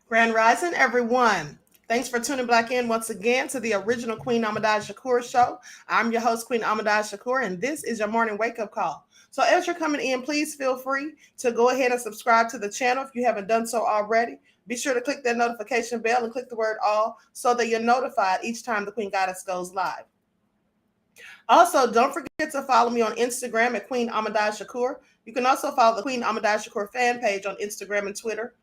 Grand Rising, everyone. Thanks for tuning back in once again to the original Queen Ahmadiyyah Shakur show. I'm your host, Queen Ahmadiyyah Shakur, and this is your morning wake up call. So, as you're coming in, please feel free to go ahead and subscribe to the channel if you haven't done so already. Be sure to click that notification bell and click the word all so that you're notified each time the Queen Goddess goes live. Also, don't forget to follow me on Instagram at Queen Ahmadiyyah Shakur. You can also follow the Queen Ahmadiyyah Shakur fan page on Instagram and Twitter.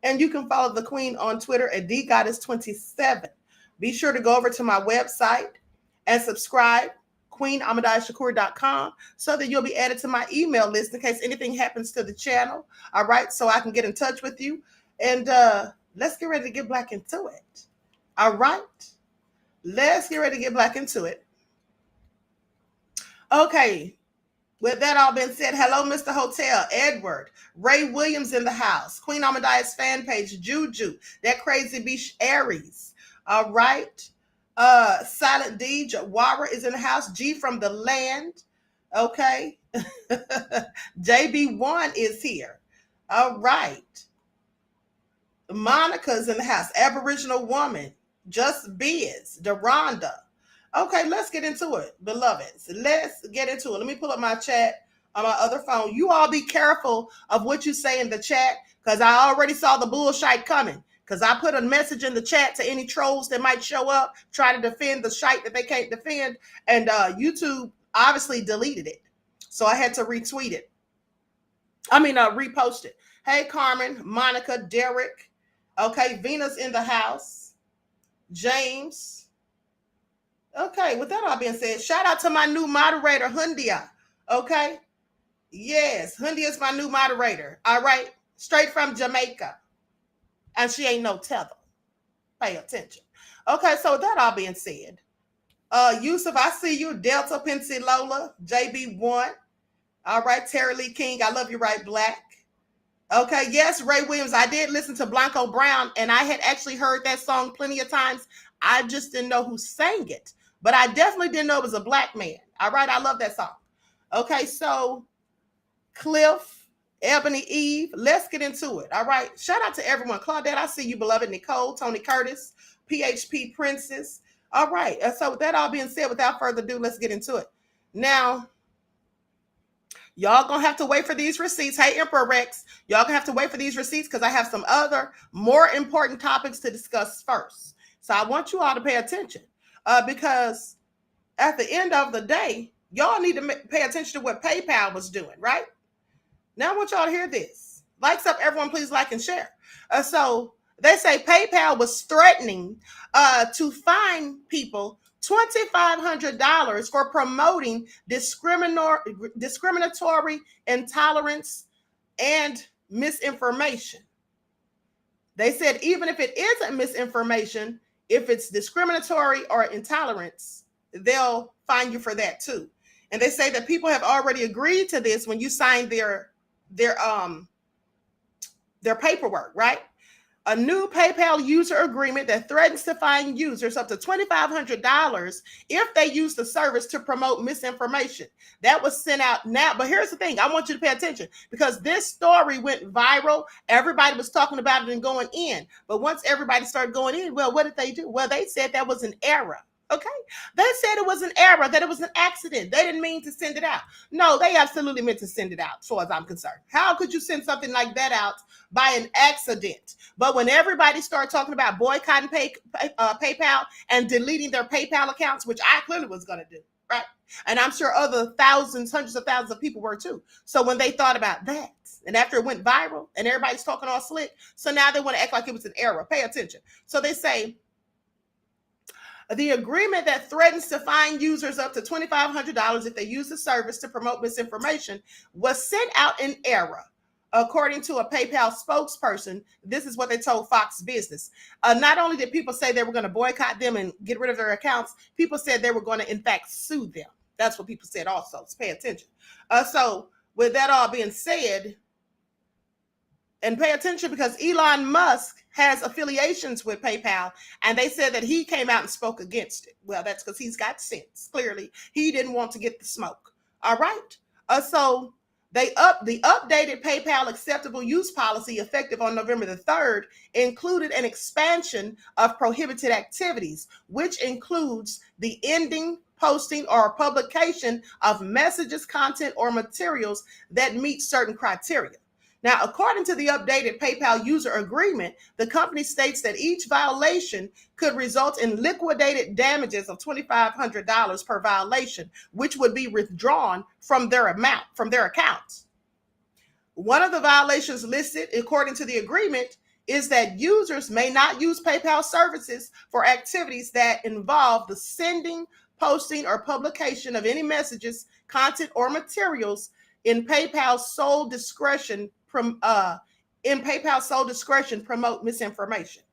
And you can follow the Queen on Twitter at DGoddess27. Be sure to go over to my website and subscribe, QueenAhmadiyyahShakur.com, so that you'll be added to my email list in case anything happens to the channel. All right, so I can get in touch with you. And let's get ready to get back into it. All right, let's get ready to get back into it. Okay. With that all being said, hello, Mr. Hotel, Edward, Ray Williams in the house, Queen Ahmadiyyah's fan page, Juju, that crazy beach Aries. All right. Silent D, Jawara is in the house, G from the land. Okay. JB1 is here. All right. Monica's in the house, Aboriginal woman, Just Biz, Deronda. Okay, let's get into it, beloveds. Let's get into it. Let me pull up my chat on my other phone. You all be careful of what you say in the chat because I already saw the bullshit coming. Because I put a message in the chat to any trolls that might show up, try to defend the shite that they can't defend. And YouTube obviously deleted it. So I had to retweet it. Repost it. Hey, Carmen, Monica, Derek. Okay, Venus in the house. James. Okay, with that all being said, shout out to my new moderator, Hundia. Okay? Yes, Hundia is my new moderator. All right? Straight from Jamaica. And she ain't no tether. Pay attention. Okay, so with that all being said, Yusuf, I see you. Delta Pensilola, JB1. All right, Terry Lee King, I love you, right, Black. Okay, yes, Ray Williams, I did listen to Blanco Brown, and I had actually heard that song plenty of times. I just didn't know who sang it. But I definitely didn't know it was a black man. All right, I love that song. Okay, so Cliff, Ebony Eve, let's get into it. All right, shout out to everyone. Claudette, I see you, beloved. Nicole, Tony Curtis, PHP Princess. All right, so with that all being said, without further ado, let's get into it. Now, y'all gonna have to wait for these receipts. Hey, Emperor Rex, y'all gonna have to wait for these receipts because I have some other more important topics to discuss first. So I want you all to pay attention. Because at the end of the day, y'all need to pay attention to what PayPal was doing, right? Now I want y'all to hear this. Likes up, everyone, please like and share. So they say PayPal was threatening to fine people $2,500 for promoting discriminatory intolerance and misinformation. They said even if it isn't misinformation, if it's discriminatory or intolerance, they'll fine you for that too. And they say that people have already agreed to this when you sign their paperwork, right? A new PayPal user agreement that threatens to fine users up to $2,500 if they use the service to promote misinformation. That was sent out now. But here's the thing. I want you to pay attention because this story went viral. Everybody was talking about it and going in. But once everybody started going in, well, what did they do? Well, they said that was an error. Okay. They said it was an error, that it was an accident. They didn't mean to send it out. No, they absolutely meant to send it out, as far as I'm concerned. How could you send something like that out by an accident? But when everybody started talking about boycotting PayPal and deleting their PayPal accounts, which I clearly was going to do, right? And I'm sure other thousands, hundreds of thousands of people were too. So when they thought about that, and after it went viral and everybody's talking all slick, so now they want to act like it was an error. Pay attention. So they say, the agreement that threatens to fine users up to $2,500 if they use the service to promote misinformation was sent out in error. According to a PayPal spokesperson, this is what they told Fox Business. Not only did people say they were going to boycott them and get rid of their accounts, people said they were going to, in fact, sue them. That's what people said also. So pay attention. So with that all being said, and pay attention because Elon Musk has affiliations with PayPal, and they said that he came out and spoke against it. Well, that's because he's got sense. Clearly, he didn't want to get the smoke. All right. So The updated PayPal acceptable use policy effective on November the 3rd included an expansion of prohibited activities, which includes the ending, posting, or publication of messages, content, or materials that meet certain criteria. Now, according to the updated PayPal user agreement, the company states that each violation could result in liquidated damages of $2,500 per violation, which would be withdrawn from their accounts. One of the violations listed, according to the agreement, is that users may not use PayPal services for activities that involve the sending, posting, or publication of any messages, content, or materials in PayPal's sole discretion promote misinformation.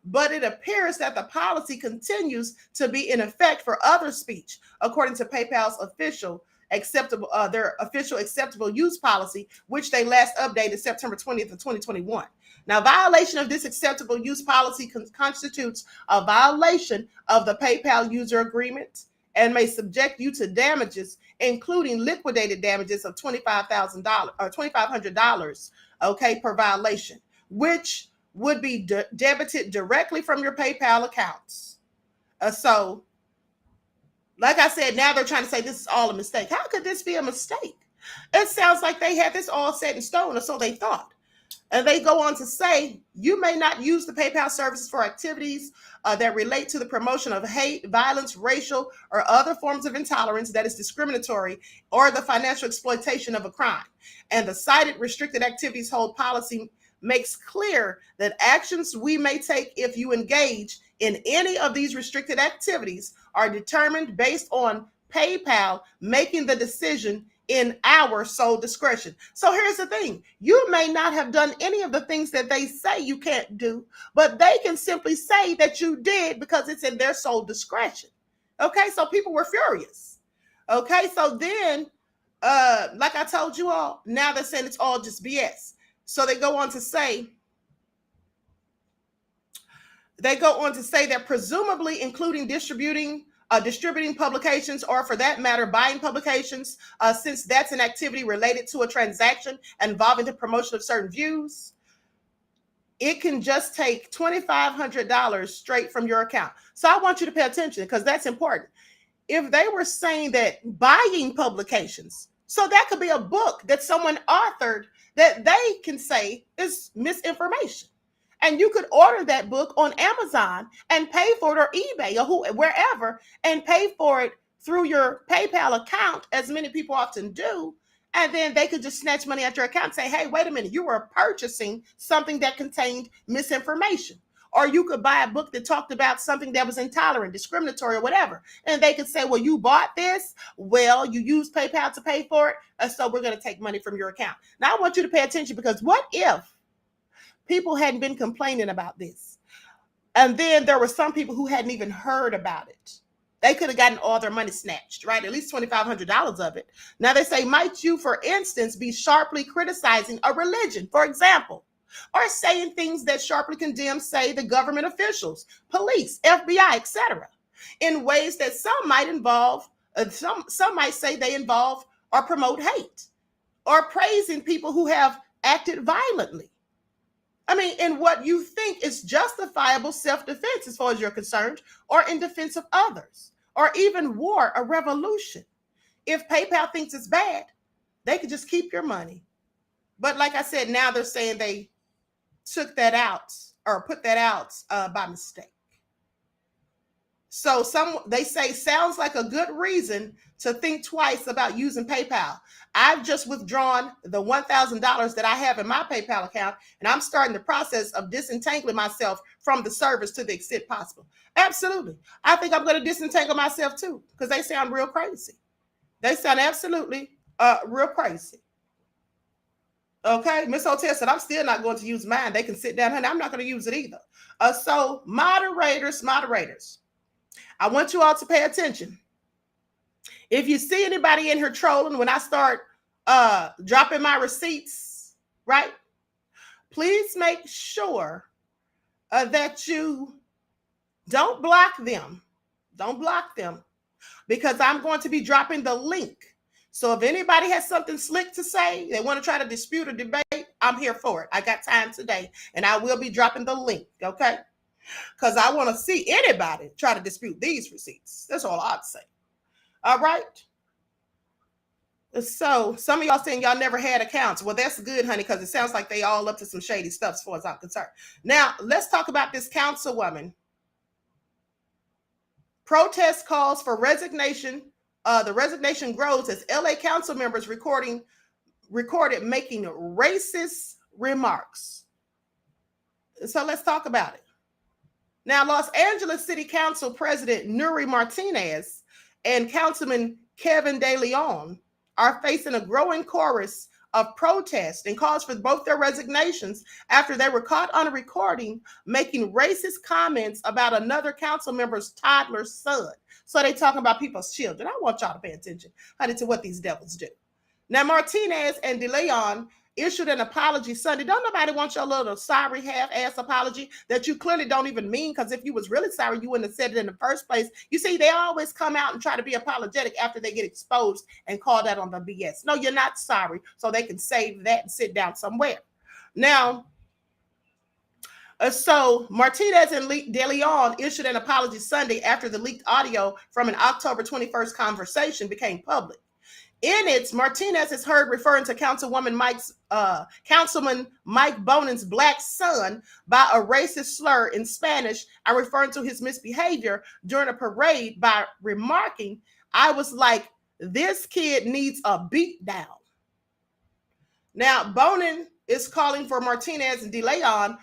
But it appears that the policy continues to be in effect for other speech, according to PayPal's official acceptable use policy, which they last updated September 20th of 2021. Now, violation of this acceptable use policy constitutes a violation of the PayPal user agreement and may subject you to damages, including liquidated damages of $25,000 or $2,500, okay, per violation, which would be debited directly from your PayPal accounts. So, like I said, now they're trying to say this is all a mistake. How could this be a mistake? It sounds like they had this all set in stone, or so they thought. And they go on to say, you may not use the PayPal services for activities that relate to the promotion of hate, violence, racial, or other forms of intolerance that is discriminatory, or the financial exploitation of a crime. And the cited restricted activities hold policy makes clear that actions we may take if you engage in any of these restricted activities are determined based on PayPal making the decision in our sole discretion. So here's the thing. You may not have done any of the things that they say you can't do, but they can simply say that you did because it's in their sole discretion. Okay, so people were furious. Okay, so then, like I told you all, now they're saying it's all just BS. So they go on to say that presumably including distributing publications, or for that matter, buying publications, since that's an activity related to a transaction involving the promotion of certain views, it can just take $2,500 straight from your account. So I want you to pay attention because that's important. If they were saying that buying publications, so that could be a book that someone authored that they can say is misinformation. And you could order that book on Amazon and pay for it, or eBay, or wherever, and pay for it through your PayPal account, as many people often do. And then they could just snatch money out your account and say, hey, wait a minute, you were purchasing something that contained misinformation. Or you could buy a book that talked about something that was intolerant, discriminatory, or whatever. And they could say, well, you bought this. Well, you used PayPal to pay for it. So we're going to take money from your account. Now, I want you to pay attention, because what if people hadn't been complaining about this? And then there were some people who hadn't even heard about it. They could have gotten all their money snatched, right? At least $2,500 of it. Now they say, might you, for instance, be sharply criticizing a religion, for example, or saying things that sharply condemn, say, the government officials, police, FBI, etc., in ways that some might involve, some might say they involve or promote hate, or praising people who have acted violently. I mean, in what you think is justifiable self-defense as far as you're concerned, or in defense of others, or even war, a revolution. If PayPal thinks it's bad, they could just keep your money. But like I said, now they're saying they took that out, or put that out by mistake. So they say sounds like a good reason to think twice about using PayPal. I've just withdrawn the $1,000 that I have in my PayPal account, and I'm starting the process of disentangling myself from the service to the extent possible. Absolutely. I think I'm going to disentangle myself too, because they sound real crazy. They sound absolutely real crazy. Okay, Miss Hotel said, I'm still not going to use mine. They can sit down, honey. I'm not going to use it either. So moderators, I want you all to pay attention. If you see anybody in here trolling when I start dropping my receipts, right? Please make sure that you don't block them. Don't block them, because I'm going to be dropping the link So if anybody has something slick to say, they want to try to dispute or debate, I'm here for it. I got time today, and I will be dropping the link, okay? Because I want to see anybody try to dispute these receipts. That's all I'd say. All right. So some of y'all saying y'all never had accounts. Well, that's good, honey, because it sounds like they all up to some shady stuff as far as I'm concerned. Now, let's talk about this councilwoman. Protest calls for resignation. The resignation grows as LA council members recorded making racist remarks. So let's talk about it. Now, Los Angeles City Council President Nuri Martinez and Councilman Kevin De Leon are facing a growing chorus of protest and calls for both their resignations after they were caught on a recording making racist comments about another council member's toddler son. So they talking about people's children. I want y'all to pay attention, honey, to what these devils do. Now, Martinez and De Leon issued an apology Sunday. Don't nobody want your little sorry half-ass apology that you clearly don't even mean, because if you was really sorry, you wouldn't have said it in the first place. You see, they always come out and try to be apologetic after they get exposed and called out on the BS. No, you're not sorry, so they can save that and sit down somewhere. Now, so Martinez and De Leon issued an apology Sunday after the leaked audio from an October 21st conversation became public. In it, Martinez is heard referring to Councilman Mike Bonen's black son by a racist slur in Spanish and referring to his misbehavior during a parade by remarking, "I was like, this kid needs a beat down." Now, Bonen is calling for Martinez and De Leon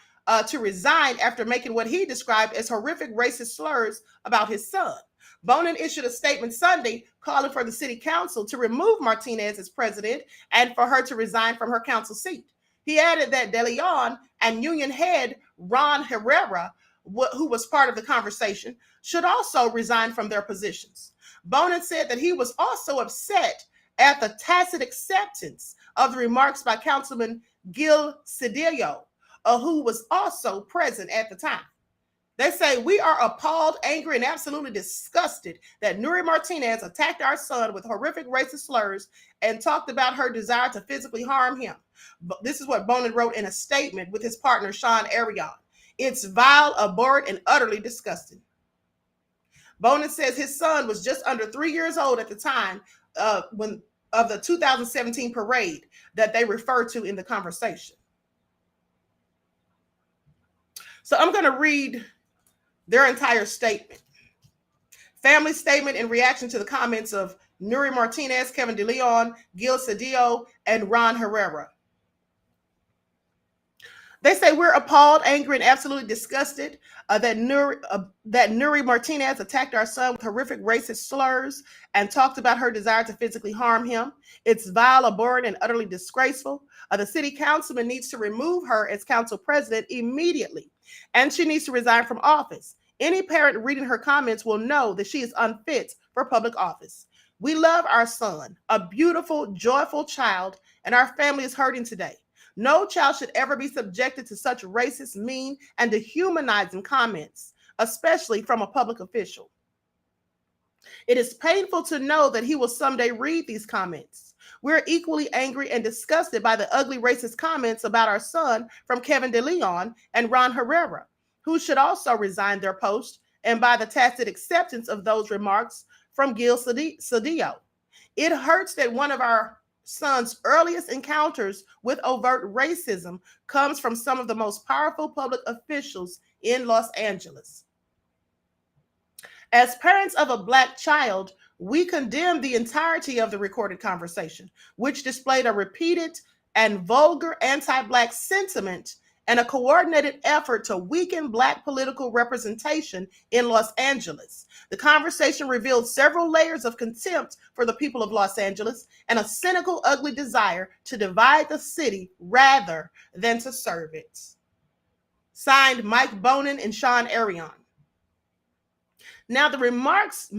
to resign after making what he described as horrific racist slurs about his son. Bonen issued a statement Sunday calling for the city council to remove Martinez as president and for her to resign from her council seat. He added that De Leon and union head Ron Herrera, who was part of the conversation, should also resign from their positions. Bonen said that he was also upset at the tacit acceptance of the remarks by Councilman Gil Cedillo, who was also present at the time. They say, "We are appalled, angry, and absolutely disgusted that Nuri Martinez attacked our son with horrific racist slurs and talked about her desire to physically harm him." But this is what Bonen wrote in a statement with his partner, Sean Arion. "It's vile, abhorrent, and utterly disgusting." Bonen says his son was just under 3 years old at the time of the 2017 parade that they referred to in the conversation. So I'm going to read their entire statement. Family statement in reaction to the comments of Nuri Martinez, Kevin De Leon, Gil Cedillo, and Ron Herrera. They say, "We're appalled, angry, and absolutely disgusted that Nuri Martinez attacked our son with horrific racist slurs and talked about her desire to physically harm him. It's vile, abhorrent, and utterly disgraceful. The city councilman needs to remove her as council president immediately, and she needs to resign from office. Any parent reading her comments will know that she is unfit for public office. We love our son, a beautiful, joyful child, and our family is hurting today. No child should ever be subjected to such racist, mean, and dehumanizing comments, especially from a public official. It is painful to know that he will someday read these comments. We're equally angry and disgusted by the ugly racist comments about our son from Kevin De Leon and Ron Herrera, who should also resign their post, and by the tacit acceptance of those remarks from Gil Cedillo. It hurts that one of our son's earliest encounters with overt racism comes from some of the most powerful public officials in Los Angeles. As parents of a Black child, we condemn the entirety of the recorded conversation, which displayed a repeated and vulgar anti-Black sentiment and a coordinated effort to weaken Black political representation in Los Angeles. The conversation revealed several layers of contempt for the people of Los Angeles and a cynical, ugly desire to divide the city rather than to serve it. Signed, Mike Bonen and Sean Arion. Now, the remarks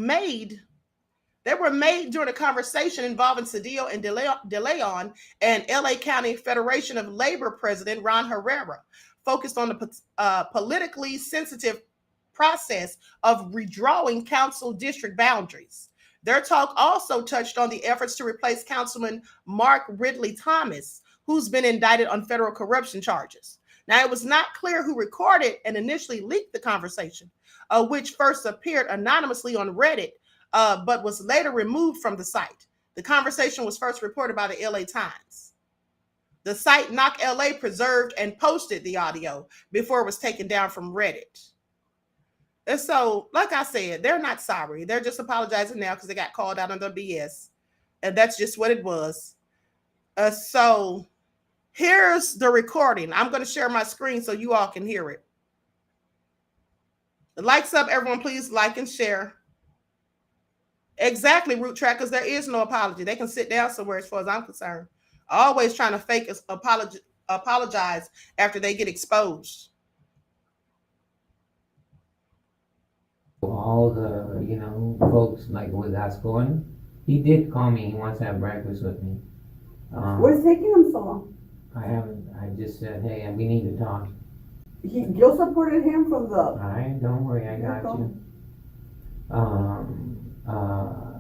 were made during a conversation involving Cedillo and De Leon and LA County Federation of Labor President Ron Herrera, focused on the politically sensitive process of redrawing council district boundaries. Their talk also touched on the efforts to replace Councilman Mark Ridley Thomas, who's been indicted on federal corruption charges. Now, it was not clear who recorded and initially leaked the conversation, which first appeared anonymously on Reddit, but was later removed from the site. The conversation was first reported by the LA Times. The site Knock LA preserved and posted the audio before it was taken down from Reddit. And so, like I said, they're not sorry. They're just apologizing now because they got called out on the BS. And that's just what it was. So here's the recording. I'm going to share my screen so you all can hear it. Likes up, everyone, please like and share. Exactly, Root Trackers. There is no apology. They can sit down somewhere as far as I'm concerned. Always trying to fake apologize after they get exposed. All the, folks like with that's going, he did call me. He wants to have breakfast with me. What's taking him so long? I just said, hey, we need to talk. You supported him from the. All right, don't worry, I got you.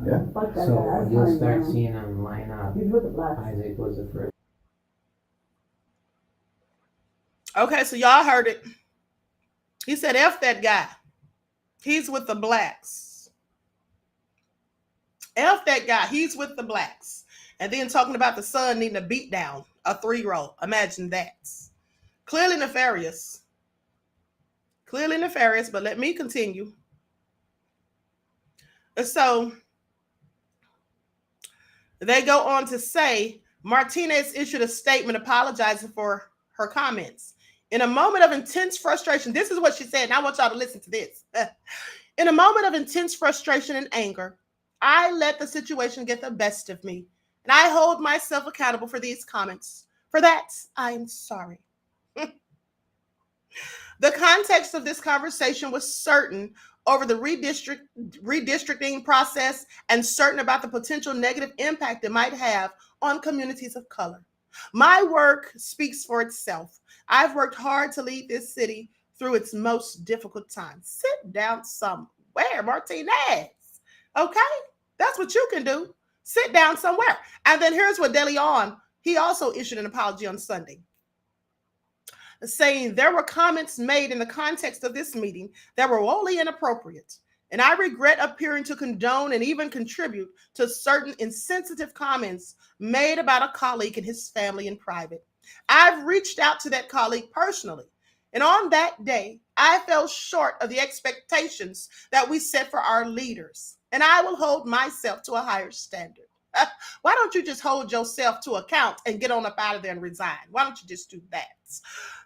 Yeah. So you'll start seeing him line up. He's with the blacks. Isaac was the first. Okay, so y'all heard it. He said, F that guy. He's with the blacks. F that guy. He's with the blacks. And then talking about the son needing a beat down, a 3-year-old. Imagine that. Clearly nefarious. Clearly nefarious, but let me continue. So they go on to say, Martinez issued a statement apologizing for her comments. In a moment of intense frustration, this is what she said, and I want y'all to listen to this. In a moment of intense frustration and anger, I let the situation get the best of me, and I hold myself accountable for these comments. For that, I am sorry. The context of this conversation was certain over the redistricting process and certain about the potential negative impact it might have on communities of color. My work speaks for itself. I've worked hard to lead this city through its most difficult times. Sit down somewhere, Martinez. Okay? That's what you can do. Sit down somewhere. And then here's what De Leon, he also issued an apology on Sunday, saying there were comments made in the context of this meeting that were wholly inappropriate. And I regret appearing to condone and even contribute to certain insensitive comments made about a colleague and his family in private. I've reached out to that colleague personally. And on that day, I fell short of the expectations that we set for our leaders. And I will hold myself to a higher standard. Why don't you just hold yourself to account and get on up out of there and resign? Why don't you just do that?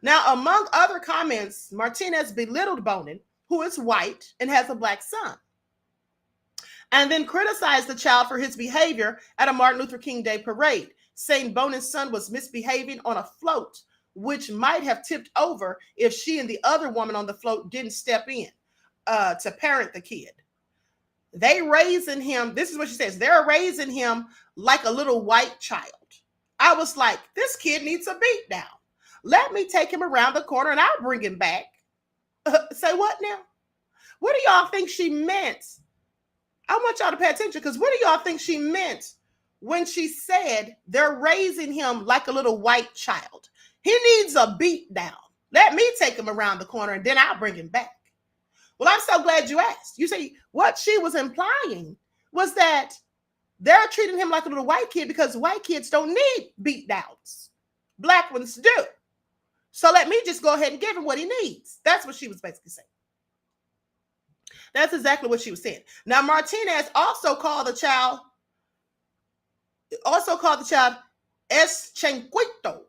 Now, among other comments, Martinez belittled Bonin, who is white and has a black son, and then criticized the child for his behavior at a Martin Luther King Day parade, saying Bonin's son was misbehaving on a float, which might have tipped over if she and the other woman on the float didn't step in to parent the kid. They raising him, this is what she says, they're raising him like a little white child. I was like, this kid needs a beat down. Let me take him around the corner and I'll bring him back. Say what now? What do y'all think she meant? I want y'all to pay attention, because what do y'all think she meant when she said they're raising him like a little white child? He needs a beat down. Let me take him around the corner and then I'll bring him back. Well, I'm so glad you asked. You see, what she was implying was that they're treating him like a little white kid because white kids don't need beat downs. Black ones do. So let me just go ahead and give him what he needs. That's what she was basically saying. That's exactly what she was saying. Now, Martinez also called the child Es Chanquito,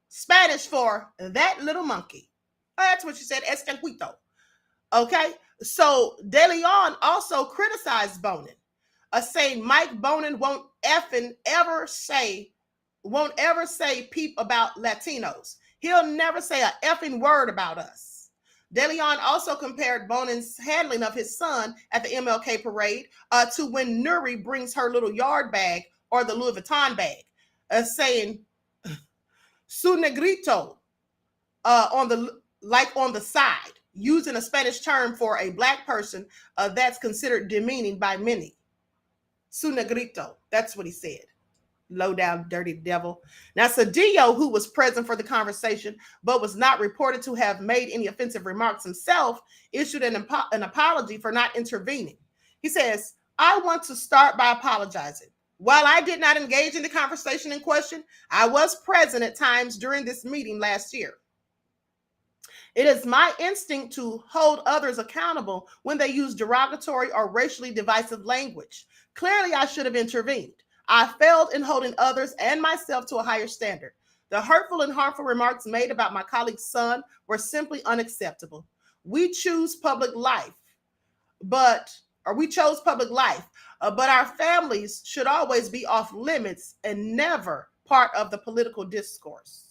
Spanish for that little monkey. Oh, that's what she said, Es Chanquito. Okay, so De Leon also criticized Bonin, saying Mike Bonin won't ever say peep about Latinos. He'll never say a effing word about us. De Leon also compared Bonin's handling of his son at the MLK parade to when Nuri brings her little yard bag or the Louis Vuitton bag, saying su negrito on the side, using a Spanish term for a black person that's considered demeaning by many. Su negrito. That's what he said. Low down, dirty devil. Now, Cedillo, who was present for the conversation but was not reported to have made any offensive remarks himself, issued an apology for not intervening. He says, I want to start by apologizing. While I did not engage in the conversation in question, I was present at times during this meeting last year. It is my instinct to hold others accountable when they use derogatory or racially divisive language. Clearly, I should have intervened. I failed in holding others and myself to a higher standard. The hurtful and harmful remarks made about my colleague's son were simply unacceptable. We chose public life, but our families should always be off limits and never part of the political discourse.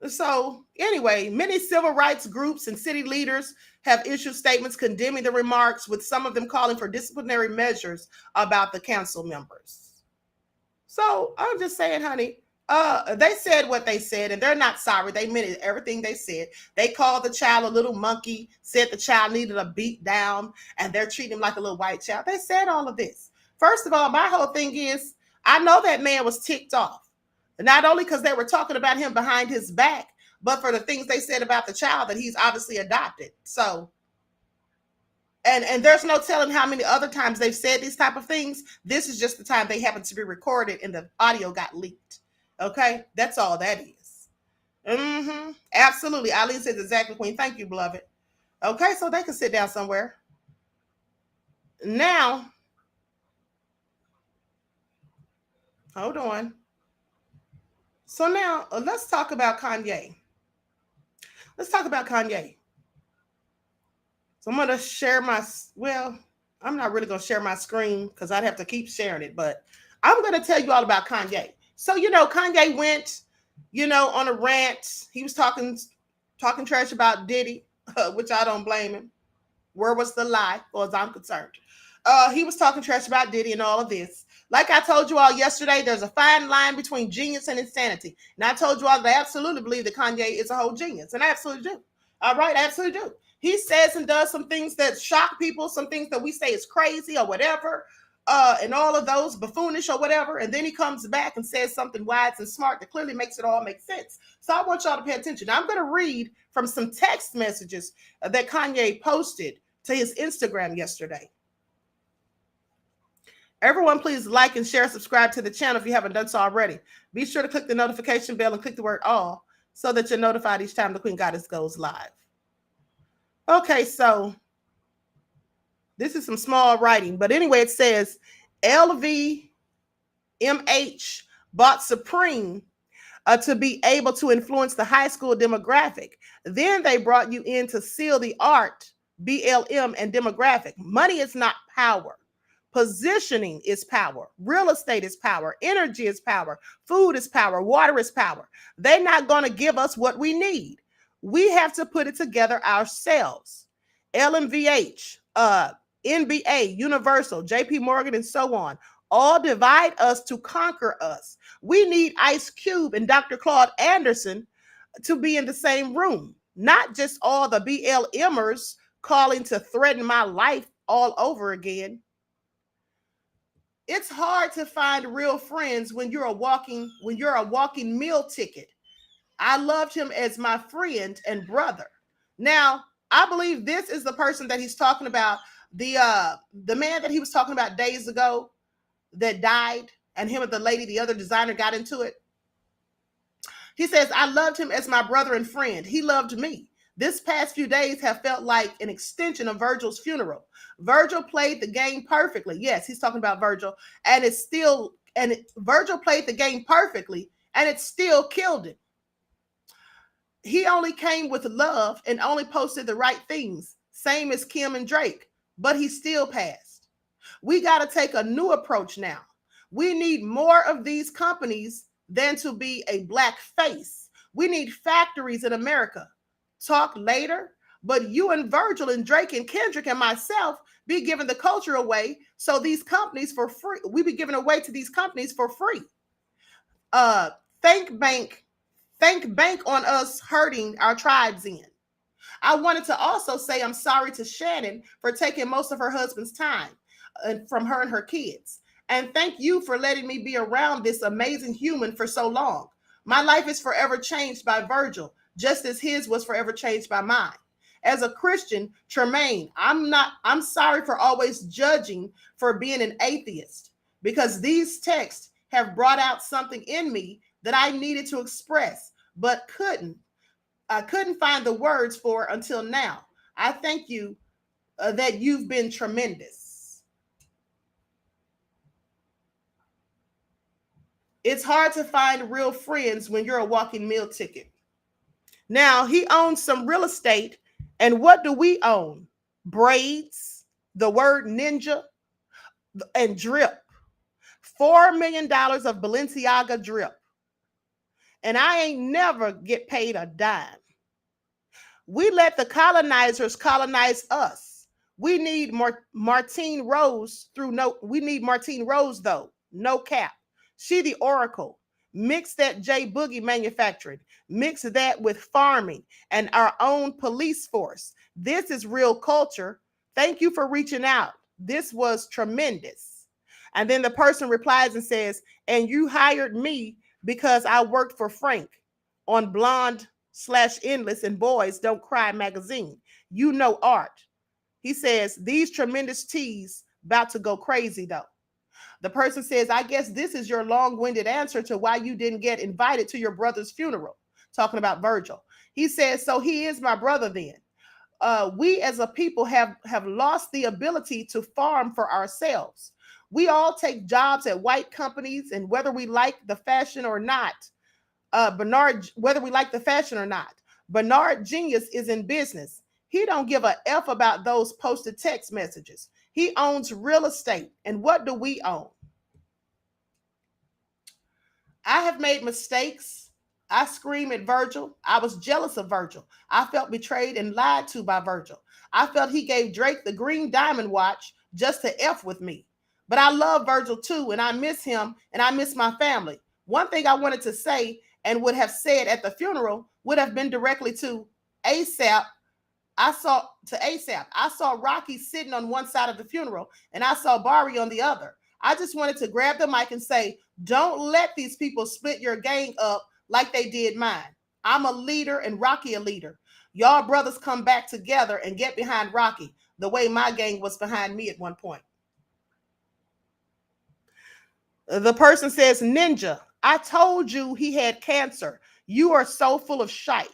So anyway, many civil rights groups and city leaders have issued statements condemning the remarks, with some of them calling for disciplinary measures about the council members. So I'm just saying, honey, they said what they said, and they're not sorry. They meant everything they said. They called the child a little monkey, said the child needed a beat down, and they're treating him like a little white child. They said all of this. First of all, my whole thing is, I know that man was ticked off. Not only because they were talking about him behind his back, but for the things they said about the child that he's obviously adopted. So, and there's no telling how many other times they've said these type of things. This is just the time they happen to be recorded and the audio got leaked. Okay, that's all that is. Absolutely. Eileen says exactly, Queen. Thank you, beloved. Okay, so they can sit down somewhere. Now, hold on. So now let's talk about Kanye. So I'm going to share I'm not really going to share my screen because I'd have to keep sharing it, but I'm going to tell you all about Kanye. So, Kanye went, on a rant. He was talking trash about Diddy, which I don't blame him. Where was the lie, as I'm concerned? He was talking trash about Diddy and all of this. Like I told you all yesterday, there's a fine line between genius and insanity. And I told you all that I absolutely believe that Kanye is a whole genius. And I absolutely do. All right, I absolutely do. He says and does some things that shock people, some things that we say is crazy or whatever, and all of those buffoonish or whatever. And then he comes back and says something wise and smart that clearly makes it all make sense. So I want y'all to pay attention. Now I'm going to read from some text messages that Kanye posted to his Instagram yesterday. Everyone, please like and share, subscribe to the channel if you haven't done so already. Be sure to click the notification bell and click the word all so that you're notified each time the Queen Goddess goes live. Okay, so this is some small writing, but anyway, it says LVMH bought Supreme to be able to influence the high school demographic. Then they brought you in to seal the art, BLM, and demographic. Money is not power. Positioning is power. Real estate is power. Energy is power. Food is power. Water is power. They're not going to give us what we need. We have to put it together ourselves. LMVH, NBA, Universal, JP Morgan, and so on, all divide us to conquer us. We need Ice Cube and Dr. Claude Anderson to be in the same room, not just all the BLMers calling to threaten my life all over again. It's hard to find real friends when you're a walking meal ticket. I loved him as my friend and brother. Now, I believe this is the person that he's talking about, the man that he was talking about days ago that died, and him and the lady, the other designer, got into it. He says, I loved him as my brother and friend. He loved me. This past few days have felt like an extension of Virgil's funeral. Virgil played the game perfectly. Yes, he's talking about Virgil. Virgil played the game perfectly, and it still killed him. He only came with love and only posted the right things, same as Kim and Drake, but he still passed. We got to take a new approach now. We need more of these companies than to be a black face. We need factories in America. Talk later, but you and Virgil and Drake and Kendrick and myself be giving the culture away, so these companies for free. We be giving away to these companies for free. Thank bank on us hurting our tribes in. I wanted to also say I'm sorry to Shannon for taking most of her husband's time. from her and her kids. And thank you for letting me be around this amazing human for so long. My life is forever changed by Virgil, just as his was forever changed by mine. As a Christian, Tremaine, I'm sorry for always judging for being an atheist, because these texts have brought out something in me that I needed to express, but I couldn't find the words for until now. I thank you that you've been tremendous. It's hard to find real friends when you're a walking meal ticket. Now, he owns some real estate. And what do we own? Braids, the word ninja, and drip. $4 million of Balenciaga drip. And I ain't never get paid a dime. We let the colonizers colonize us. We need Martine Rose we need Martine Rose though. No cap. She the oracle. Mix that J Boogie manufacturing. Mix that with farming and our own police force. This is real culture. Thank you for reaching out. This was tremendous. And then the person replies and says, and you hired me because I worked for Frank on Blonde/Endless and Boys Don't Cry magazine. You know art. He says, these tremendous teas about to go crazy though. The person says, I guess this is your long-winded answer to why you didn't get invited to your brother's funeral. Talking about Virgil. He says, so he is my brother then. We as a people have lost the ability to farm for ourselves. We all take jobs at white companies, and whether we like the fashion or not, Bernard Genius is in business. He don't give a F about those posted text messages. He owns real estate. And what do we own? I have made mistakes. I scream at Virgil. I was jealous of Virgil. I felt betrayed and lied to by Virgil. I felt he gave Drake the green diamond watch just to F with me. But I love Virgil too, and I miss him, and I miss my family. One thing I wanted to say and would have said at the funeral would have been directly to ASAP. I saw Rocky sitting on one side of the funeral, and I saw Barry on the other. I just wanted to grab the mic and say, don't let these people split your gang up like they did mine. I'm a leader and Rocky a leader. Y'all brothers come back together and get behind Rocky the way my gang was behind me at one point. The person says, Ninja, I told you he had cancer. You are so full of shite.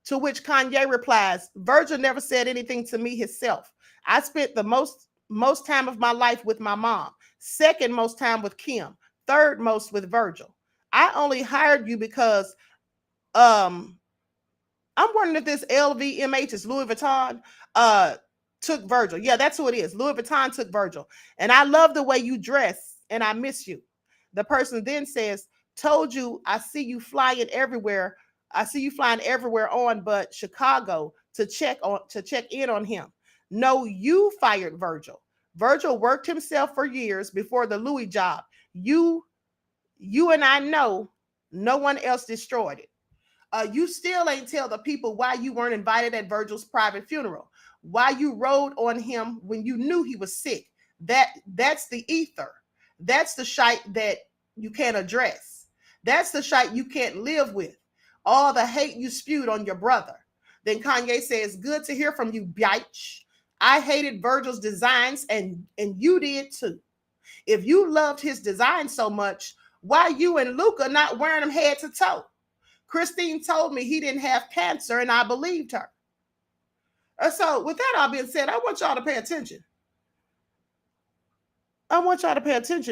To which Kanye replies, Virgil never said anything to me himself. I spent the most time of my life with my mom, second most time with Kim, third most with Virgil. I only hired you because I'm wondering if this LVMH is Louis Vuitton took Virgil. Yeah, that's who it is. Louis Vuitton took Virgil. And I love the way you dress and I miss you. The person then says, told you I see you flying everywhere. I see you flying everywhere on but Chicago to check in on him. No, you fired Virgil. Virgil worked himself for years before the Louis job. You and I know no one else destroyed it. You still ain't tell the people why you weren't invited at Virgil's private funeral. Why you rode on him when you knew he was sick. That's the ether. That's the shite that you can't address. That's the shite you can't live with. All the hate you spewed on your brother. Then Kanye says, good to hear from you, bitch. I hated Virgil's designs and you did too. If you loved his design so much, why you and Luca not wearing them head to toe? Christine told me he didn't have cancer and I believed her. So with that all being said, I want y'all to pay attention.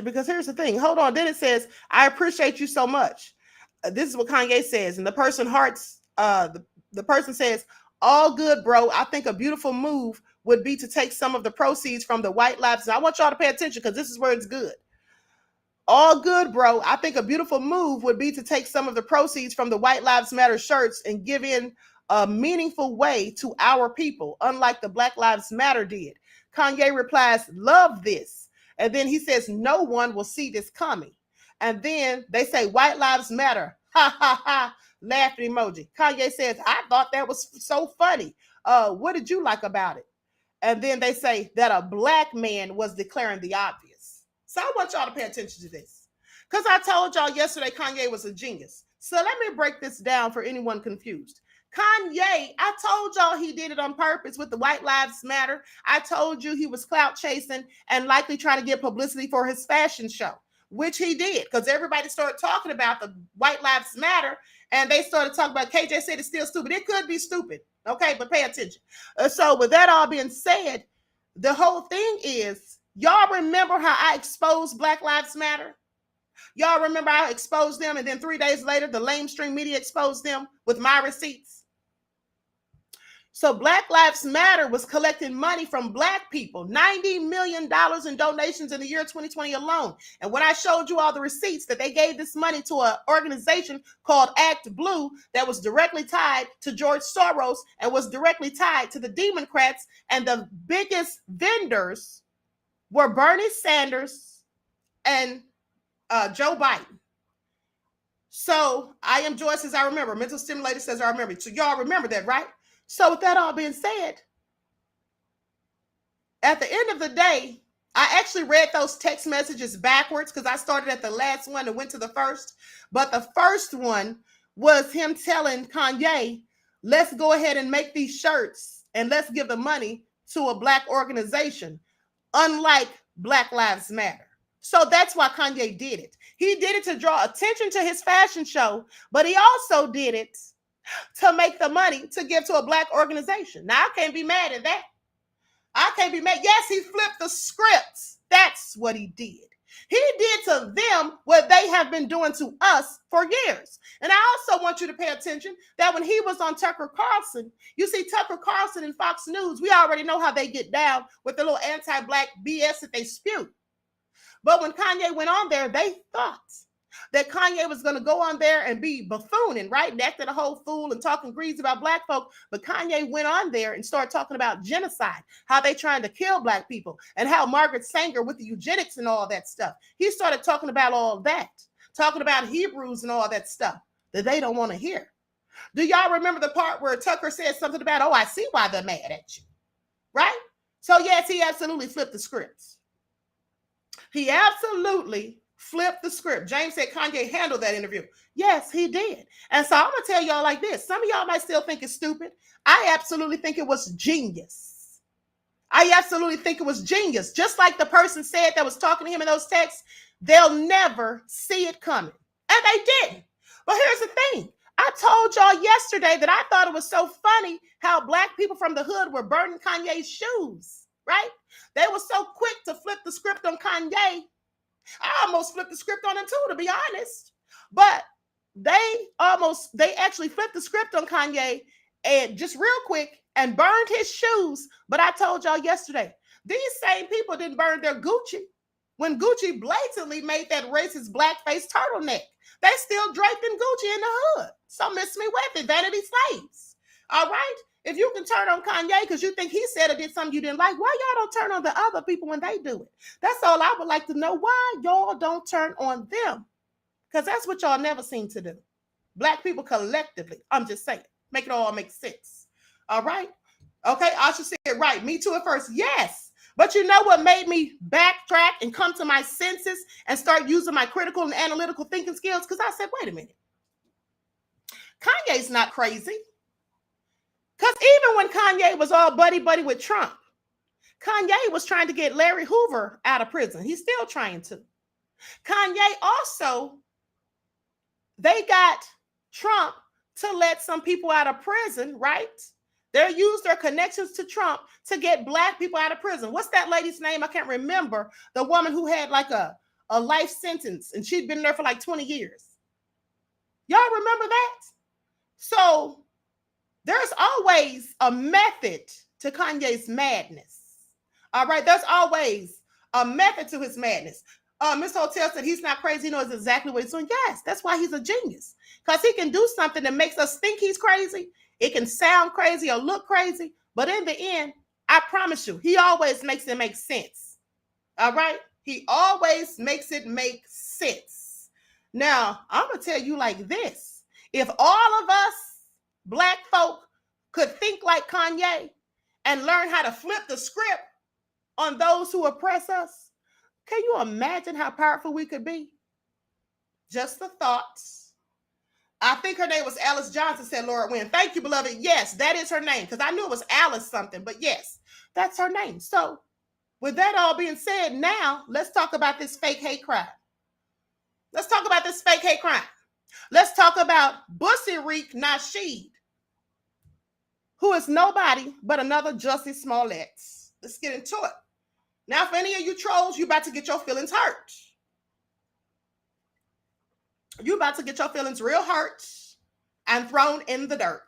Because here's the thing. Hold on. Then it says, I appreciate you so much. This is what Kanye says. And the person the person says, all good, bro. I think a beautiful move would be to take some of the proceeds from the White Lives. And I want y'all to pay attention because this is where it's good. All good, bro. I think a beautiful move would be to take some of the proceeds from the White Lives Matter shirts and give in a meaningful way to our people, unlike the Black Lives Matter did. Kanye replies, love this. And then he says, no one will see this coming. And then they say, White Lives Matter. Ha, ha, ha. Laughing emoji. Kanye says, I thought that was so funny. What did you like about it? And then they say that a black man was declaring the obvious. So I want y'all to pay attention to this. Because I told y'all yesterday Kanye was a genius. So let me break this down for anyone confused. Kanye, I told y'all he did it on purpose with the White Lives Matter. I told you he was clout chasing and likely trying to get publicity for his fashion show, which he did, because everybody started talking about the White Lives Matter, and they started talking about KJ said it's still stupid. It could be stupid, okay, but pay attention. So with that all being said, the whole thing is, y'all remember how I exposed Black Lives Matter? Y'all remember I exposed them, and then 3 days later, the lamestream media exposed them with my receipts? So Black Lives Matter was collecting money from black people, $90 million in donations in the year 2020 alone. And when I showed you all the receipts that they gave this money to an organization called Act Blue that was directly tied to George Soros and was directly tied to the Democrats, and the biggest vendors were Bernie Sanders and Joe Biden. So I am Joy says I remember. Mental Stimulator says I remember. So y'all remember that, right? So with that all being said, at the end of the day, I actually read those text messages backwards because I started at the last one and went to the first. But the first one was him telling Kanye, let's go ahead and make these shirts and let's give the money to a black organization, unlike Black Lives Matter. So that's why Kanye did it. He did it to draw attention to his fashion show, but he also did it to make the money to give to a black organization. Now, I can't be mad at that. I can't be mad. Yes, he flipped the script. That's what he did. He did to them what they have been doing to us for years. And I also want you to pay attention that when he was on Tucker Carlson, you see Tucker Carlson and Fox News, we already know how they get down with the little anti-black BS that they spew. But when Kanye went on there, they thought that Kanye was going to go on there and be buffooning, right? And acting a whole fool and talking grease about black folk. But Kanye went on there and started talking about genocide, how they trying to kill black people, and how Margaret Sanger with the eugenics and all that stuff. He started talking about all that, talking about Hebrews and all that stuff that they don't want to hear. Do y'all remember the part where Tucker said something about, oh, I see why they're mad at you, right? So yes, he absolutely flipped the scripts. He absolutely flipped the script. James said Kanye handled that interview. Yes, he did. And so I'm going to tell y'all like this. Some of y'all might still think it's stupid. I absolutely think it was genius. I absolutely think it was genius. Just like the person said that was talking to him in those texts, they'll never see it coming. And they didn't. But here's the thing. I told y'all yesterday that I thought it was so funny how black people from the hood were burning Kanye's shoes, right? They were so quick to flip the script on Kanye. I almost flipped the script on him too, to be honest. But they actually flipped the script on Kanye and just real quick and burned his shoes. But I told y'all yesterday, these same people didn't burn their Gucci when Gucci blatantly made that racist blackface turtleneck. They still draped in Gucci in the hood. So miss me with it, vanity slaves. All right? If you can turn on Kanye because you think he said or did something you didn't like, why y'all don't turn on the other people when they do it? That's all I would like to know, why y'all don't turn on them. Because that's what y'all never seem to do. Black people collectively. I'm just saying. Make it all make sense. All right? Okay, Asha said, right. Me too at first. Yes. But you know what made me backtrack and come to my senses and start using my critical and analytical thinking skills? Because I said, wait a minute. Kanye's not crazy. Because even when Kanye was all buddy-buddy with Trump, Kanye was trying to get Larry Hoover out of prison. He's still trying to. Kanye also, they got Trump to let some people out of prison, right? They used their connections to Trump to get black people out of prison. What's that lady's name? I can't remember. The woman who had like a life sentence and she'd been there for like 20 years. Y'all remember that? So there's always a method to Kanye's madness. All right, there's always a method to his madness. Miss Hotel said he's not crazy. He knows exactly what he's doing. Yes, that's why he's a genius. Because he can do something that makes us think he's crazy. It can sound crazy or look crazy. But in the end, I promise you, he always makes it make sense. All right? He always makes it make sense. Now, I'm going to tell you like this. If all of us black folk could think like Kanye and learn how to flip the script on those who oppress us, can you imagine how powerful we could be? Just the thoughts. I think her name was Alice Johnson, said Laura Wynn. Thank you, beloved. Yes, that is her name, because I knew it was Alice something, but yes, that's her name. So with that all being said, now let's talk about this fake hate crime. Let's talk about this fake hate crime. Let's talk about Tariq Nasheed, who is nobody but another Jussie Smollett. Let's get into it. Now, for any of you trolls, you about to get your feelings hurt. You about to get your feelings real hurt and thrown in the dirt.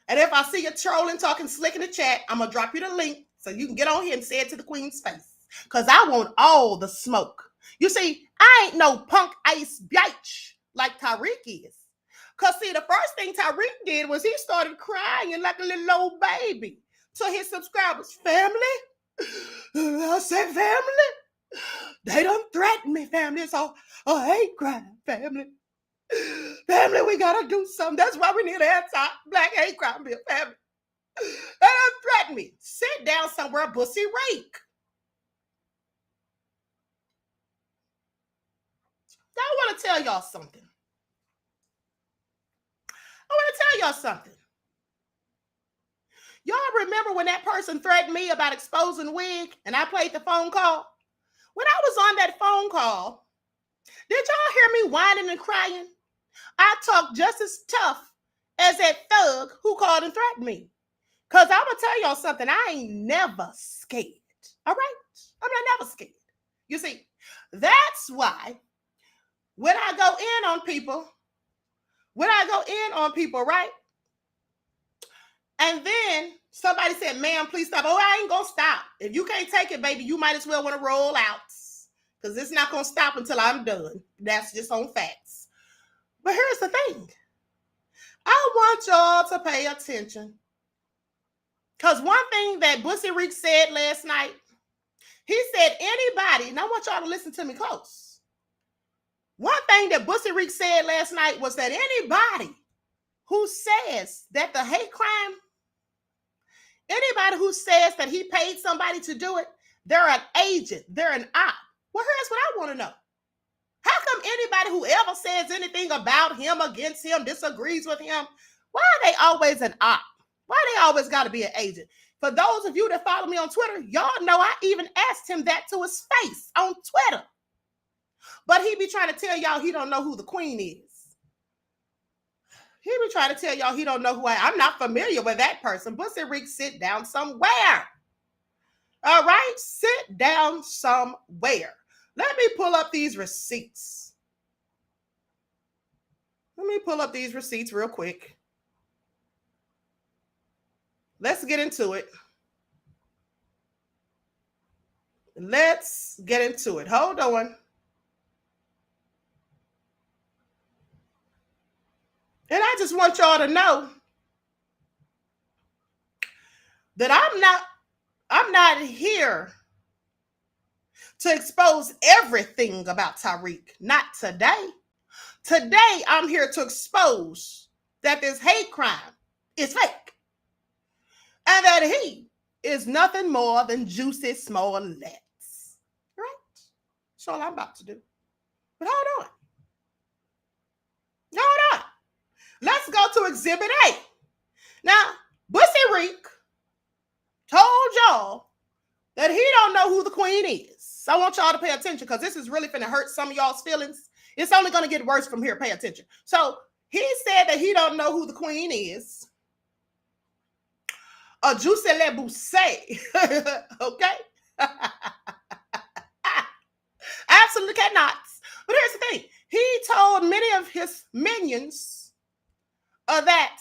And if I see you trolling, talking slick in the chat, I'm going to drop you the link so you can get on here and say it to the queen's face. Because I want all the smoke. You see, I ain't no punk ice bitch like Tariq is. Because, see, the first thing Tariq did was he started crying like a little old baby to his subscribers. Family? I said family? They done threatened me, family. It's all a hate crime, family. Family, we got to do something. That's why we need an anti-black hate crime bill, family. They done threatened me. Sit down somewhere, bussy rake. I want to tell y'all something. Y'all remember when that person threatened me about exposing Wig and I played the phone call? When I was on that phone call, did y'all hear me whining and crying? I talked just as tough as that thug who called and threatened me. Because I'm going to tell y'all something. I ain't never scared. All right? I'm never scared. You see, that's why when I go in on people, right? And then somebody said, ma'am, please stop. Oh, I ain't going to stop. If you can't take it, baby, you might as well want to roll out. Because it's not going to stop until I'm done. That's just on facts. But here's the thing. I want y'all to pay attention. Because one thing that Tariq said last night, he said anybody, and I want y'all to listen to me close. One thing that Tariq said last night was that anybody who says that the hate crime, anybody who says that he paid somebody to do it, they're an agent, they're an op. Well, here's what I want to know. How come anybody who ever says anything about him, against him, disagrees with him, why are they always an op? Why they always got to be an agent? For those of you that follow me on Twitter, y'all know I even asked him that to his face on Twitter. But he be trying to tell y'all he don't know who the queen is. He be trying to tell y'all he don't know who I'm not familiar with that person. Tariq, sit down somewhere. All right? Sit down somewhere. Let me pull up these receipts. Real quick. Let's get into it. Hold on. And I just want y'all to know that I'm not here to expose everything about Tariq. Not today. Today, I'm here to expose that this hate crime is fake. And that he is nothing more than Jussie Smollett. Right? That's all I'm about to do. But hold on. Let's go to Exhibit A. Now, Tariq told y'all that he don't know who the queen is. So I want y'all to pay attention because this is really finna hurt some of y'all's feelings. It's only going to get worse from here. Pay attention. So he said that he don't know who the queen is. Jussie Le Bousset. Okay? Absolutely cannot. But here's the thing. He told many of his minions that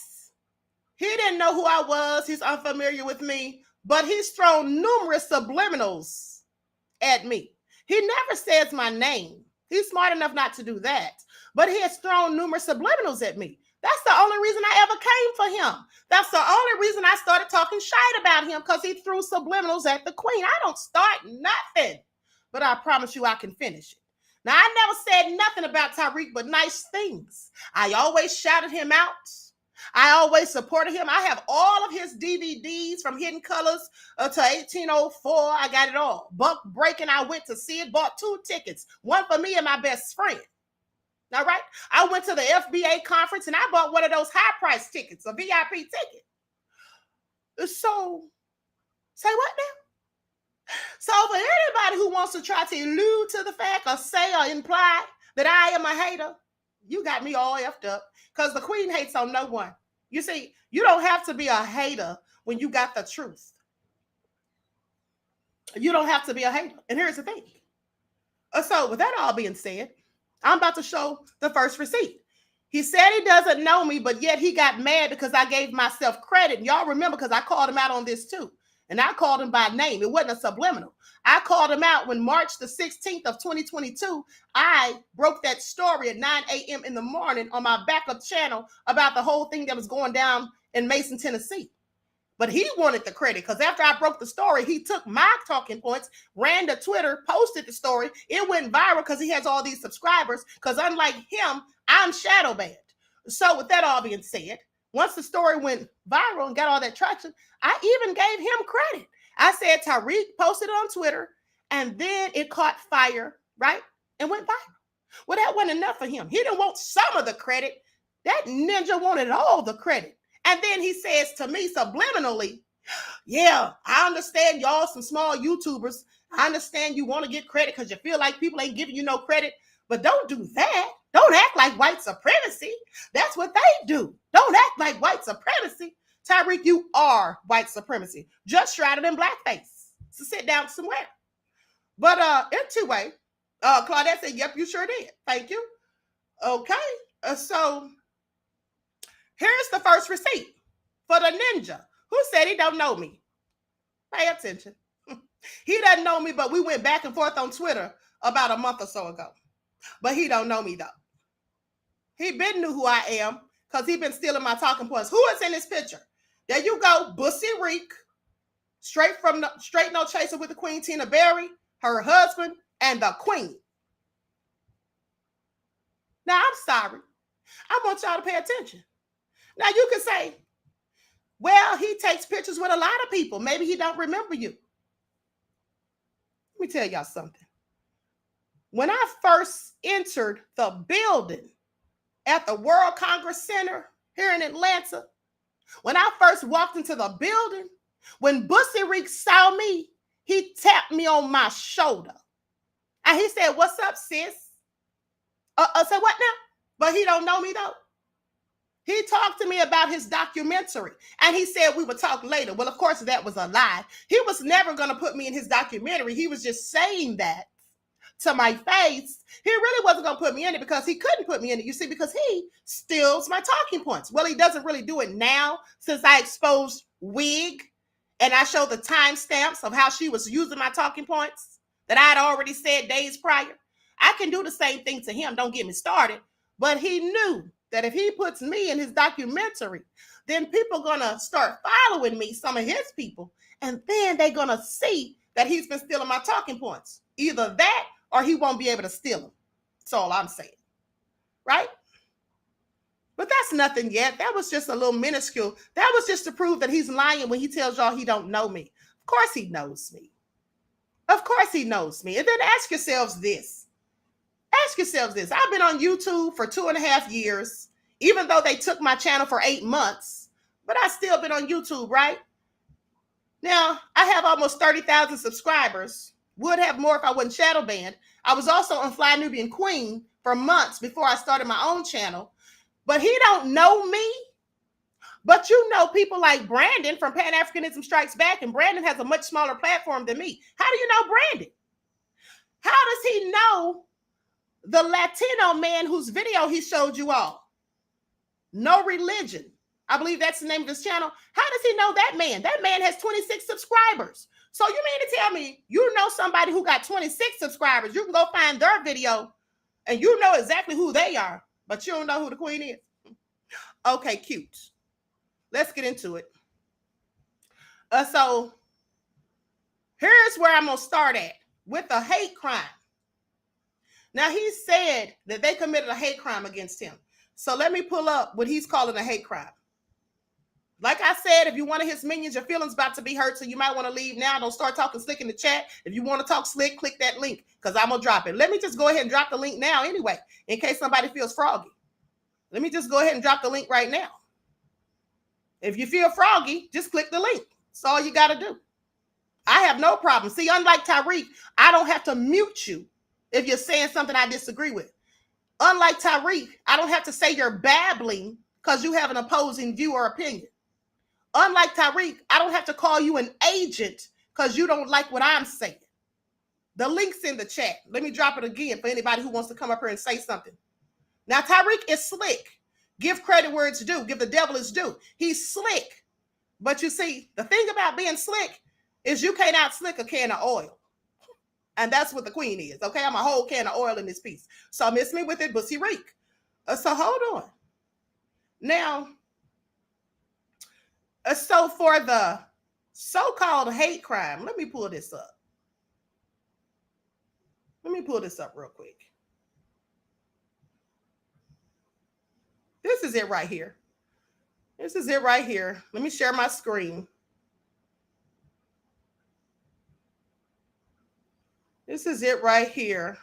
he didn't know who I was. He's unfamiliar with me. But he's thrown numerous subliminals at me. He never says my name. He's smart enough not to do that. But he has thrown numerous subliminals at me. That's the only reason I ever came for him. That's the only reason I started talking shite about him, because he threw subliminals at the queen. I don't start nothing, but I promise you I can finish it. Now, I never said nothing about Tariq but nice things. I always shouted him out. I always supported him. I have all of his DVDs from Hidden Colors to 1804. I got it all. Buck Breaking, I went to see it, bought 2 tickets, one for me and my best friend. All right. I went to the FBA conference and I bought one of those high price tickets, a VIP ticket. So, say what now? So, for anybody who wants to try to allude to the fact or say or imply that I am a hater, you got me all effed up because the queen hates on no one. You see, you don't have to be a hater when you got the truth. You don't have to be a hater. And here's the thing. So, with that all being said, I'm about to show the first receipt. He said he doesn't know me, but yet he got mad because I gave myself credit. And y'all remember because I called him out on this too. And I called him by name. It wasn't a subliminal. I called him out when March the 16th of 2022, I broke that story at 9 a.m. in the morning on my backup channel about the whole thing that was going down in Mason, Tennessee. But he wanted the credit because after I broke the story, he took my talking points, ran to Twitter, posted the story. It went viral because he has all these subscribers. Because unlike him, I'm shadow banned. So with that all being said, once the story went viral and got all that traction, I even gave him credit. I said Tariq posted it on Twitter and then it caught fire, right? And went viral. Well, that wasn't enough for him. He didn't want some of the credit. That ninja wanted all the credit. And then he says to me subliminally, yeah, I understand y'all some small YouTubers. I understand you want to get credit because you feel like people ain't giving you no credit, but don't do that. Don't act like white supremacy. That's what they do. Don't act like white supremacy. Tariq, you are white supremacy, just shrouded in blackface. So sit down somewhere. But anyway, Claudette said, yep, you sure did. Thank you. Okay, so here's the first receipt for the ninja who said he don't know me. Pay attention. He doesn't know me, but we went back and forth on Twitter about a month or so ago. But he don't know me though. He been knew who I am because he been stealing my talking points. Who is in this picture? There you go, Bussy Reek, straight no chaser with the Queen Tina Berry, her husband, and the Queen. Now I'm sorry. I want y'all to pay attention. Now you can say, well, he takes pictures with a lot of people. Maybe he don't remember you. Let me tell y'all something. When I first entered the building at the World Congress Center here in Atlanta, when I first walked into the building, when Bussy Reek saw me, he tapped me on my shoulder. And he said, what's up, sis? I said, what now? But he don't know me though. He talked to me about his documentary and he said we would talk later. Well, of course, that was a lie. He was never going to put me in his documentary. He was just saying that to my face. He really wasn't going to put me in it because he couldn't put me in it, you see, because he steals my talking points. Well, he doesn't really do it now since I exposed Wig and I showed the timestamps of how she was using my talking points that I had already said days prior. I can do the same thing to him. Don't get me started. But he knew that if he puts me in his documentary, then people are going to start following me, some of his people, and then they're going to see that he's been stealing my talking points. Either that or he won't be able to steal them. That's all I'm saying, right? But that's nothing yet. That was just a little minuscule. That was just to prove that he's lying when he tells y'all he don't know me. Of course he knows me. Of course he knows me. And then ask yourselves this. Ask yourselves this. I've been on YouTube for 2.5 years, even though they took my channel for 8 months, but I still been on YouTube, right? Now, I have almost 30,000 subscribers. Would have more if I wasn't shadow banned. I was also on Fly Nubian Queen for months before I started my own channel, but he don't know me. But you know people like Brandon from Pan-Africanism Strikes Back, and Brandon has a much smaller platform than me. How do you know Brandon? How does he know the Latino man whose video he showed you all? No Religion. I believe that's the name of his channel. How does he know that man? That man has 26 subscribers. So you mean to tell me you know somebody who got 26 subscribers? You can go find their video and you know exactly who they are, but you don't know who the queen is. Okay, cute. Let's get into it. So here's where I'm going to start at with a hate crime. Now, he said that they committed a hate crime against him. So let me pull up what he's calling a hate crime. Like I said, if you're one of his minions, your feelings about to be hurt, so you might want to leave now. Don't start talking slick in the chat. If you want to talk slick, click that link because I'm going to drop it. Let me just go ahead and drop the link now anyway, in case somebody feels froggy. Let me just go ahead and drop the link right now. If you feel froggy, just click the link. That's all you got to do. I have no problem. See, unlike Tariq, I don't have to mute you if you're saying something I disagree with. Unlike Tariq, I don't have to say you're babbling because you have an opposing view or opinion. Unlike Tariq, I don't have to call you an agent because you don't like what I'm saying. The link's in the chat. Let me drop it again for anybody who wants to come up here and say something. Now, Tariq is slick. Give credit where it's due. Give the devil his due. He's slick. But you see, the thing about being slick is you can't out-slick a can of oil. And that's what the queen is, okay? I'm a whole can of oil in this piece. So miss me with it, Jussie Reek. So hold on. Now, so for the so-called hate crime, let me pull this up. Let me pull this up real quick. This is it right here. This is it right here. Let me share my screen. This is it right here.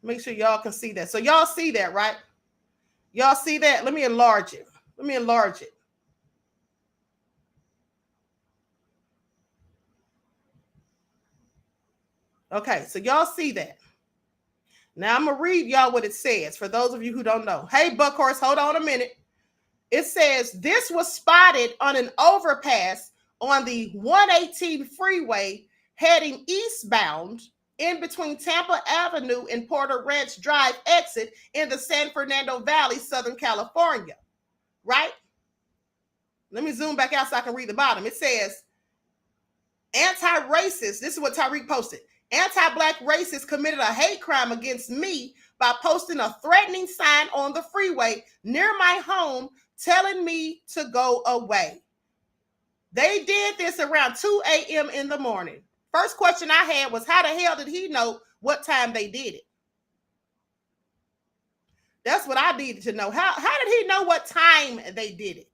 Make sure y'all can see that. So y'all see that, right? Y'all see that? Let me enlarge it. Let me enlarge it. Okay, so y'all see that. Now I'm going to read y'all what it says for those of you who don't know. Hey, Buckhorse, hold on a minute. It says, this was spotted on an overpass on the 118 freeway heading eastbound in between Tampa Avenue and Porter Ranch Drive exit in the San Fernando Valley, Southern California. Right? Let me zoom back out so I can read the bottom. It says, anti-racist. This is what Tariq posted. Anti-black racists committed a hate crime against me by posting a threatening sign on the freeway near my home telling me to go away. They did this around 2 a.m. in the morning. First question I had was, how the hell did he know what time they did it? That's what I needed to know. How did he know what time they did it?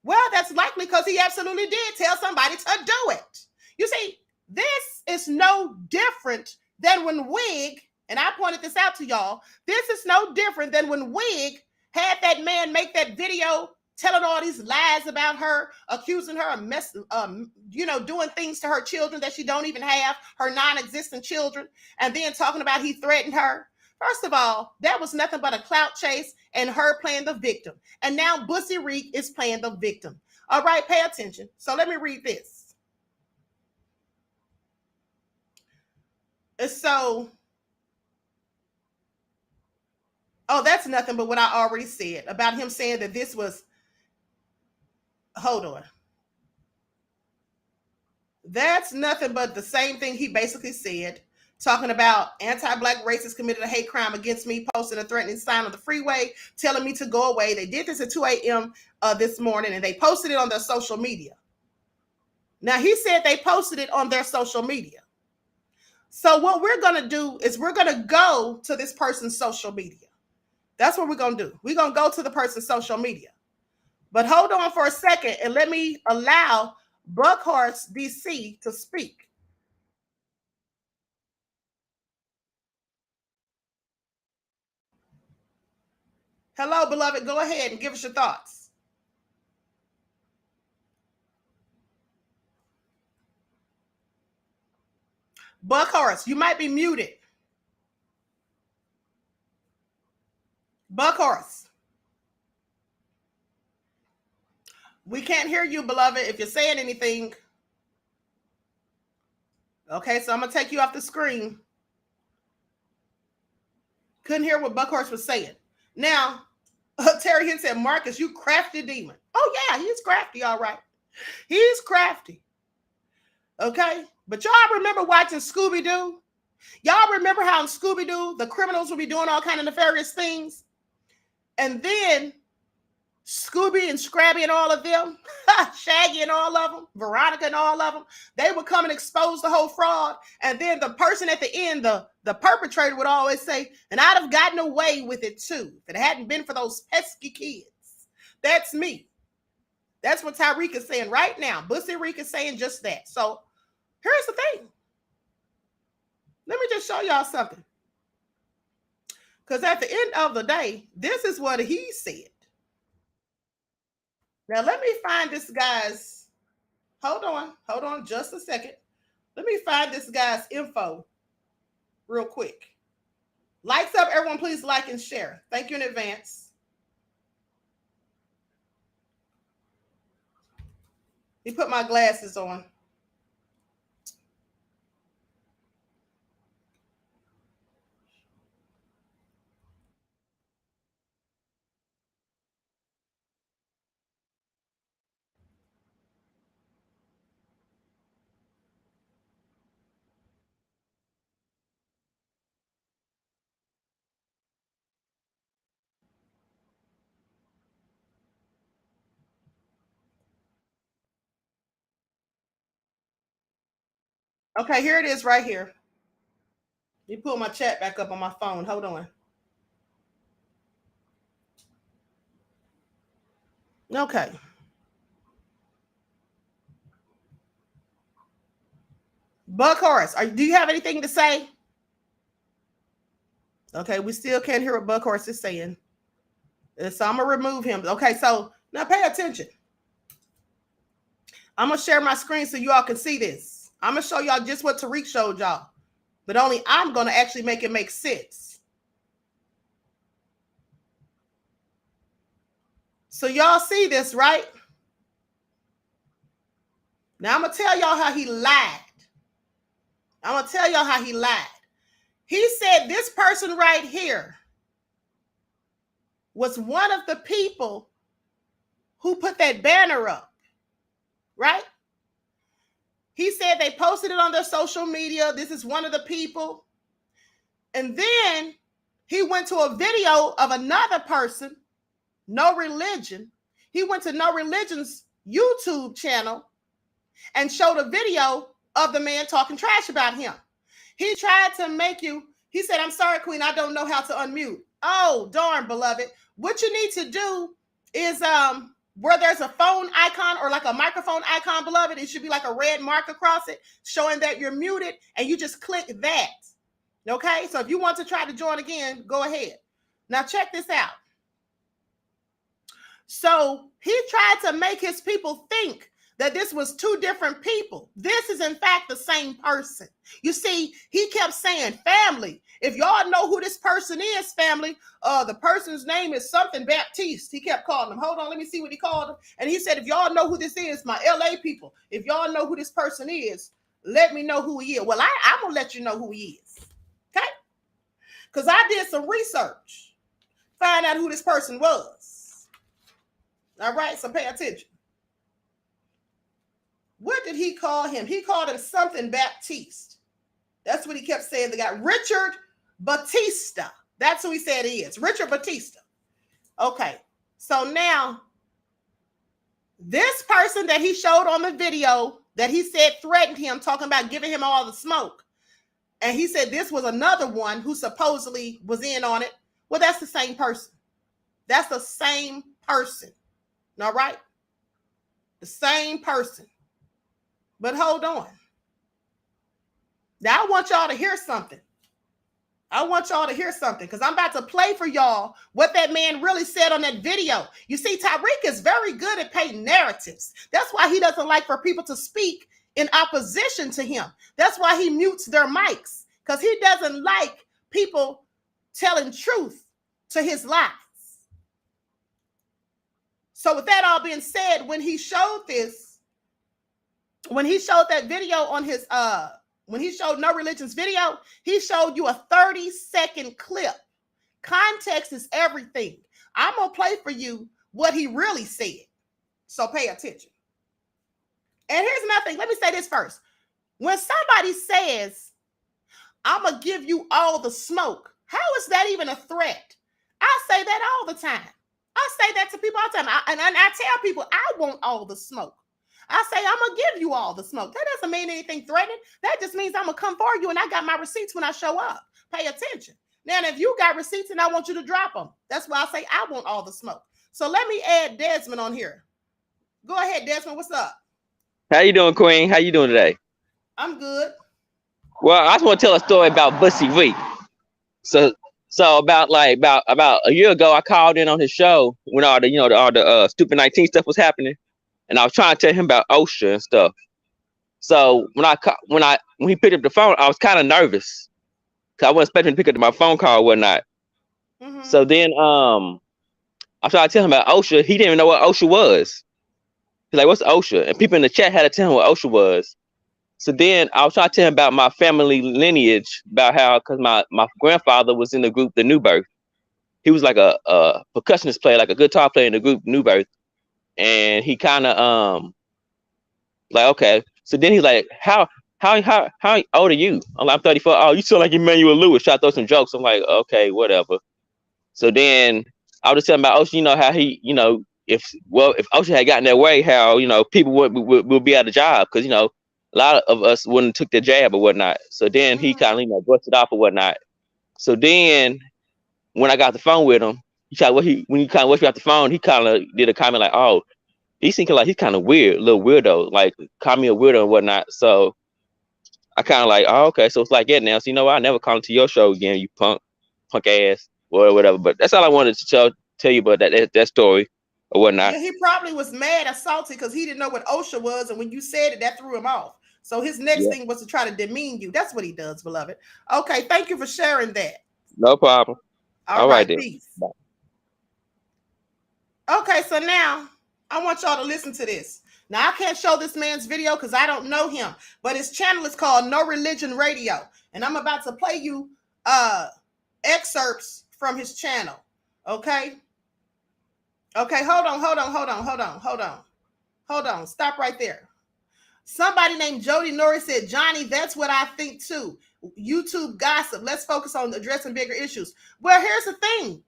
Well, that's likely because he absolutely did tell somebody to do it. You see, this is no different than when Wig, and I pointed this out to y'all, this is no different than when Wig had that man make that video telling all these lies about her, accusing her of doing things to her children that she don't even have, her non-existent children, and then talking about he threatened her. First of all, that was nothing but a clout chase and her playing the victim. And now Jussie Reek is playing the victim. All right, pay attention. So let me read this. So, that's nothing but what I already said about him saying that this was, hold on. That's nothing but the same thing he basically said, talking about anti-black racists committed a hate crime against me, posted a threatening sign on the freeway, telling me to go away. They did this at 2 a.m. This morning, and they posted it on their social media. Now, he said they posted it on their social media. So what we're going to do is we're going to go to this person's social media. That's what we're going to do. We're going to go to the person's social media. But hold on for a second and let me allow Buckhorse DC to speak. Hello, beloved. Go ahead and give us your thoughts. Buckhorse, you might be muted. Buckhorse. We can't hear you, beloved, if you're saying anything. Okay, so I'm going to take you off the screen. Couldn't hear what Buckhorse was saying. Now, Terry Hill said, Marcus, you crafty demon. Oh, yeah, he's crafty, all right. He's crafty. Okay? But y'all remember watching Scooby-Doo? Y'all remember how in Scooby-Doo, the criminals would be doing all kind of nefarious things? And then Scooby and Scrappy and all of them, Shaggy and all of them, Veronica and all of them, they would come and expose the whole fraud. And then the person at the end, the perpetrator would always say, and I'd have gotten away with it too, if it hadn't been for those pesky kids. That's me. That's what Tariq is saying right now. Bussy Reek is saying just that. So here's the thing. Let me just show y'all something. Because at the end of the day, this is what he said. Now, let me find this guy's. Hold on just a second. Let me find this guy's info real quick. Likes up, everyone, please like and share. Thank you in advance. He put my glasses on. Okay, here it is right here. Let me pull my chat back up on my phone. Hold on. Okay. Buckhorse, do you have anything to say? Okay, we still can't hear what Buckhorse is saying. So I'm going to remove him. Okay, so now pay attention. I'm going to share my screen so you all can see this. I'm going to show y'all just what Tariq showed y'all. But only I'm going to actually make it make sense. So y'all see this, right? Now I'm going to tell y'all how he lied. I'm going to tell y'all how he lied. He said this person right here was one of the people who put that banner up, right? He said they posted it on their social media. This is one of the people. And then he went to a video of another person, No Religion. He went to No Religion's YouTube channel and showed a video of the man talking trash about him. He tried to make you, he said, I'm sorry, Queen, I don't know how to unmute. Oh, darn, beloved. What you need to do is where there's a phone icon or like a microphone icon, beloved, it should be like a red mark across it showing that you're muted, and you just click that. Okay, so if you want to try to join again, go ahead. Now check this out. So he tried to make his people think that this was two different people. This is in fact the same person. You see, he kept saying, family, if y'all know who this person is, family, the person's name is something Baptiste. He kept calling them. Hold on, let me see what he called them. And he said, if y'all know who this is, my LA people, if y'all know who this person is, let me know who he is. Well, I'm going to let you know who he is. Okay? Because I did some research. Find out who this person was. All right, so pay attention. What did he call him? He called him something Baptiste. That's what he kept saying. They got Richard Batista. That's who he said he is. Richard Batista. Okay. So now, this person that he showed on the video that he said threatened him, talking about giving him all the smoke. And he said this was another one who supposedly was in on it. Well, that's the same person. That's the same person. All right? The same person. But hold on. Now, I want y'all to hear something. I want y'all to hear something because I'm about to play for y'all what that man really said on that video. You see, Tariq is very good at painting narratives. That's why he doesn't like for people to speak in opposition to him. That's why he mutes their mics, because he doesn't like people telling truth to his lies. So with that all being said, when he showed that video on his when he showed No Religion's video, he showed you a 30-second clip. Context is everything. I'm going to play for you what he really said. So pay attention. And here's nothing. Let me say this first. When somebody says, I'm going to give you all the smoke, how is that even a threat? I say that all the time. I say that to people all the time. And I tell people, I want all the smoke. I say, I'm going to give you all the smoke. That doesn't mean anything threatening. That just means I'm going to come for you, and I got my receipts when I show up. Pay attention. Now, if you got receipts and I want you to drop them, that's why I say I want all the smoke. So let me add Desmond on here. Go ahead, Desmond. What's up? How you doing, Queen? How you doing today? I'm good. Well, I just want to tell a story about Bussy Reek. So about a year ago, I called in on his show when all the Stupid 19 stuff was happening, and I was trying to tell him about OSHA and stuff. So when he picked up the phone, I was kind of nervous because I wasn't expecting him to pick up my phone call or whatnot. Mm-hmm. So then I tried to tell him about OSHA. He didn't even know what OSHA was. He's like, "What's OSHA?" And people in the chat had to tell him what OSHA was. So then I was trying to tell him about my family lineage, about how, because my grandfather was in the group The New Birth. He was like a percussionist player, like a guitar player in the group New Birth. And he kind of like, okay. So then he's like, how old are you? I'm like, I'm 34. Oh, you sound like Emmanuel Lewis. Try to throw some jokes. I'm like, okay, whatever. So then I was just telling about OSHA, how he, if OSHA had gotten their way, how, people would be out of job, because, a lot of us wouldn't took the jab or whatnot. So then he kind of, brushed it off or whatnot. So then when I got the phone with him, when he kind of watched me off the phone, he kind of did a comment like, "Oh, he's thinking like he's kind of weird, a little weirdo, like call me a weirdo and whatnot." So I kind of like, "Oh, okay." So it's like, yeah, now, so I'll never call into your show again, you punk ass or whatever. But that's all I wanted to tell you about that story or whatnot. Yeah, he probably was mad or salty because he didn't know what OSHA was, and when you said it, that threw him off. So his next thing was to try to demean you. That's what he does, beloved. Okay, thank you for sharing that. No problem. All right, peace. Bye. Okay, so now I want y'all to listen to this. Now, I can't show this man's video because I don't know him, but his channel is called No Religion Radio, and I'm about to play you excerpts from his channel. Okay, hold on. Stop right there. Somebody named Jody Norris said, "Johnny, that's what I think too. YouTube gossip. Let's focus on addressing bigger issues." Well, here's the thing.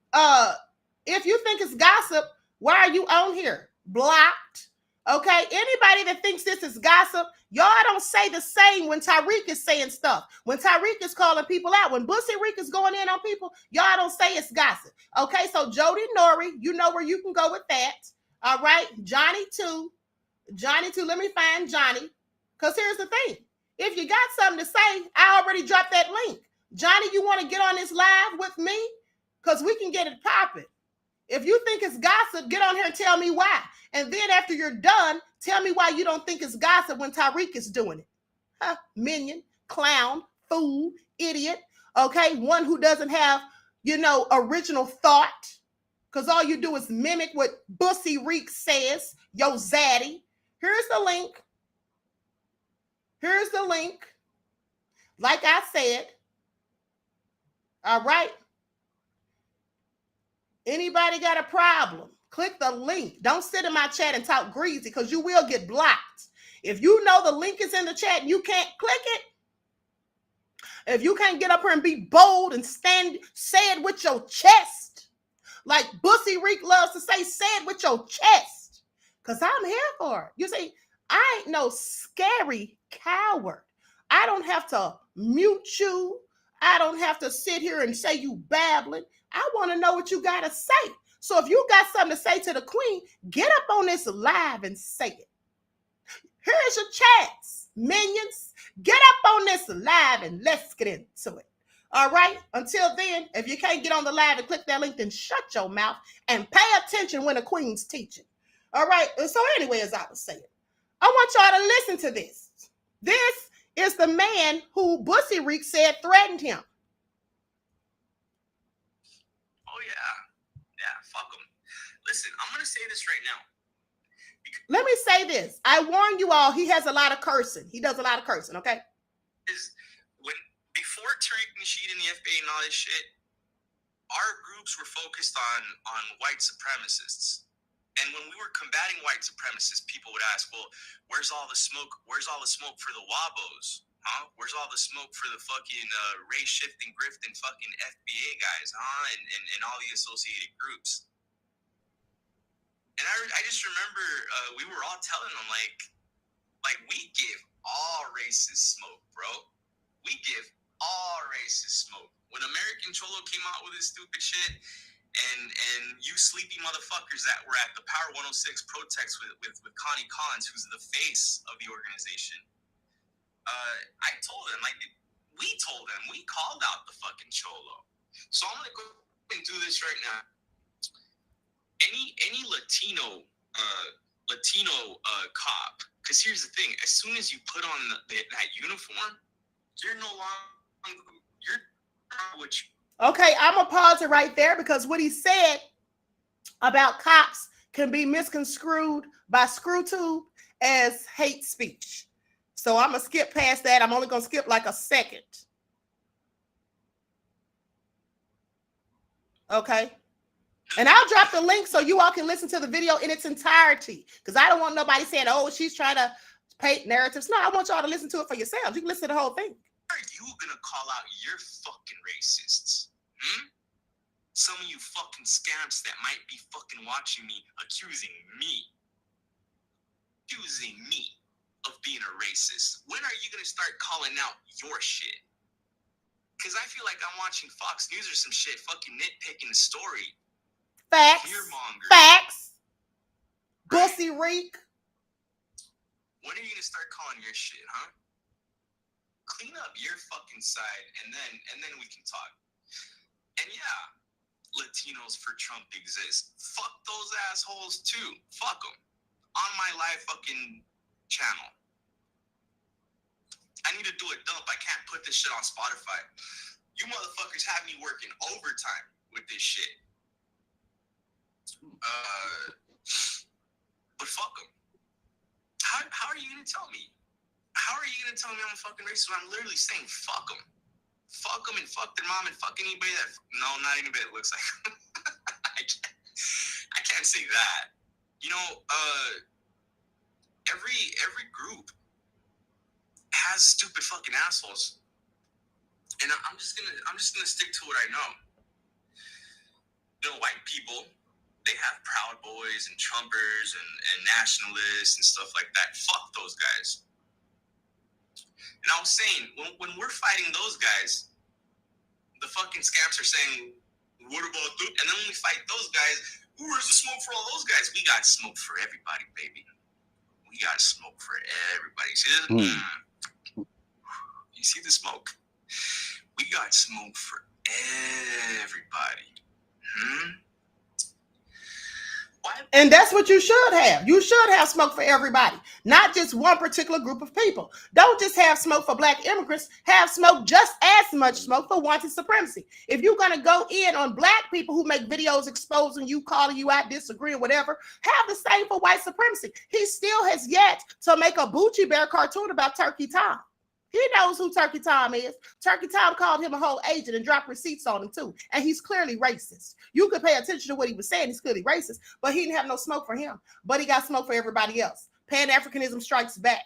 If you think it's gossip, why are you on here? Blocked. Okay. Anybody that thinks this is gossip, y'all don't say the same when Tariq is saying stuff. When Tariq is calling people out, when Bussy Reek is going in on people, y'all don't say it's gossip. Okay. So Jody Norris, you know where you can go with that. All right. Johnny too. Let me find Johnny. Because here's the thing. If you got something to say, I already dropped that link. Johnny, you want to get on this live with me? Because we can get it popping. If you think it's gossip, get on here and tell me why. And then after you're done, tell me why you don't think it's gossip when Tariq is doing it. Huh? Minion, clown, fool, idiot. Okay? One who doesn't have, original thought. Because all you do is mimic what Bussy Reek says, yo zaddy. Here's the link. Like I said. All right. Anybody got a problem? Click the link. Don't sit in my chat and talk greasy because you will get blocked. If you know the link is in the chat and you can't click it, if you can't get up here and be bold and say it with your chest, like Bussy Reek loves to say it with your chest, because I'm here for it. You see, I ain't no scary coward. I don't have to mute you. I don't have to sit here and say you babbling. I want to know what you got to say. So if you got something to say to the queen, get up on this live and say it. Here's your chance, minions. Get up on this live and let's get into it. All right? Until then, if you can't get on the live and click that link, then shut your mouth and pay attention when the queen's teaching. All right? So anyway, as I was saying, I want y'all to listen to this. This is the man who Bussy Reek said threatened him. Oh, yeah. Yeah, fuck him. Listen, I'm going to say this right now. Let me say this. I warn you all, he has a lot of cursing. He does a lot of cursing, okay? Before Tariq Nasheed and the FBA and all this shit, our groups were focused on white supremacists. And when we were combating white supremacists, people would ask, well, where's all the smoke? Where's all the smoke for the Wabos? Huh? Where's all the smoke for the fucking race shifting, grifting fucking FBA guys, huh? And all the associated groups. And I just remember we were all telling them, like we give all races smoke, bro. We give all races smoke. When American Cholo came out with his stupid shit, and you sleepy motherfuckers that were at the Power 106 protest with Connie Collins, who's the face of the organization. I told them, like, we told them, we called out the fucking cholo. So I'm gonna go and do this right now. Any Latino cop, because here's the thing: as soon as you put on that uniform, you're no longer which. Okay, I'm gonna pause it right there because what he said about cops can be misconstrued by ScrewTube as hate speech. So I'm gonna skip past that. I'm only gonna skip like a second. Okay. And I'll drop the link so you all can listen to the video in its entirety. Because I don't want nobody saying, oh, she's trying to paint narratives. No, I want y'all to listen to it for yourselves. You can listen to the whole thing. Are you gonna call out your fucking racists? Some of you fucking scamps that might be fucking watching me accusing me of being a racist. When are you gonna start calling out your shit? Because I feel like I'm watching Fox News or some shit, fucking nitpicking the story. Facts. Facts. Bussy reek. When are you gonna start calling your shit, huh? Clean up your fucking side, and then we can talk. And yeah, Latinos for Trump exist. Fuck those assholes too. Fuck them. On my live fucking channel. I need to do a dump. I can't put this shit on Spotify. You motherfuckers have me working overtime with this shit. But fuck them. How are you gonna tell me? How are you gonna tell me I'm a fucking racist when I'm literally saying fuck them? Fuck them and fuck their mom and fuck anybody that... No, not anybody that looks like them. I can't say that. You know, every group has stupid fucking assholes. And I'm just gonna stick to what I know. You know, white people, they have Proud Boys and Trumpers and nationalists and stuff like that. Fuck those guys. And I was saying, when we're fighting those guys, the fucking scamps are saying, what about them? And then when we fight those guys, where's the smoke for all those guys? We got smoke for everybody, baby. We got smoke for everybody. See, you see the smoke? We got smoke for everybody. And that's what you should have. You should have smoke for everybody, not just one particular group of people. Don't just have smoke for black immigrants. Have smoke, just as much smoke for wanted supremacy. If you're going to go in on black people who make videos exposing you, calling you out, disagreeing, whatever, have the same for white supremacy. He still has yet to make a Bucci Bear cartoon about Turkey Tom. He knows who Turkey Tom is. Turkey Tom called him a whole agent and dropped receipts on him too. And he's clearly racist. You could pay attention to what he was saying. He's clearly racist, but he didn't have no smoke for him. But he got smoke for everybody else. Pan-Africanism strikes back.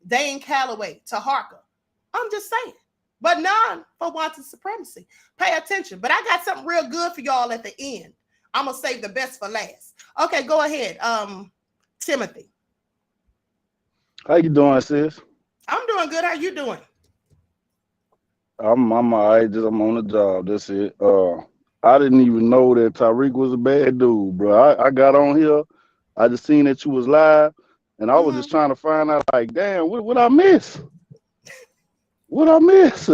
Dane Calloway to Harker. I'm just saying. But none for wanted supremacy. Pay attention. But I got something real good for y'all at the end. I'm going to save the best for last. Okay, go ahead. Timothy. How you doing, sis? I'm doing good. How you doing? I'm all right. I'm on the job. That's it. I didn't even know that Tariq was a bad dude, bro. I got on here. I just seen that you was live, and I was just trying to find out, like, damn, what I miss? What I miss?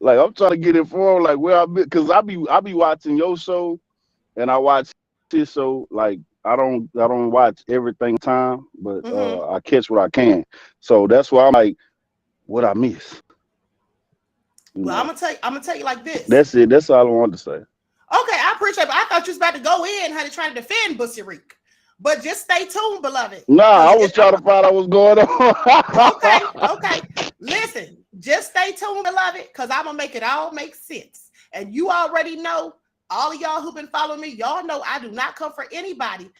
Like, I'm trying to get informed, like, where I been, because I be watching your show, and I watch his show. Like, I don't watch everything time, but I catch what I can. So that's why I'm like, what I miss. Well, I'm gonna tell you like this. That's it. That's all I wanted to say. Okay, I appreciate it. But I thought you was about to go in, honey, trying to defend Bussy Reek. But just stay tuned, beloved. Nah, I was trying to find out what's going Okay. on. Okay. Listen, just stay tuned, beloved, because I'm gonna make it all make sense. And you already know, all of y'all who've been following me, y'all know I do not come for anybody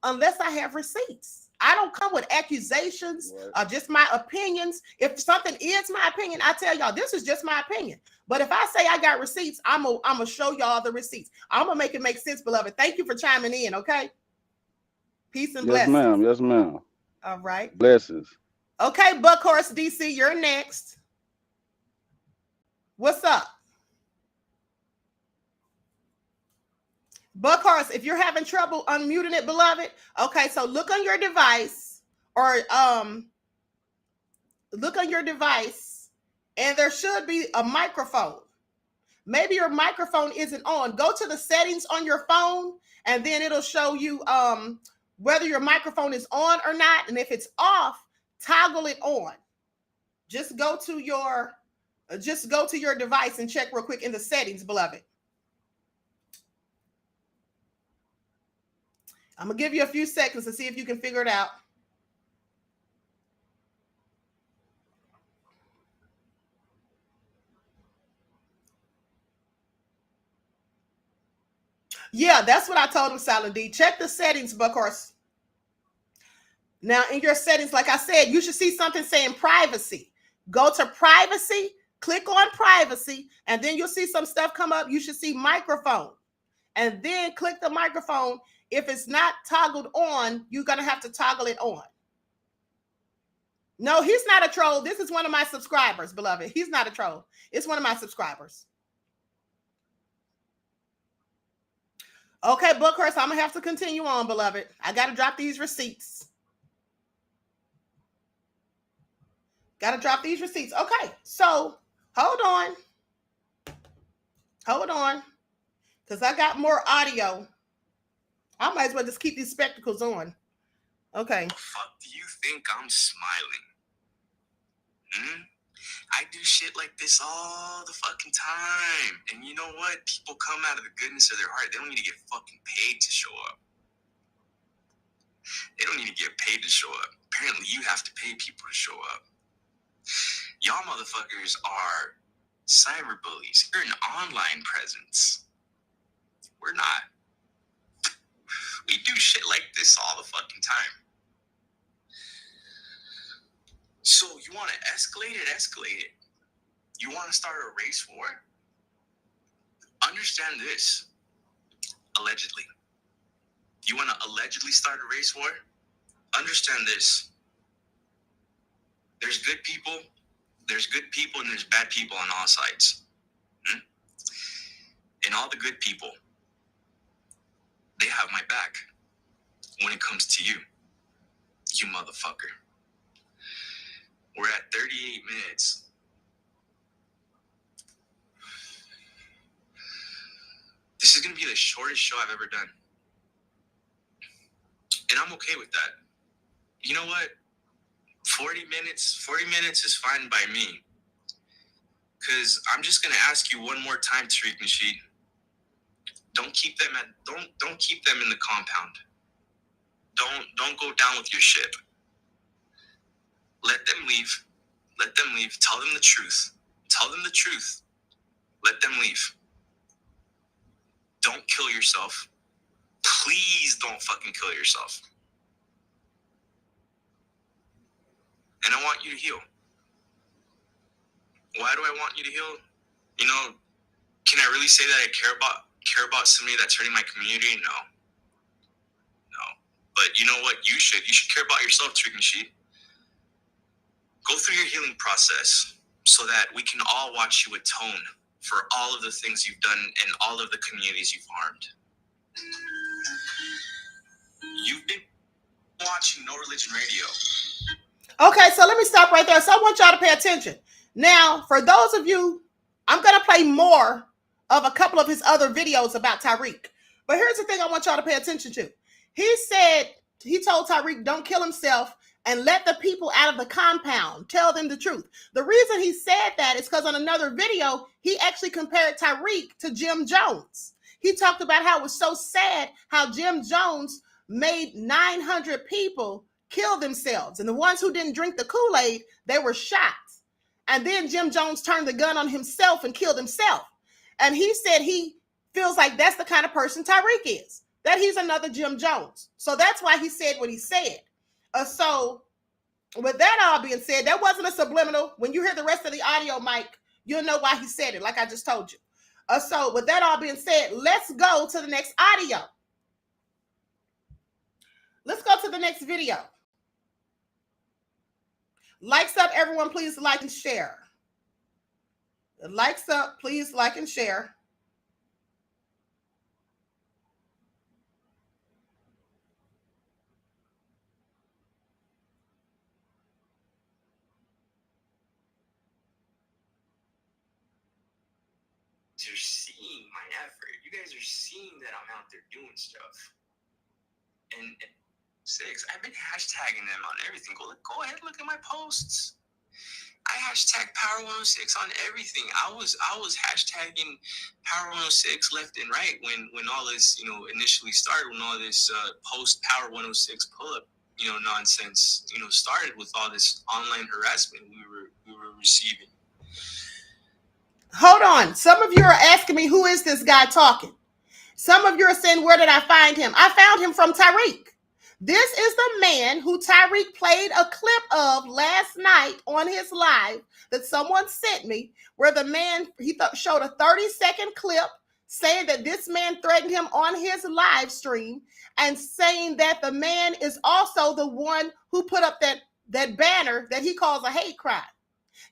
unless I have receipts. I don't come with accusations or just my opinions. If something is my opinion, I tell y'all, this is just my opinion. But if I say I got receipts, I'm gonna show y'all the receipts. I'm gonna make it make sense, beloved. Thank you for chiming in, okay? Peace and blessings. Yes, ma'am. Yes, ma'am. All right. Blessings. Okay, Buckhorse DC, you're next. What's up? Buckhorse, if you're having trouble unmuting it, beloved, okay, so look on your device or look on your device and there should be a microphone. Maybe your microphone isn't on. Go to the settings on your phone and then it'll show you whether your microphone is on or not. And if it's off, toggle it on. Just go to your device and check real quick in the settings, beloved. I'm going to give you a few seconds to see if you can figure it out. Yeah, that's what I told him, Silent D. Check the settings, Buckhorse. Now, in your settings, like I said, you should see something saying privacy. Go to privacy, click on privacy, and then you'll see some stuff come up. You should see microphone. And then click the microphone. If it's not toggled on, you're going to have to toggle it on. No, he's not a troll. This is one of my subscribers, beloved. He's not a troll. It's one of my subscribers. Okay, Bookhurst, I'm going to have to continue on, beloved. I got to drop these receipts. Got to drop these receipts. Okay, so hold on. Hold on. Because I got more audio. I might as well just keep these spectacles on. Okay. The fuck do you think I'm smiling? I do shit like this all the fucking time. And you know what? People come out of the goodness of their heart. They don't need to get fucking paid to show up. They don't need to get paid to show up. Apparently, you have to pay people to show up. Y'all motherfuckers are cyber bullies. You're an online presence. We're not. We do shit like this all the fucking time. So you want to escalate it? Escalate it. You want to start a race war? Understand this. Allegedly. You want to allegedly start a race war? Understand this. There's good people, and there's bad people on all sides. And all the good people, they have my back when it comes to you, you motherfucker. We're at 38 minutes. This is going to be the shortest show I've ever done. And I'm okay with that. You know what? 40 minutes is fine by me. Because I'm just going to ask you one more time, Tariq Nasheed. Don't keep them in the compound. Don't go down with your ship. Let them leave. Let them leave. Tell them the truth. Tell them the truth. Let them leave. Don't kill yourself. Please don't fucking kill yourself. And I want you to heal. Why do I want you to heal? You know, can I really say that I care about somebody that's hurting my community? No. But you know what? You should care about yourself, Tariq Nasheed. Go through your healing process so that we can all watch you atone for all of the things you've done and all of the communities you've harmed. You've been watching No Religion Radio. Okay, so let me stop right there. So I want y'all to pay attention. Now, for those of you, I'm going to play more of a couple of his other videos about Tariq. But here's the thing I want y'all to pay attention to. He told Tariq, don't kill himself and let the people out of the compound tell them the truth. The reason he said that is because on another video, he actually compared Tariq to Jim Jones. He talked about how it was so sad how Jim Jones made 900 people kill themselves. And the ones who didn't drink the Kool-Aid, they were shot. And then Jim Jones turned the gun on himself and killed himself. And he said he feels like that's the kind of person Tariq is, that he's another Jim Jones. So that's why he said what he said. So with that all being said, that wasn't a subliminal. When you hear the rest of the audio, Mike, you'll know why he said it, like I just told you. So with that all being said, let's go to the next audio. Let's go to the next video. Likes up, everyone, please like and share. Likes up, please like and share. guys are seeing my effort. You guys are seeing that I'm out there doing stuff. And 6, I've been hashtagging them on everything. Go ahead, look at my posts. I hashtag Power 106 on everything. I was hashtagging Power 106 left and right when all this, initially started, when all this post Power 106 pull up, nonsense, started with all this online harassment we were receiving. Hold on. Some of you are asking me, who is this guy talking? Some of you are saying, where did I find him? I found him from Tariq. This is the man who Tariq played a clip of last night on his live that someone sent me, where the man, showed a 30-second clip saying that this man threatened him on his live stream and saying that the man is also the one who put up that banner that he calls a hate crime.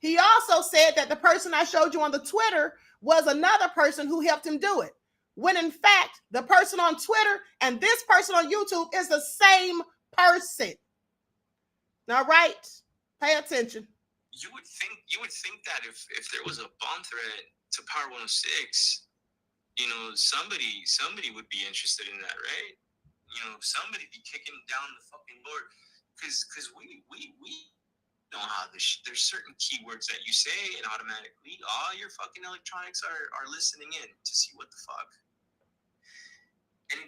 He also said that the person I showed you on the Twitter was another person who helped him do it, when in fact, the person on Twitter and this person on YouTube is the same person. All right? Pay attention. You would think that if there was a bomb threat to Power 106, somebody would be interested in that, right? Somebody be kicking down the fucking door, because we know how there's certain keywords that you say, and automatically all your fucking electronics are listening in to see what the fuck.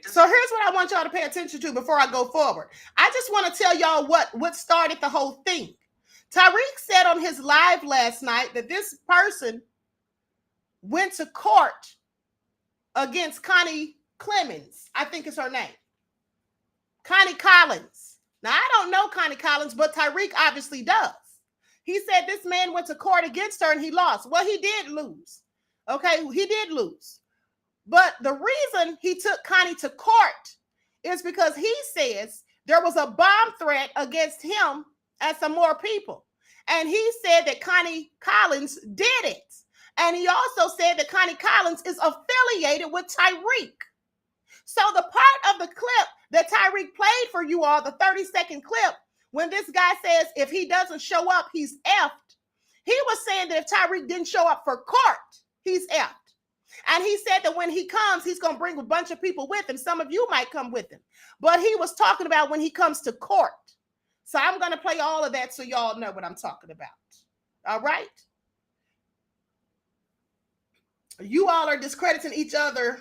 So here's what I want y'all to pay attention to before I go forward. I just want to tell y'all what started the whole thing. Tariq said on his live last night that this person went to court against Connie Clemens. I think is her name. Connie Collins. Now, I don't know Connie Collins, but Tariq obviously does. He said this man went to court against her and he lost. Well, he did lose. Okay, he did lose. But the reason he took Connie to court is because he says there was a bomb threat against him and some more people. And he said that Connie Collins did it. And he also said that Connie Collins is affiliated with Tariq. So the part of the clip that Tariq played for you all, the 30-second clip, when this guy says if he doesn't show up, he's effed. He was saying that if Tariq didn't show up for court, he's effed. And he said that when he comes, he's going to bring a bunch of people with him. Some of you might come with him. But he was talking about when he comes to court. So I'm going to play all of that so y'all know what I'm talking about. All right? You all are discrediting each other.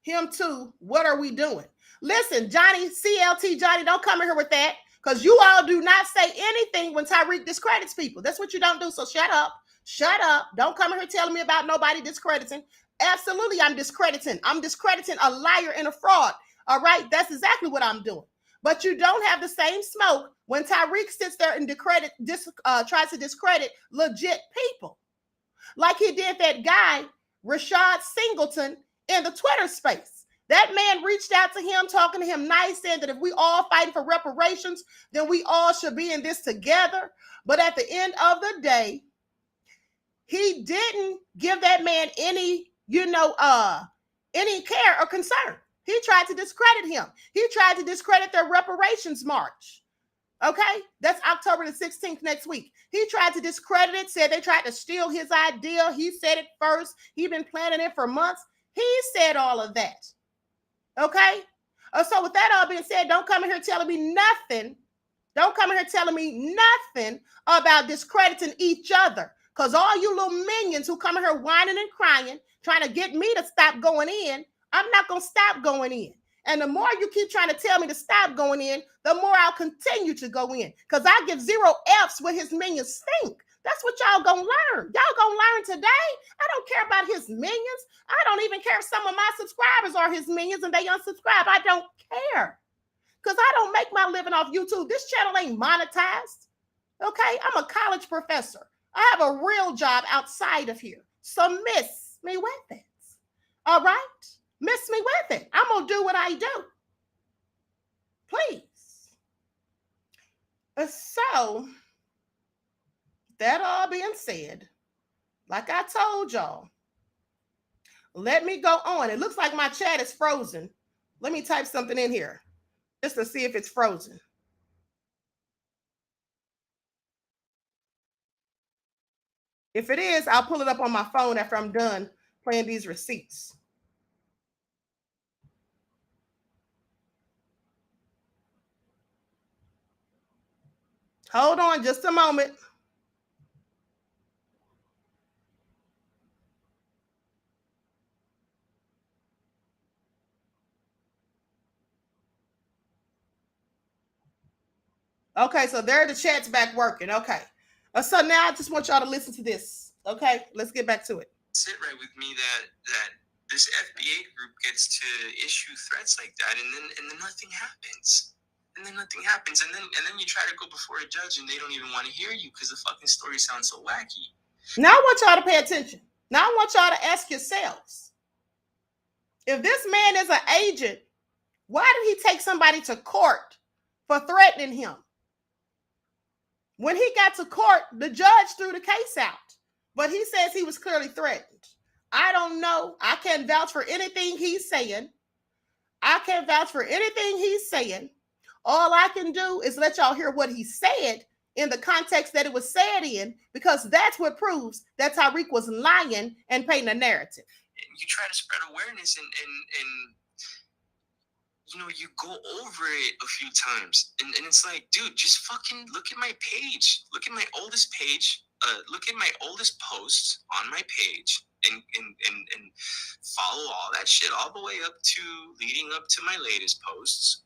Him too. What are we doing? Listen, Johnny, CLT Johnny, don't come in here with that, because you all do not say anything when Tariq discredits people. That's what you don't do. So shut up. Shut up. Don't come in here telling me about nobody discrediting. Absolutely, I'm discrediting. I'm discrediting a liar and a fraud. All right? That's exactly what I'm doing. But you don't have the same smoke when Tariq sits there and tries to discredit legit people. Like he did that guy, Rashad Singleton, in the Twitter space. That man reached out to him, talking to him nice, saying that if we all fighting for reparations, then we all should be in this together. But at the end of the day, he didn't give that man any care or concern. He tried to discredit him. He tried to discredit their reparations march. Okay? That's October the 16th next week. He tried to discredit it, said they tried to steal his idea. He said it first. He'd been planning it for months. He said all of that. Okay? So with that all being said, don't come in here telling me nothing. Don't come in here telling me nothing about discrediting each other. Because all you little minions who come in here whining and crying, trying to get me to stop going in, I'm not going to stop going in. And the more you keep trying to tell me to stop going in, the more I'll continue to go in. Because I give 0 F's what his minions think. That's what y'all gonna learn. Y'all gonna learn today. I don't care about his minions. I don't even care if some of my subscribers are his minions and they unsubscribe. I don't care. Because I don't make my living off YouTube. This channel ain't monetized. Okay? I'm a college professor. I have a real job outside of here. So miss me with it. All right? Miss me with it. I'm going to do what I do. Please. So, that all being said, like I told y'all, let me go on. It looks like my chat is frozen. Let me type something in here just to see if it's frozen. If it is, I'll pull it up on my phone after I'm done playing these receipts. Hold on just a moment. Okay, so there the chat's back working. Okay. So now I just want y'all to listen to this. Okay, let's get back to it. Sit right with me that this FBA group gets to issue threats like that, and then nothing happens. And then nothing happens, and then you try to go before a judge, and they don't even want to hear you because the fucking story sounds so wacky. Now I want y'all to pay attention. Now I want y'all to ask yourselves, if this man is an agent, why did he take somebody to court for threatening him? When he got to court, the judge threw the case out, but he says he was clearly threatened. I don't know. I can't vouch for anything he's saying. I can't vouch for anything he's saying. All I can do is let y'all hear what he said in the context that it was said in, because that's what proves that Tariq was lying and painting a narrative. You try to spread awareness and you know, you go over it a few times, and it's like, dude, just fucking look at my page. Look at my oldest page. Look at my oldest posts on my page, and follow all that shit all the way up to leading up to my latest posts,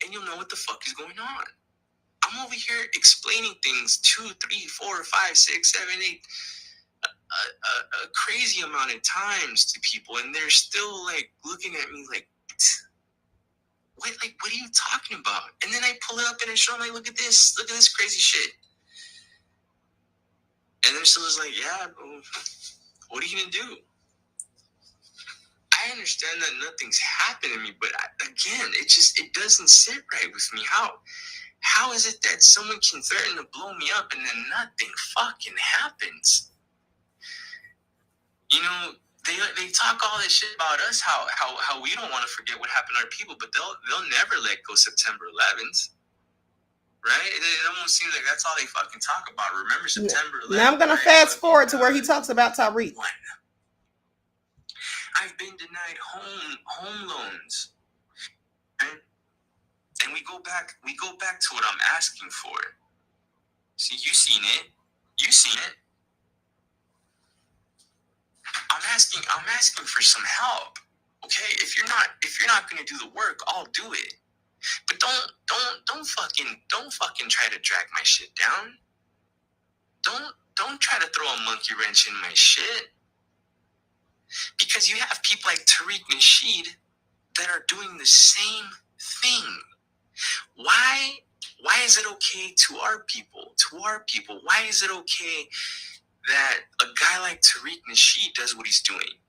and you'll know what the fuck is going on. I'm over here explaining things 2, 3, 4, 5, 6, 7, 8, a crazy amount of times to people, and they're still like looking at me like, what are you talking about? And then I pull it up and I show them, like, look at this crazy shit. And they're still just like, yeah, what are you gonna do? I understand that nothing's happened to me, but again, it doesn't sit right with me. How is it that someone can threaten to blow me up and then nothing fucking happens? You know, they talk all this shit about us, how we don't want to forget what happened to our people, but they'll never let go September 11th. Right? It almost seems like that's all they fucking talk about. Remember September 11th. Now I'm going to fast forward to where he talks about Tariq. I've been denied home loans. Right? And we go back to what I'm asking for. See, you seen it. I'm asking for some help. Okay? If you're not gonna do the work, I'll do it. But don't fucking try to drag my shit down. Don't try to throw a monkey wrench in my shit. Because you have people like Tariq Nasheed that are doing the same thing. Why is it okay to our people? Why is it okay that a guy like Tariq Nasheed does what he's doing?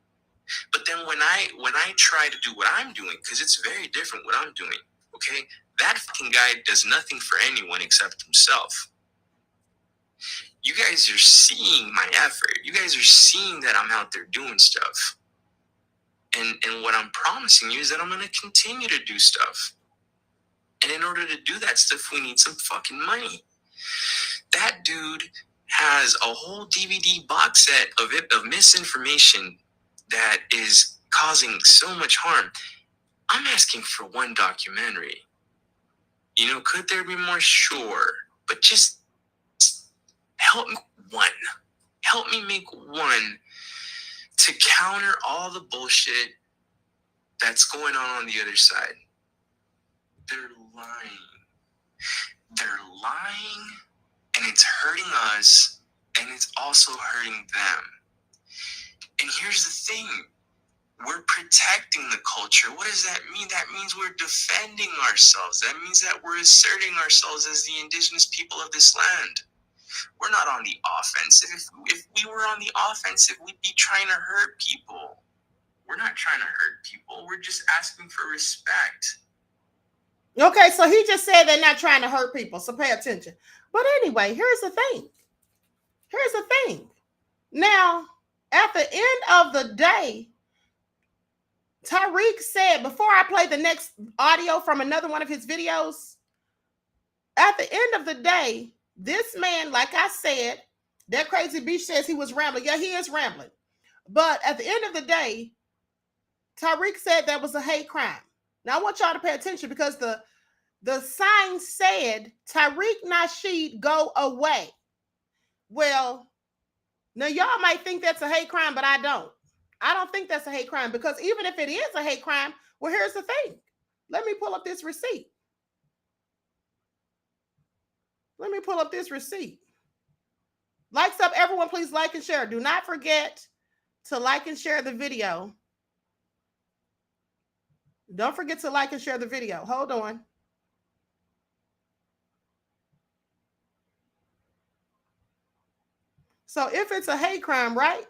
But then when I try to do what I'm doing, because it's very different what I'm doing, okay? That fucking guy does nothing for anyone except himself. You guys are seeing my effort. You guys are seeing that I'm out there doing stuff. And what I'm promising you is that I'm going to continue to do stuff. And in order to do that stuff, we need some fucking money. That dude has a whole DVD box set of misinformation that is causing so much harm. I'm asking for one documentary. You know, could there be more? Sure. But just help me one. Help me make one to counter all the bullshit that's going on the other side. They're lying, and it's hurting us, and it's also hurting them. And here's the thing. We're protecting the culture. What does that mean? That means we're defending ourselves. That means that we're asserting ourselves as the indigenous people of this land. We're not on the offensive. If we were on the offensive, we'd be trying to hurt people. We're not trying to hurt people. We're just asking for respect. Okay, so he just said they're not trying to hurt people, so pay attention. But anyway, here's the thing. Now, at the end of the day, Tariq said, before I play the next audio from another one of his videos, at the end of the day, this man, like I said, that crazy bitch says he was rambling. Yeah, he is rambling. But at the end of the day, Tariq said that was a hate crime. Now I want y'all to pay attention because the sign said, Tariq Nasheed, go away. Well, now y'all might think that's a hate crime, but I don't. I don't think that's a hate crime because even if it is a hate crime, well, here's the thing. Let me pull up this receipt. Let me pull up this receipt. Likes up, everyone, please like and share. Do not forget to like and share the video. Don't forget to like and share the video. Hold on. So if it's a hate crime, right?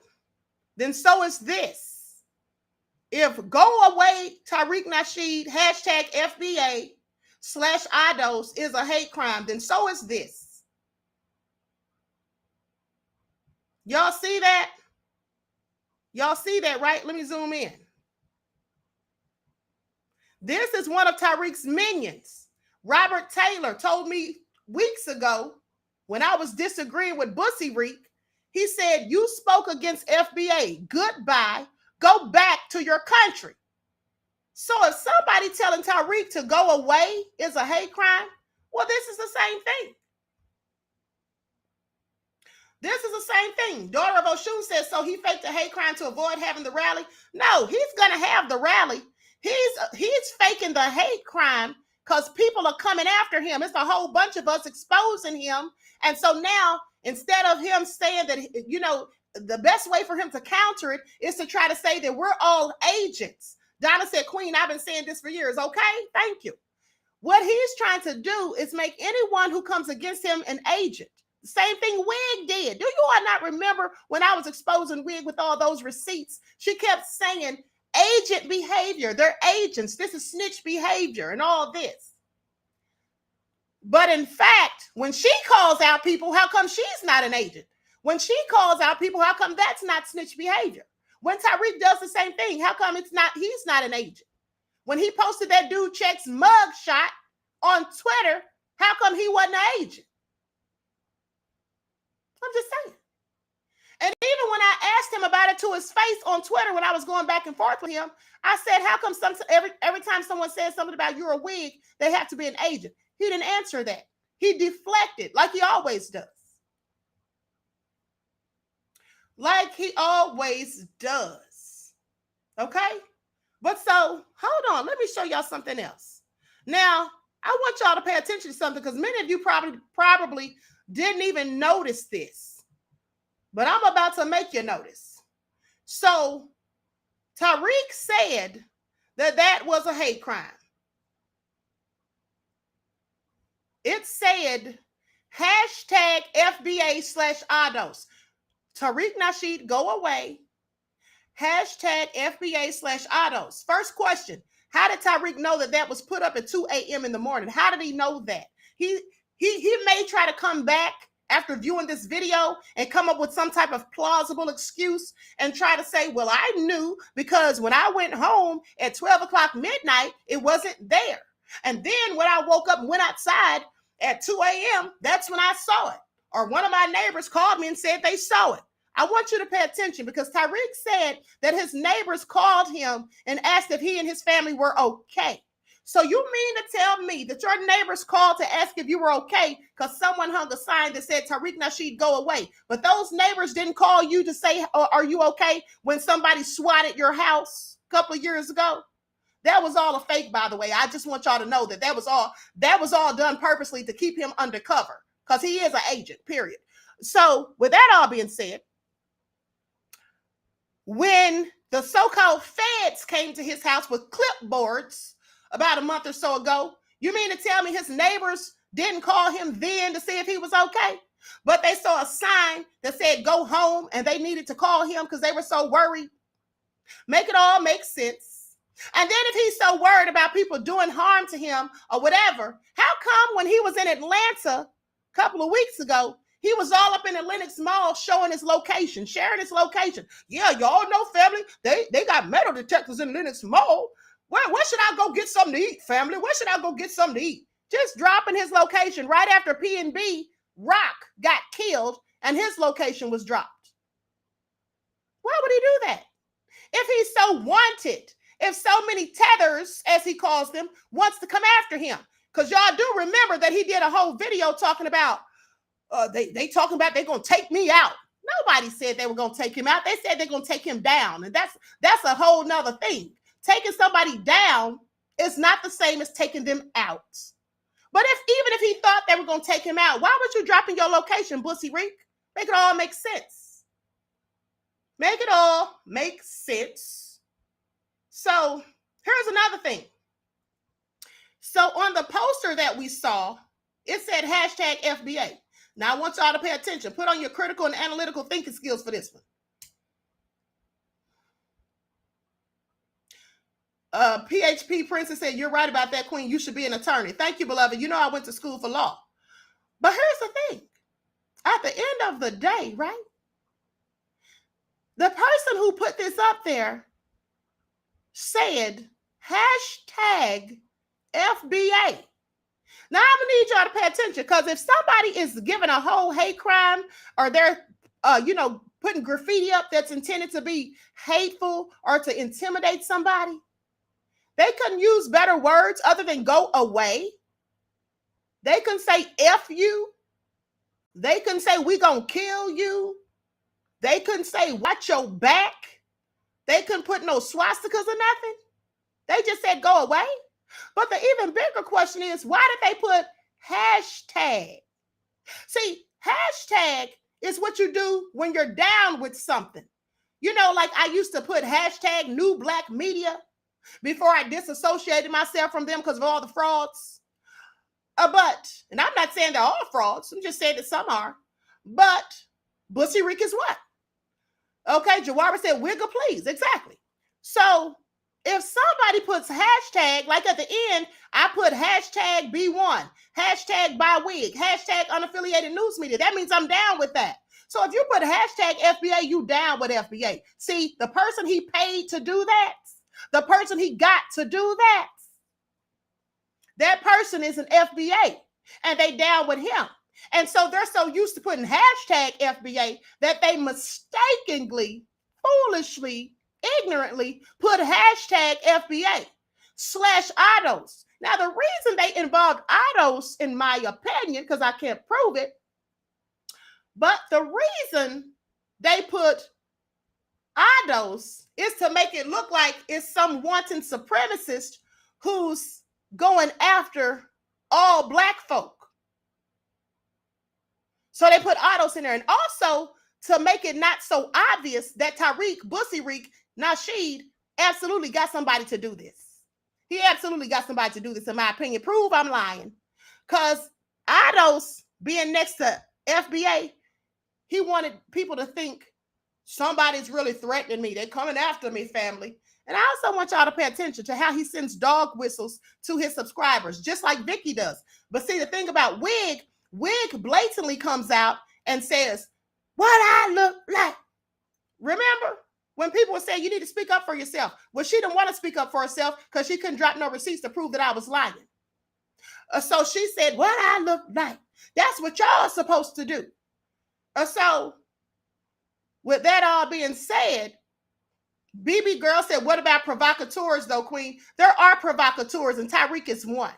Then so is this. If go away Tariq Nasheed hashtag FBA/IDOS is a hate crime, then so is this. Y'all see that? Y'all see that, right? Let me zoom in. This is one of Tariq's minions. Robert Taylor told me weeks ago when I was disagreeing with Bussy Reek, he said, you spoke against FBA. Goodbye. Go back to your country. So if somebody telling Tariq to go away is a hate crime, well, this is the same thing. This is the same thing. Daughter of Oshun says, so he faked a hate crime to avoid having the rally. No, he's going to have the rally. He's faking the hate crime because people are coming after him. It's a whole bunch of us exposing him. And so now, instead of him saying that, you know, the best way for him to counter it is to try to say that we're all agents. Donna said, Queen, I've been saying this for years. Okay, thank you. What he's trying to do is make anyone who comes against him an agent. The same thing Wig did. Do you all not remember when I was exposing Wig with all those receipts? She kept saying agent behavior. They're agents. This is snitch behavior and all this. But in fact, when she calls out people, how come she's not an agent? When she calls out people, how come that's not snitch behavior? When Tariq does the same thing, how come he's not an agent? When he posted that dude Check's mug shot on Twitter, how come he wasn't an agent? I'm just saying. And even when I asked him about it to his face on Twitter when I was going back and forth with him, I said, how come every time someone says something about you're a wig, they have to be an agent? He didn't answer that. He deflected like he always does. Like he always does. Okay? But so, hold on. Let me show y'all something else. Now, I want y'all to pay attention to something because many of you probably didn't even notice this. But I'm about to make you notice. So, Tariq said that was a hate crime. It said hashtag FBA/IDOS. Tariq Nasheed, go away. Hashtag FBA/IDOS. First question. How did Tariq know that was put up at 2 a.m. in the morning? How did he know that? He may try to come back after viewing this video and come up with some type of plausible excuse and try to say, well, I knew because when I went home at 12 o'clock midnight, it wasn't there. And then when I woke up and went outside at 2 a.m., that's when I saw it. Or one of my neighbors called me and said they saw it. I want you to pay attention because Tariq said that his neighbors called him and asked if he and his family were okay. So you mean to tell me that your neighbors called to ask if you were okay because someone hung a sign that said Tariq Nasheed, go away. But those neighbors didn't call you to say, are you okay when somebody swatted your house a couple of years ago? That was all a fake, by the way. I just want y'all to know that was all done purposely to keep him undercover because he is an agent, period. So with that all being said, when the so-called feds came to his house with clipboards about a month or so ago, you mean to tell me his neighbors didn't call him then to see if he was okay? But they saw a sign that said go home and they needed to call him because they were so worried. Make it all make sense. And then if he's so worried about people doing harm to him or whatever, how come when he was in Atlanta a couple of weeks ago, he was all up in the Lenox Mall showing his location, sharing his location. Yeah, y'all know, family, they got metal detectors in Lenox Mall. Where should I go get something to eat, family? Where should I go get something to eat? Just dropping his location right after P&B Rock got killed and his location was dropped. Why would he do that? If he's so wanted, if so many tethers, as he calls them, wants to come after him. Because y'all do remember that he did a whole video talking about, they talking about they're going to take me out. Nobody said they were going to take him out. They said they're going to take him down. And that's a whole nother thing. Taking somebody down is not the same as taking them out. But even if he thought they were going to take him out, why would you drop in your location, Bussy Reek? Make it all make sense. Make it all make sense. So here's another thing. So on the poster that we saw, it said hashtag FBA. Now I want y'all to pay attention. Put on your critical and analytical thinking skills for this one. PHP Princess said, you're right about that, Queen. You should be an attorney. Thank you, beloved. You know I went to school for law. But here's the thing. At the end of the day, right? The person who put this up there said hashtag FBA. Now, I'm going to need y'all to pay attention, because if somebody is giving a whole hate crime, or they're, putting graffiti up that's intended to be hateful or to intimidate somebody, they couldn't use better words other than go away. They couldn't say F you. They couldn't say we gonna kill you. They couldn't say watch your back. They couldn't put no swastikas or nothing. They just said go away. But the even bigger question is, why did they put hashtag? See, hashtag is what you do when you're down with something. You know, like I used to put hashtag new black media before I disassociated myself from them because of all the frauds. And I'm not saying they're all frauds. I'm just saying that some are. But Bussy Reek is what? Okay, Jawara said, wiggle please. Exactly. So if somebody puts hashtag, like at the end, I put hashtag B1, hashtag buy wig, hashtag unaffiliated news media. That means I'm down with that. So if you put hashtag FBA, you down with FBA. See, the person he paid to do that, the person he got to do that person is an FBA, and they down with him. And so they're so used to putting hashtag FBA that they mistakenly, foolishly, ignorantly put hashtag FBA /IDOS. Now, the reason they involved IDOS, in my opinion, because I can't prove it, but the reason they put IDOS is to make it look like it's some wanton supremacist who's going after all black folk. So they put IDOS in there. And also to make it not so obvious that Tariq Nasheed absolutely got somebody to do this. He absolutely got somebody to do this, in my opinion. Prove I'm lying. Because IDOS being next to FBA, he wanted people to think somebody's really threatening me. They're coming after me, family. And I also want y'all to pay attention to how he sends dog whistles to his subscribers, just like Vicky does. But see, the thing about Wig blatantly comes out and says, what I look like. Remember when people were saying you need to speak up for yourself? Well, she didn't want to speak up for herself because she couldn't drop no receipts to prove that I was lying. So she said, what I look like. That's what y'all are supposed to do. So with that all being said, BB Girl said, what about provocateurs though, Queen? There are provocateurs, and Tariq is one.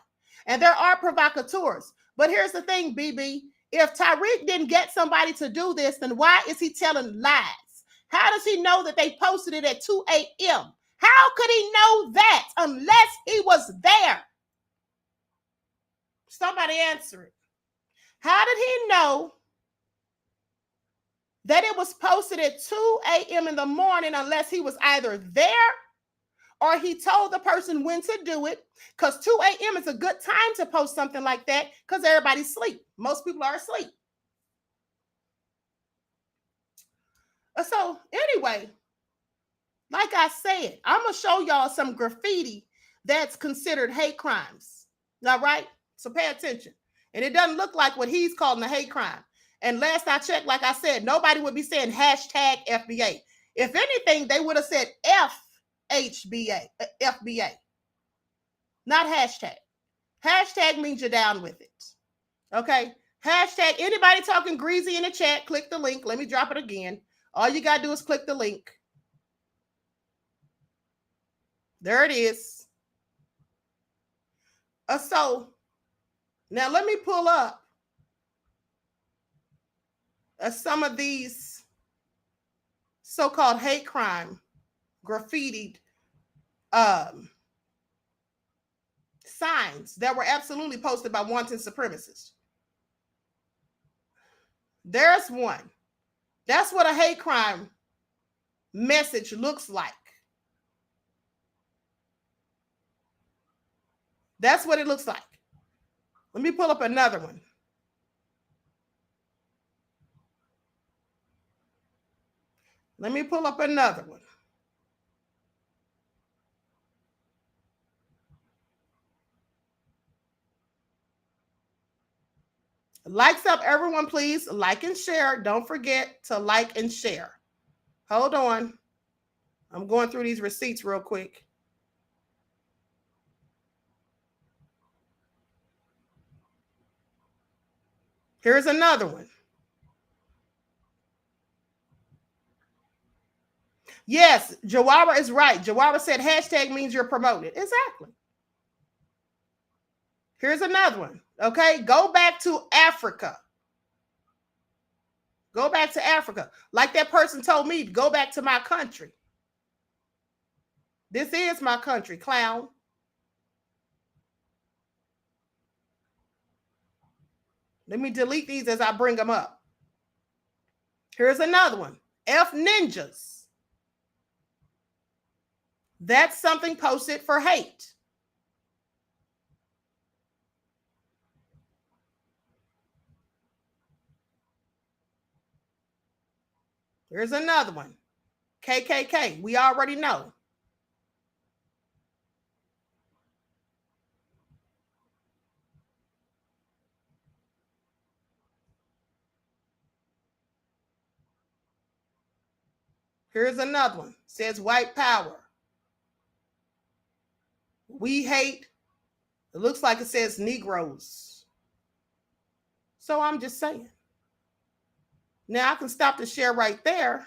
And there are provocateurs. But here's the thing, BB. If Tariq didn't get somebody to do this, then why is he telling lies? How does he know that they posted it at 2 a.m.? How could he know that unless he was there? Somebody answer it. How did he know that it was posted at 2 a.m. in the morning unless he was either there or he told the person when to do it? Because 2 a.m. is a good time to post something like that because everybody's asleep. Most people are asleep. So anyway, like I said, I'm going to show y'all some graffiti that's considered hate crimes. All right? So pay attention. And it doesn't look like what he's calling a hate crime. And last I checked, like I said, nobody would be saying hashtag FBA. If anything, they would have said FBA, not hashtag. Hashtag means you're down with it. Okay? Hashtag, anybody talking greasy in the chat, click the link. Let me drop it again. All you got to do is click the link. There it is. So now let me pull up some of these so-called hate crime graffitied signs that were absolutely posted by wanton supremacists. There's one. That's what a hate crime message looks like. That's what it looks like. Let me pull up another one. Let me pull up another one. Likes up, everyone, please. Like and share. Don't forget to like and share. Hold on. I'm going through these receipts real quick. Here's another one. Yes, Jawara is right. Jawara said hashtag means you're promoted. Exactly. Here's another one. Okay, go back to Africa. Go back to Africa. Like that person told me, go back to my country. This is my country, clown. Let me delete these as I bring them up. Here's another one. F ninjas. That's something posted for hate. Here's another one. KKK. We already know. Here's another one. Says white power. We hate. It looks like it says Negroes. So I'm just saying. Now I can stop the share right there.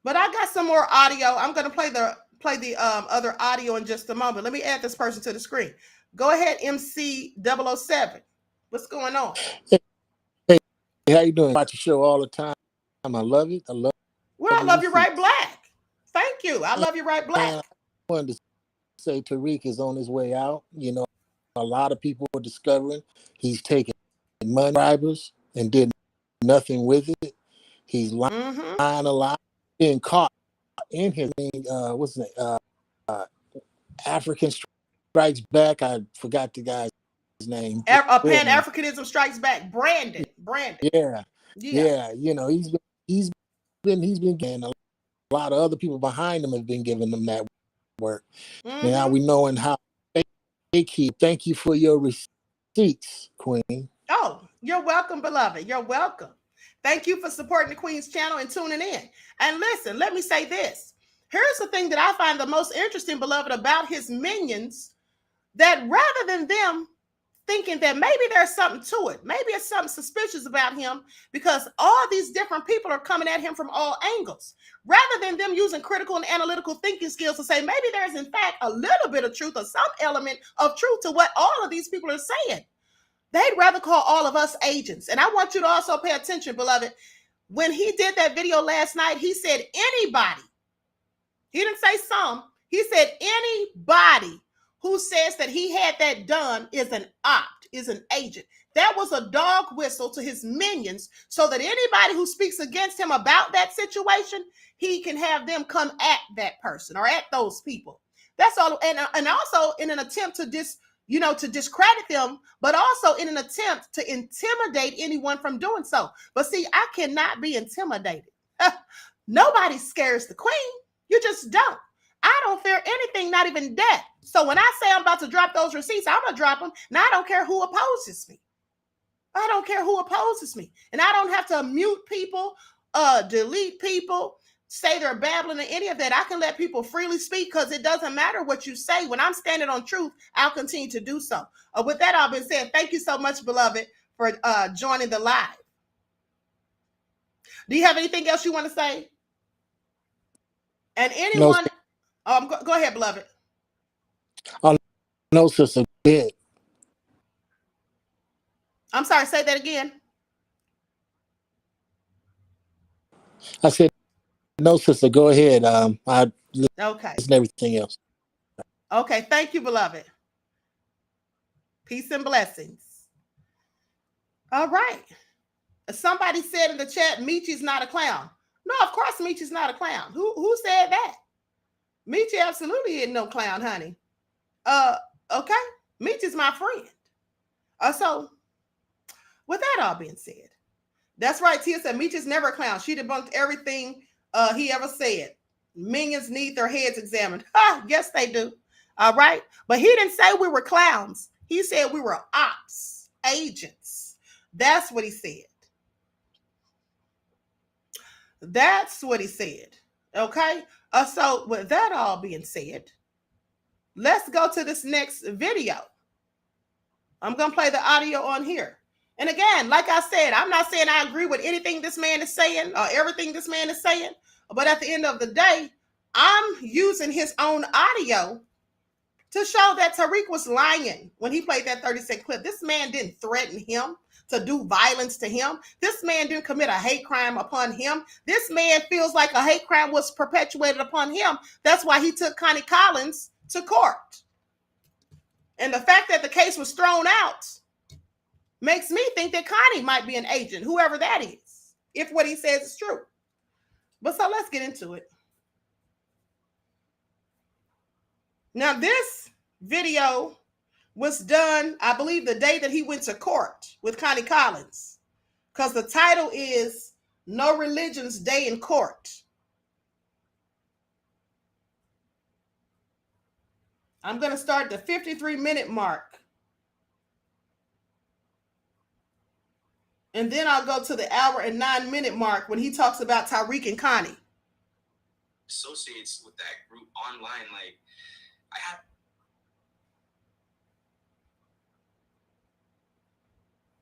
But I got some more audio. I'm going to play the other audio in just a moment. Let me add this person to the screen. Go ahead, MC007. What's going on? Hey, how you doing? I watch the show all the time. I love it. I love. Well, I love you right black. Thank you. I love you right black. I wanted to say Tariq is on his way out. You know, a lot of people are discovering he's taking money bribers and did nothing with it. He's lying a lot, being caught in his what's his name? African Strikes Back. I forgot the guy's name. Pan-Africanism Strikes Back. Brandon. Yeah. You know, he's been getting a lot of other people behind him have been giving them that work. Now we knowing how they keep. Thank you for your receipts, Queen. Oh, you're welcome, beloved. You're welcome. Thank you for supporting the Queen's channel and tuning in. And listen, let me say this. Here's the thing that I find the most interesting, beloved, about his minions, that rather than them thinking that maybe there's something to it, maybe it's something suspicious about him, because all these different people are coming at him from all angles, rather than them using critical and analytical thinking skills to say maybe there's in fact a little bit of truth or some element of truth to what all of these people are saying. They'd rather call all of us agents. And I want you to also pay attention, beloved. When he did that video last night, he said anybody. He didn't say some. He said anybody who says that he had that done is an opt, is an agent. That was a dog whistle to his minions, so that anybody who speaks against him about that situation, he can have them come at that person or at those people. That's all. And also in an attempt to discredit them, but also in an attempt to intimidate anyone from doing so. But see, I cannot be intimidated. Nobody scares the Queen. You just don't. I don't fear anything, not even death. So when I say I'm about to drop those receipts, I'm going to drop them. And I don't care who opposes me. I don't care who opposes me. And I don't have to mute people, delete people, say they're babbling or any of that. I can let people freely speak, because it doesn't matter what you say. When I'm standing on truth, I'll continue to do so. With that all been said, thank you so much, beloved, for joining the live. Do you have anything else you want to say? And anyone, go ahead, beloved. Oh, no, sister. Good. I'm sorry, say that again. I said, no, sister. Go ahead. I Okay. listen to everything else. Okay. Thank you, beloved. Peace and blessings. All right. Somebody said in the chat, Michi's not a clown. No, of course Michi's not a clown. Who said that? Michi absolutely isn't no clown, honey. Okay. Michi's my friend. So with that all being said, that's right. Tia said Michi's never a clown. She debunked everything he ever said. Minions need their heads examined. Yes, they do. All right. But he didn't say we were clowns. He said we were ops, agents. That's what he said. That's what he said. Okay. So with that all being said, let's go to this next video. I'm going to play the audio on here. And again, like I said, I'm not saying I agree with anything this man is saying or everything this man is saying. But at the end of the day, I'm using his own audio to show that Tariq was lying when he played that 30-second clip. This man didn't threaten him to do violence to him. This man didn't commit a hate crime upon him. This man feels like a hate crime was perpetuated upon him. That's why he took Connie Collins to court. And the fact that the case was thrown out makes me think that Connie might be an agent, whoever that is, if what he says is true. But so let's get into it. Now, this video was done, I believe, the day that he went to court with Connie Collins, because the title is No Religion's Day in Court. I'm going to start the 53-minute mark. And then I'll go to the hour and 9-minute mark when he talks about Tariq and Connie. Associates with that group online, like, I have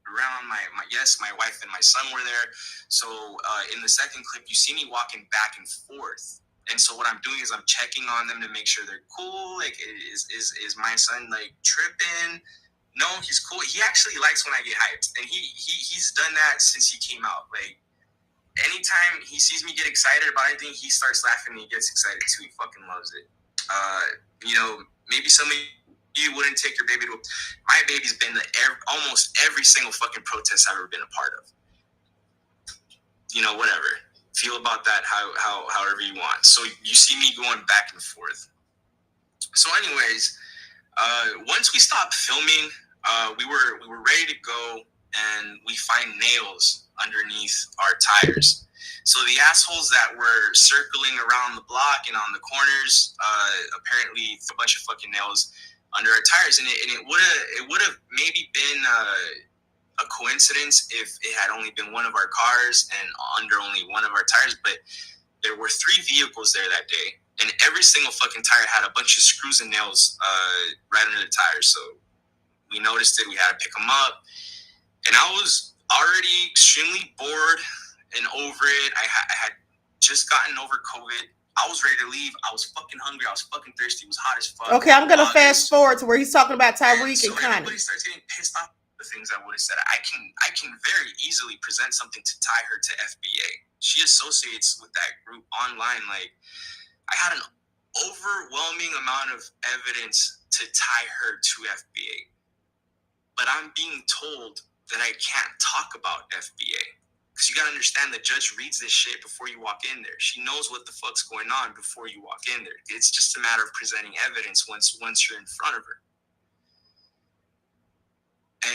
around my wife and my son were there. So in the second clip, you see me walking back and forth. And so what I'm doing is I'm checking on them to make sure they're cool. Like, is my son like tripping? No, he's cool. He actually likes when I get hyped, and he's done that since he came out. Like, anytime he sees me get excited about anything, he starts laughing and he gets excited too. He fucking loves it. Maybe some of you wouldn't take your baby to. My baby's been to almost every single fucking protest I've ever been a part of. Whatever. Feel about that however you want. So you see me going back and forth. So anyways, once we stopped filming, we were ready to go, and we find nails underneath our tires. So the assholes that were circling around the block and on the corners apparently threw a bunch of fucking nails under our tires, and it would have maybe been a coincidence if it had only been one of our cars and under only one of our tires. But there were 3 vehicles there that day, and every single fucking tire had a bunch of screws and nails right under the tires. So we noticed it. We had to pick them up, and I was already extremely bored and over it. I had just gotten over COVID. I was ready to leave. I was fucking hungry. I was fucking thirsty. It was hot as fuck. Okay, I'm going to fast forward to where he's talking about Tariq and Connie. Everybody starts getting pissed off at the things I would have said. I can very easily present something to tie her to FBA. She associates with that group online. Like, I had an overwhelming amount of evidence to tie her to FBA. But I'm being told that I can't talk about FBA. Because you got to understand, the judge reads this shit before you walk in there. She knows what the fuck's going on before you walk in there. It's just a matter of presenting evidence once you're in front of her.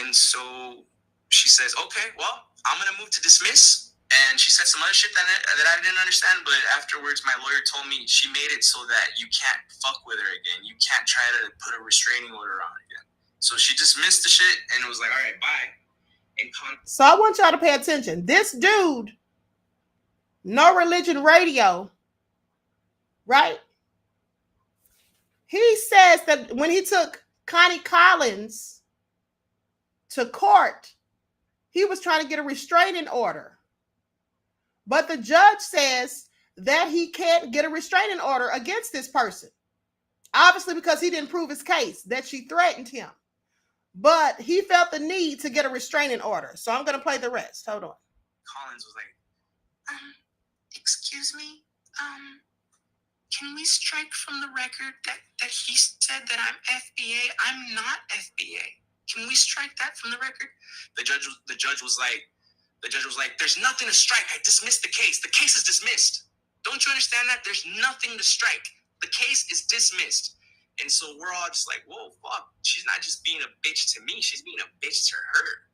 And so she says, okay, well, I'm going to move to dismiss. And she said some other shit that I didn't understand. But afterwards, my lawyer told me she made it so that you can't fuck with her again. You can't try to put a restraining order on her again. So she dismissed the shit and was like, all right, bye. So I want y'all to pay attention. This dude, No Religion Radio, right? He says that when he took Connie Collins to court, he was trying to get a restraining order. But the judge says that he can't get a restraining order against this person. Obviously, because he didn't prove his case that she threatened him. But he felt the need to get a restraining order. So I'm going to play the rest. Hold on. Collins was like, excuse me, can we strike from the record that he said that I'm FBA? I'm not FBA. Can we strike that from the record? The judge was like, there's nothing to strike. I dismissed the case. The case is dismissed. Don't you understand that? There's nothing to strike. The case is dismissed. And so we're all just like, whoa, fuck. She's not just being a bitch to me. She's being a bitch to her.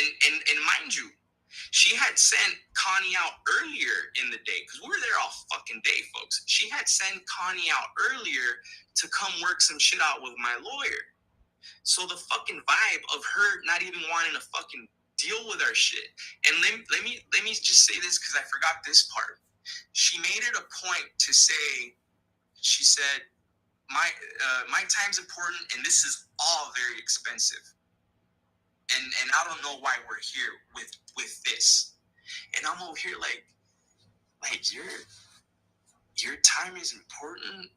And mind you, she had sent Kanye out earlier in the day, because we were there all fucking day, folks. She had sent Kanye out earlier to come work some shit out with my lawyer. So the fucking vibe of her not even wanting to fucking deal with our shit. And let me just say this, because I forgot this part. She made it a point to say, she said, my time's important, and this is all very expensive. And I don't know why we're here with this. And I'm over here like your time is important,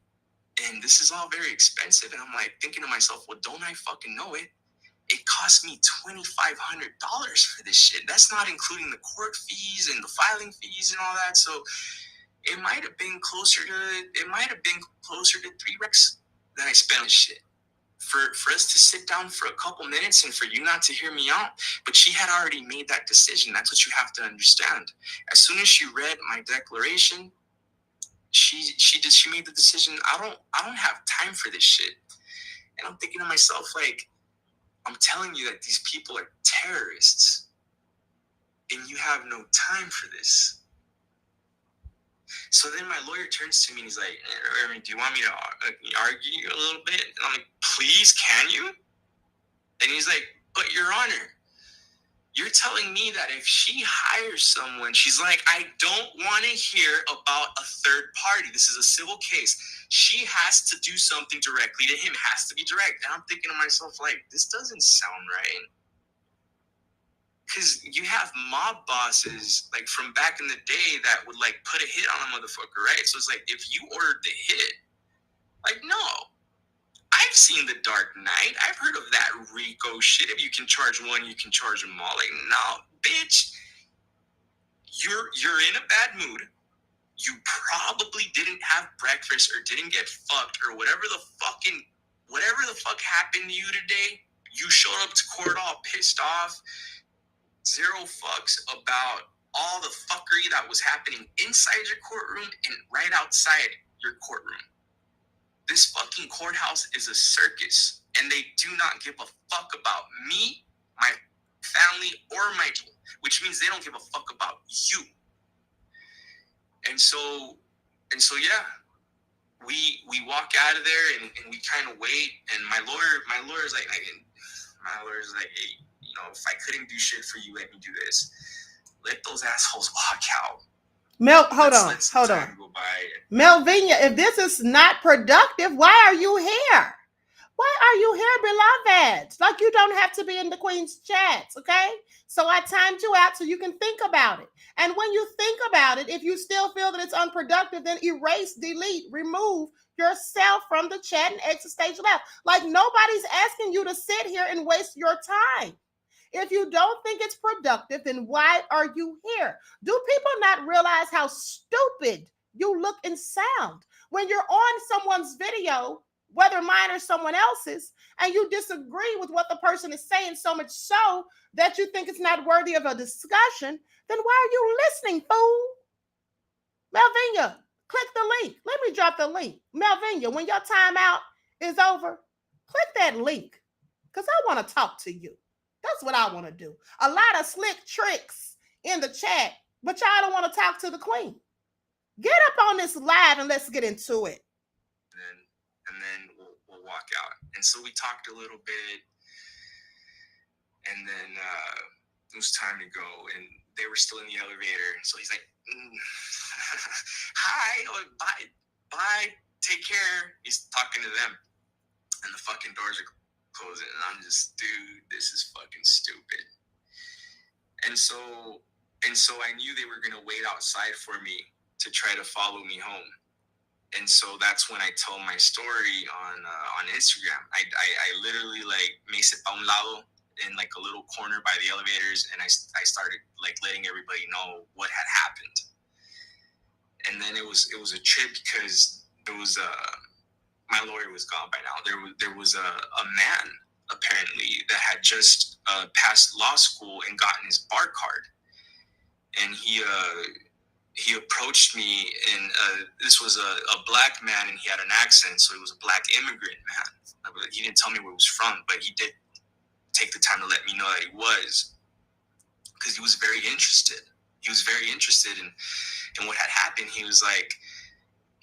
and this is all very expensive. And I'm like thinking to myself, well, don't I fucking know it? It cost me $2,500 for this shit. That's not including the court fees and the filing fees and all that. So it might have been closer to $3 racks that I spent on shit. For us to sit down for a couple minutes and for you not to hear me out. But she had already made that decision. That's what you have to understand. As soon as she read my declaration, she made the decision. I don't have time for this shit. And I'm thinking to myself, like, I'm telling you that these people are terrorists, and you have no time for this. So then my lawyer turns to me and he's like, do you want me to argue a little bit? And I'm like, please, can you? And he's like, but Your Honor, you're telling me that if she hires someone, she's like, I don't want to hear about a third party. This is a civil case. She has to do something directly to him. It has to be direct. And I'm thinking to myself, like, this doesn't sound right. Because you have mob bosses, like, from back in the day that would, like, put a hit on a motherfucker, right? So it's like, if you ordered the hit, like, no. I've seen The Dark Knight. I've heard of that RICO shit. If you can charge one, you can charge them all. Like, no, bitch. You're in a bad mood. You probably didn't have breakfast or didn't get fucked or whatever the fuck happened to you today. You showed up to court all pissed off. Zero fucks about all the fuckery that was happening inside your courtroom and right outside your courtroom. This fucking courthouse is a circus, and they do not give a fuck about me, my family, or my children, which means they don't give a fuck about you. And so yeah, we walk out of there and we kind of wait, and my lawyer's like, hey, you know, if I couldn't do shit for you, let me do this. Let those assholes walk out. Hold on. Melvina, if this is not productive, why are you here? Why are you here, beloved? Like, you don't have to be in the Queen's chats, okay? So I timed you out so you can think about it. And when you think about it, if you still feel that it's unproductive, then erase, delete, remove yourself from the chat and exit stage left. Like, nobody's asking you to sit here and waste your time. If you don't think it's productive, then why are you here? Do people not realize how stupid you look and sound when you're on someone's video, whether mine or someone else's, and you disagree with what the person is saying so much so that you think it's not worthy of a discussion? Then why are you listening, fool? Melvina, click the link. Let me drop the link. Melvina, when your timeout is over, click that link, because I want to talk to you. That's what I want to do. A lot of slick tricks in the chat, but y'all don't want to talk to the Queen. Get up on this live and let's get into it. And then we'll walk out. And so we talked a little bit, and then it was time to go. And they were still in the elevator. So he's like, hi, bye, take care. He's talking to them, and the fucking doors are closing, and I'm just, dude, this is fucking stupid. And so I knew they were gonna wait outside for me to try to follow me home. And so that's when I told my story on Instagram. I literally like me se pa un lado in like a little corner by the elevators, and I started like letting everybody know what had happened. And then it was a trip because there was my lawyer was gone by now. There was a man apparently that had just passed law school and gotten his bar card, and he approached me, and this was a black man, and he had an accent, so he was a black immigrant man. He didn't tell me where he was from, but he did take the time to let me know that he was, because he was very interested. He was very interested in what had happened. He was like,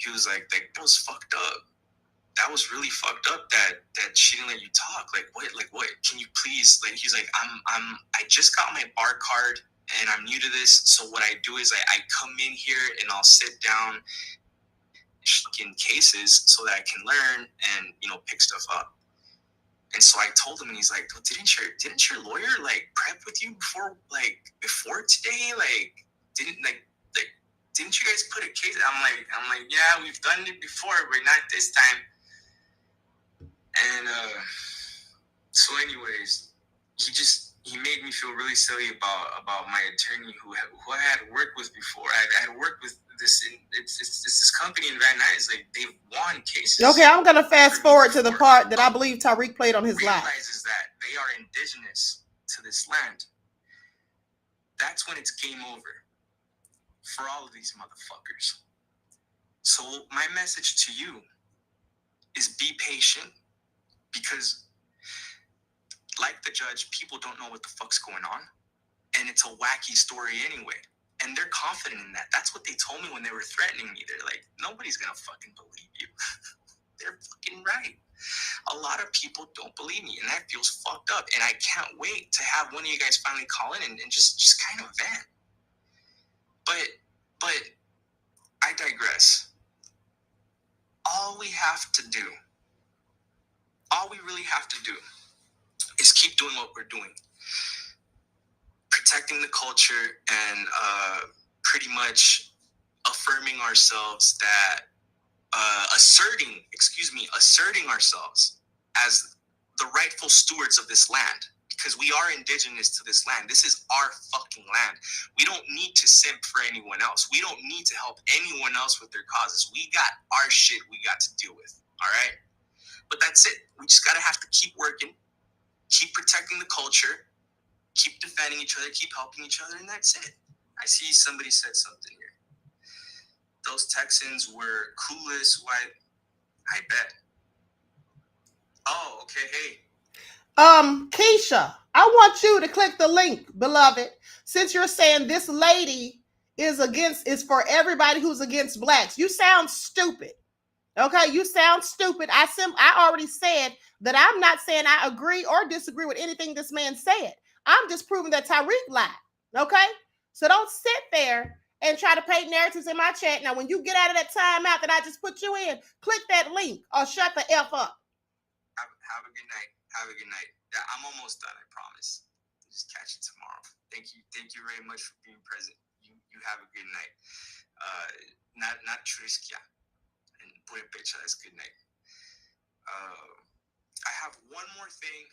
that was fucked up. That was really fucked up that she didn't let you talk. Like what? Can you please, like, he's like, I just got my bar card and I'm new to this. So what I do is I come in here and I'll sit down in cases so that I can learn and, you know, pick stuff up. And so I told him, and he's like, well, didn't your lawyer like prep with you before today? Like, didn't you guys put a case? I'm like, yeah, we've done it before, but not this time. And so anyways, he made me feel really silly about my attorney who I had worked with before. I had worked with this company in Van Nuys. Like, they've won cases. Okay, I'm gonna fast forward to the part that I believe Tariq played on his live. Realizes that they are indigenous to this land. That's when it's game over for all of these motherfuckers. So my message to you is be patient, because like the judge, people don't know what the fuck's going on, and it's a wacky story anyway. And they're confident in that. That's what they told me when they were threatening me. They're like, nobody's gonna fucking believe you. They're fucking right. A lot of people don't believe me, and that feels fucked up. And I can't wait to have one of you guys finally call in and just kind of vent. But I digress. All we really have to do is keep doing what we're doing. Protecting the culture and pretty much affirming ourselves that asserting ourselves as the rightful stewards of this land, because we are indigenous to this land. This is our fucking land. We don't need to simp for anyone else. We don't need to help anyone else with their causes. We got our shit we got to deal with, all right? But that's it. We just gotta have to keep working, keep protecting the culture, keep defending each other, keep helping each other, and that's it. I see somebody said something here. Those Texans were clueless. Why? I bet. Oh, okay. Hey. Keisha, I want you to click the link, beloved. Since you're saying this lady is for everybody who's against blacks. You sound stupid. Okay, you sound stupid. I already said that I'm not saying I agree or disagree with anything this man said. I'm just proving that Tariq lied. Okay? So don't sit there and try to paint narratives in my chat. Now, when you get out of that timeout that I just put you in, click that link or shut the F up. Have a good night. Have a good night. Yeah, I'm almost done, I promise. I'll just catch you tomorrow. Thank you very much for being present. You have a good night. Not Triskia. And Purepecha, that's good night. I have one more thing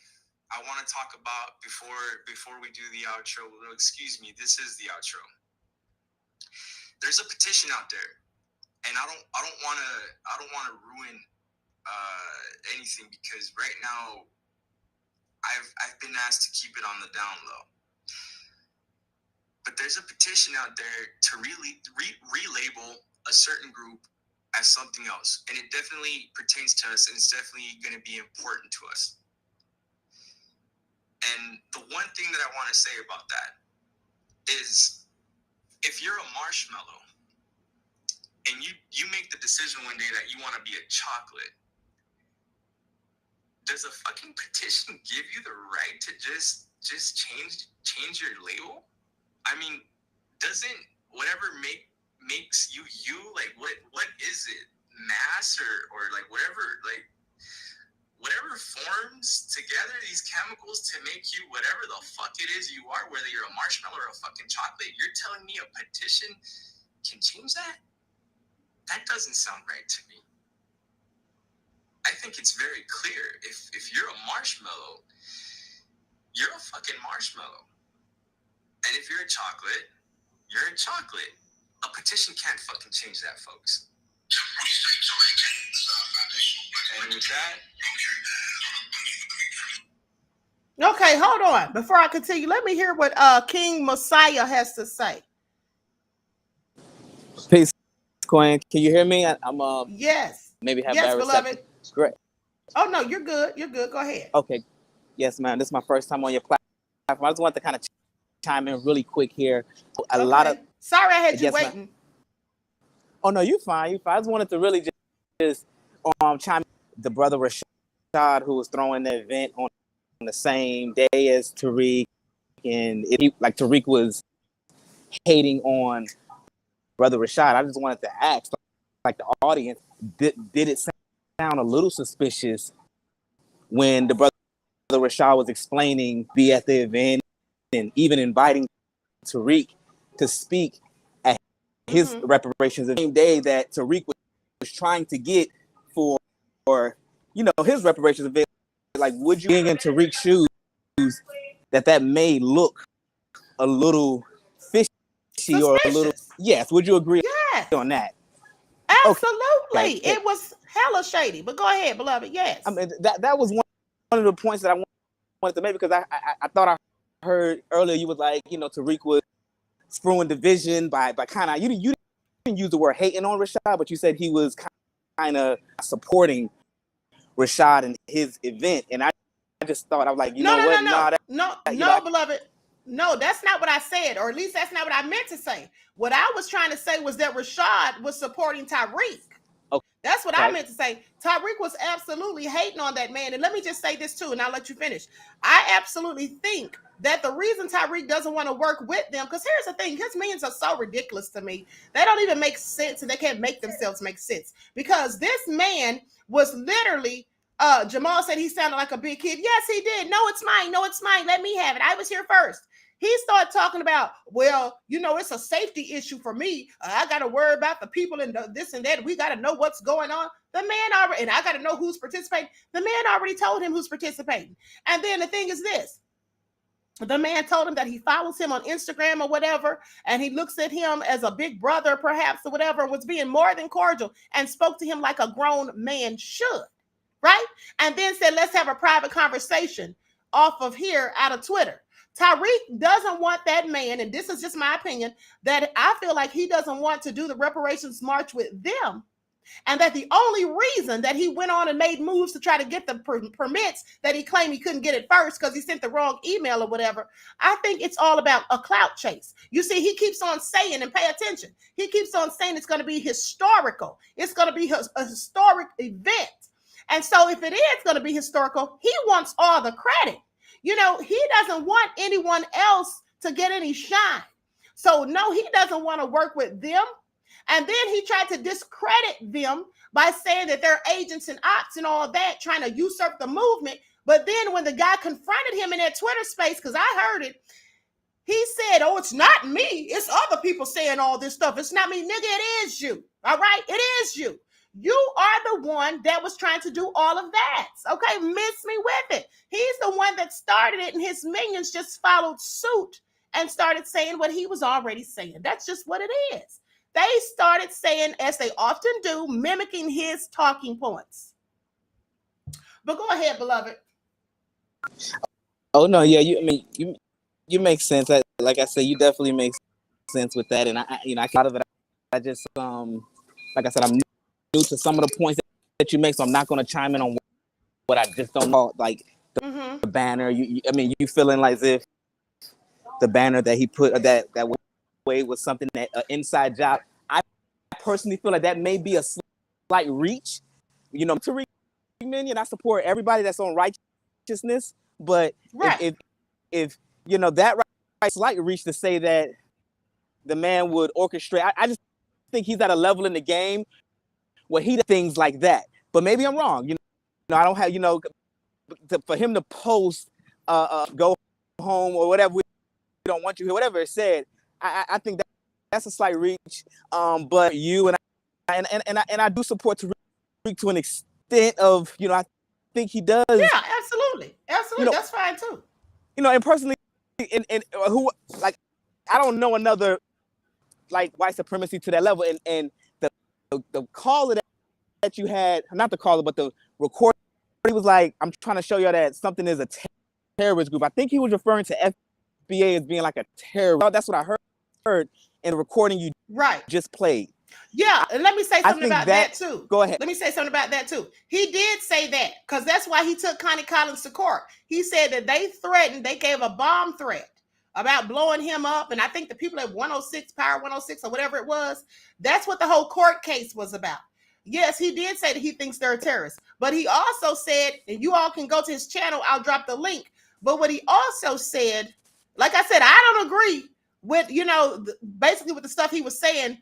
I want to talk about before we do the outro. Excuse me, this is the outro. There's a petition out there, and I don't want to ruin anything, because right now I've been asked to keep it on the down low. But there's a petition out there to relabel a certain group as something else, and it definitely pertains to us, and it's definitely going to be important to us. And the one thing that I want to say about that is, if you're a marshmallow and you make the decision one day that you want to be a chocolate, does a fucking petition give you the right to just change your label? I mean, doesn't whatever makes you like, what is it, mass or like whatever forms together these chemicals to make you whatever the fuck it is you are, whether you're a marshmallow or a fucking chocolate? You're telling me a petition can change that? That doesn't sound right to me. I think it's very clear. If you're a marshmallow, you're a fucking marshmallow. And if you're a chocolate, you're a chocolate. A petition can't fucking change that, folks. And with that, Okay, hold on. Before I continue, let me hear what King Messiah has to say. Peace, Queen. Can you hear me? I'm yes. Maybe have yes, bad beloved. reception. Great. Oh no, you're good. You're good. Go ahead. Okay. Yes, ma'am. This is my first time on your platform. I just want to kind of chime in really quick here. A lot of sorry I had you waiting. Ma'am. Oh no, you're fine. You're fine. I just wanted to really just chime in. The brother Rashad, who was throwing the event on the same day as Tariq, and Tariq was hating on brother Rashad. I just wanted to ask, like the audience, did it sound a little suspicious when the brother Rashad was explaining, be at the event, and even inviting Tariq to speak at his reparations the same day that Tariq was trying to get for his reparations event? Like, would you being in Tariq's shoes that may look a little fishy suspicious. Or a little? Yes. Would you agree on that? Absolutely. Okay. It was hella shady. But go ahead, beloved. Yes. I mean, that was one of the points that I wanted to make, because I thought I heard earlier you was like, Tariq was spewing division by kind of, you didn't use the word hating on Rashad, but you said he was kind of supporting Rashad in his event. And I just thought, I was like, No, beloved. No, that's not what I said, or at least that's not what I meant to say. What I was trying to say was that Rashad was supporting Tariq. Okay. That's what I meant to say. Tariq was absolutely hating on that man. And let me just say this too, and I'll let you finish. I absolutely think that the reason Tariq doesn't want to work with them, because here's the thing, his memes are so ridiculous to me. They don't even make sense, and they can't make themselves make sense. Because this man was literally, Jamal said he sounded like a big kid. Yes, he did. No, it's mine. No, it's mine. Let me have it. I was here first. He started talking about, well, it's a safety issue for me. I got to worry about the people and this and that. We got to know what's going on. The man already, and I got to know who's participating. The man already told him who's participating. And then the thing is this. The man told him that he follows him on Instagram or whatever, and he looks at him as a big brother, perhaps, or whatever, was being more than cordial and spoke to him like a grown man should, right? And then said, let's have a private conversation off of here out of Twitter. Tariq doesn't want that man, and this is just my opinion, that I feel like he doesn't want to do the reparations march with them. And that the only reason that he went on and made moves to try to get the permits that he claimed he couldn't get it first because he sent the wrong email or whatever, I think it's all about a clout chase. You see, he keeps on saying, and pay attention, he keeps on saying it's going to be historical. It's going to be a historic event. And so if it is going to be historical, he wants all the credit. He doesn't want anyone else to get any shine. So no, he doesn't want to work with them. And then he tried to discredit them by saying that they're agents and ops and all that, trying to usurp the movement. But then when the guy confronted him in that Twitter space, because I heard it, he said, oh, it's not me. It's other people saying all this stuff. It's not me. Nigga, it is you. All right? It is you. You are the one that was trying to do all of that. Okay? Miss me with it. He's the one that started it, and his minions just followed suit and started saying what he was already saying. That's just what it is. They started saying, as they often do, mimicking his talking points. But go ahead, beloved. Oh no, yeah, you make sense. Like I said, you definitely make sense with that, and I out of it. I just like I said, I'm new to some of the points that you make, so I'm not going to chime in on what I just don't know. Like the banner, you feeling like as if the banner that he put that way was something that inside job. I personally feel like that may be a slight reach. Tariq minion, I support everybody that's on righteousness, but right. if that right slight reach to say that the man would orchestrate, I just think he's at a level in the game where he does things like that. But maybe I'm wrong. I don't have for him to post go home or whatever, we don't want you here, whatever it said. I think that's a slight reach. But you and I do support Tariq to an extent of, you know, I think he does. Yeah, absolutely. Absolutely. You know, that's fine too. You know, and personally, and who, like, I don't know another like white supremacy to that level. And the caller that you had, not the caller, but the recorder, he was like, I'm trying to show y'all that something is a terrorist group. I think he was referring to FBA as being like a terrorist. That's what I heard in the recording you just played. Yeah, and let me say something about that too. Go ahead. Let me say something about that too. He did say that because that's why he took Connie Collins to court. He said that they gave a bomb threat about blowing him up. And I think the people at 106, Power 106 or whatever it was, that's what the whole court case was about. Yes, he did say that he thinks they're a terrorist, but he also said, and you all can go to his channel, I'll drop the link. But what he also said, like I said, I don't agree with, you know, basically with the stuff he was saying,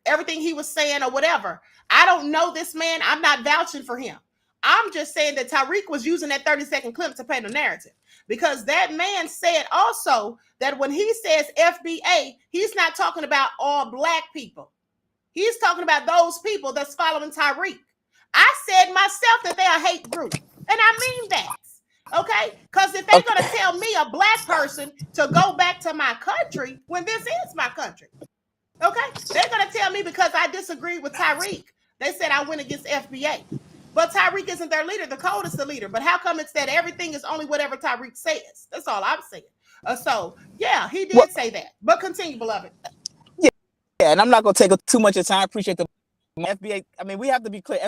everything he was saying or whatever. I don't know this man. I'm not vouching for him. I'm just saying that Tariq was using that 30-second clip to paint a narrative, because that man said also that when he says FBA, he's not talking about all black people. He's talking about those people that's following Tariq. I said myself that they're a hate group, and I mean that. Okay, because if they're going to tell me, a black person, to go back to my country when this is my country, okay, they're going to tell me because I disagree with Tariq. They said I went against FBA. But Tariq isn't their leader. The code is the leader. But how come it's that everything is only whatever Tariq says? That's all I'm saying. So, yeah, he did say that. But continue, beloved. Yeah, and I'm not going to take too much of time. I appreciate the FBA. I mean, we have to be clear.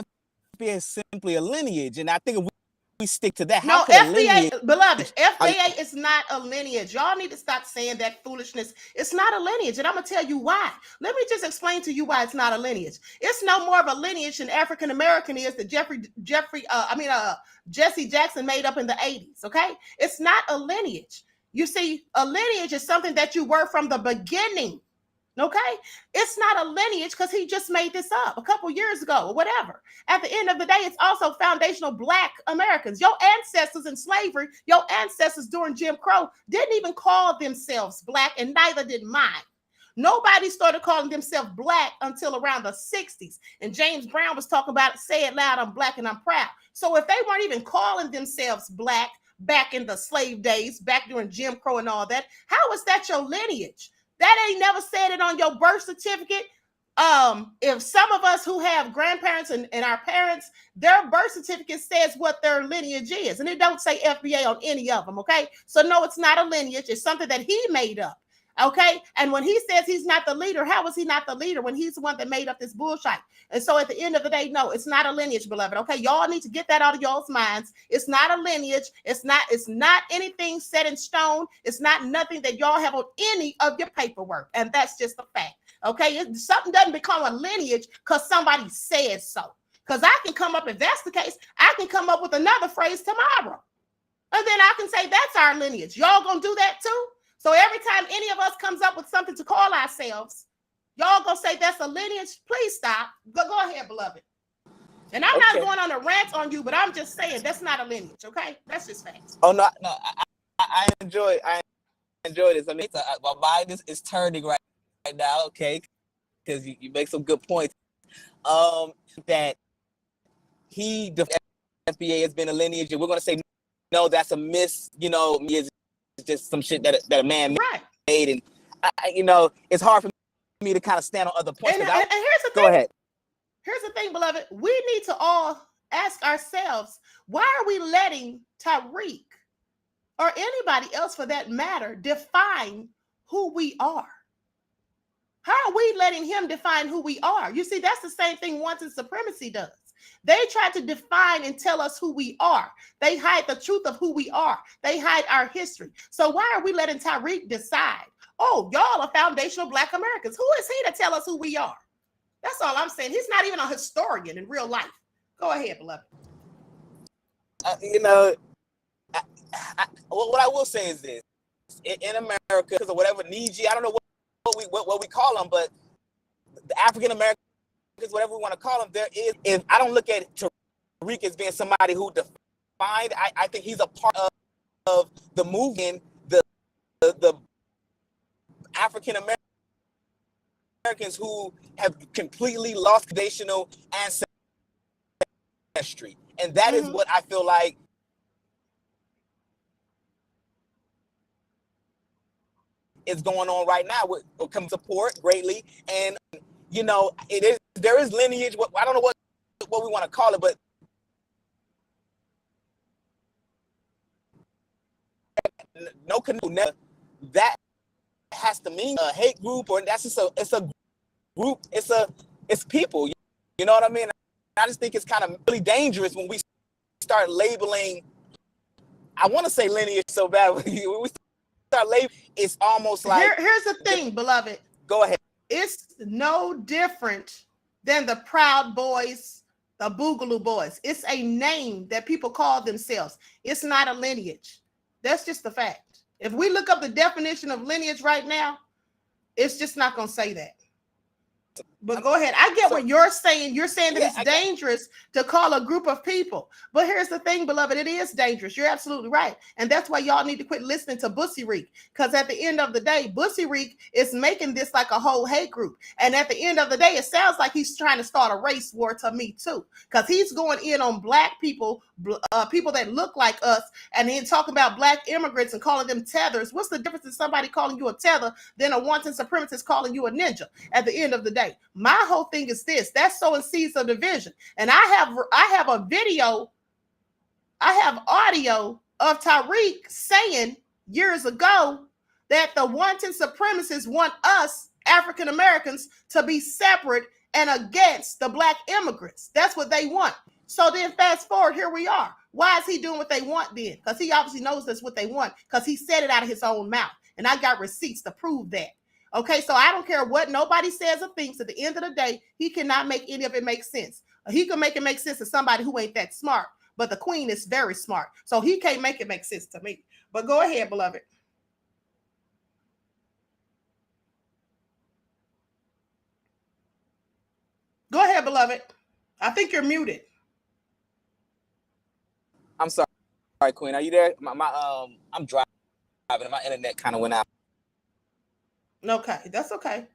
FBA is simply a lineage. And I think if we stick to that, no, FBA, beloved, FBA is not a lineage. Y'all need to stop saying that foolishness. It's not a lineage, and I'm gonna tell you why. Let me just explain to you why it's not a lineage. It's no more of a lineage than African American is that Jesse Jackson made up in the 80s. Okay, it's not a lineage. You see, a lineage is something that you were from the beginning. Okay, it's not a lineage because he just made this up a couple years ago or whatever. At the end of the day, it's also foundational black Americans. Your ancestors in slavery, your ancestors during Jim Crow didn't even call themselves black, and neither did mine. Nobody started calling themselves black until around the 60s. And James Brown was talking about, say it loud, I'm black and I'm proud. So if they weren't even calling themselves black back in the slave days, back during Jim Crow and all that, how is that your lineage? That ain't never said it on your birth certificate. If some of us who have grandparents and our parents, their birth certificate says what their lineage is, and it don't say FBA on any of them, okay? So no, it's not a lineage. It's something that he made up, okay? And when he says he's not the leader, how is he not the leader when he's the one that made up this bullshit? And so at the end of the day, no, it's not a lineage, beloved, okay? Y'all need to get that out of y'all's minds. It's not a lineage. It's not anything set in stone. It's not nothing that y'all have on any of your paperwork, and that's just a fact. Okay, something doesn't become a lineage because somebody says so. Because I can come up, if that's the case, I can come up with another phrase tomorrow. And then I can say that's our lineage. Y'all gonna do that too? So every time any of us comes up with something to call ourselves, y'all gonna say that's a lineage? Please stop. Go ahead, beloved. And I'm not going on a rant on you, but I'm just saying that's not a lineage, okay? That's just facts. Oh, no, I enjoy this. I mean, my mind is turning right now, okay, because you make some good points. That the FBA has been a lineage, and we're gonna say no, that's a miss. You know, it's just some shit that a man made, and it's hard for me to kind of stand on other points. And here's the thing. Go ahead. Here's the thing, beloved. We need to all ask ourselves, why are we letting Tariq or anybody else for that matter define who we are? How are we letting him define who we are? You see, that's the same thing wanted supremacy does. They try to define and tell us who we are. They hide the truth of who we are. They hide our history. So why are we letting Tariq decide, oh, y'all are foundational black Americans? Who is he to tell us who we are? That's all I'm saying. He's not even a historian in real life. Go ahead, beloved. What I will say is this. In America, because of whatever needs you, I don't know what we call them, but the African Americans, whatever we want to call them, there is, if I don't look at Tariq as being somebody who defined, I think he's a part of the movement, the African American Americans who have completely lost foundational ancestry. And that is what I feel like is going on right now with come support greatly. And there is lineage. I don't know what we want to call it, but no canoe. That has to mean a hate group, or that's just it's a group. It's people. You know what I mean? I just think it's kind of really dangerous when we start labeling. I want to say lineage so bad. When we start labeling, it's almost like here's the thing, beloved. Go ahead. It's no different than the Proud Boys, the Boogaloo Boys. It's a name that people call themselves. It's not a lineage. That's just the fact. If we look up the definition of lineage right now, it's just not going to say that. But go ahead. I get what you're saying. You're saying that it's dangerous to call a group of people. But here's the thing, beloved. It is dangerous. You're absolutely right. And that's why y'all need to quit listening to Bussy Reek. Because at the end of the day, Bussy Reek is making this like a whole hate group. And at the end of the day, it sounds like he's trying to start a race war to me too. Because he's going in on black people, people that look like us, and then talking about black immigrants and calling them tethers. What's the difference in somebody calling you a tether than a wanton supremacist calling you a ninja at the end of the day? My whole thing is this. That's sowing seeds of division. And I have a video, I have audio of Tariq saying years ago that the wanton supremacists want us, African Americans, to be separate and against the black immigrants. That's what they want. So then fast forward, here we are. Why is he doing what they want then? Because he obviously knows that's what they want, because he said it out of his own mouth. And I got receipts to prove that. Okay, so I don't care what nobody says or thinks. At the end of the day, he cannot make any of it make sense. He can make it make sense to somebody who ain't that smart. But the queen is very smart. So he can't make it make sense to me. But go ahead, beloved. Go ahead, beloved. I think you're muted. I'm sorry, Queen. Are you there? I'm driving. My internet kind of went out. Okay, that's okay.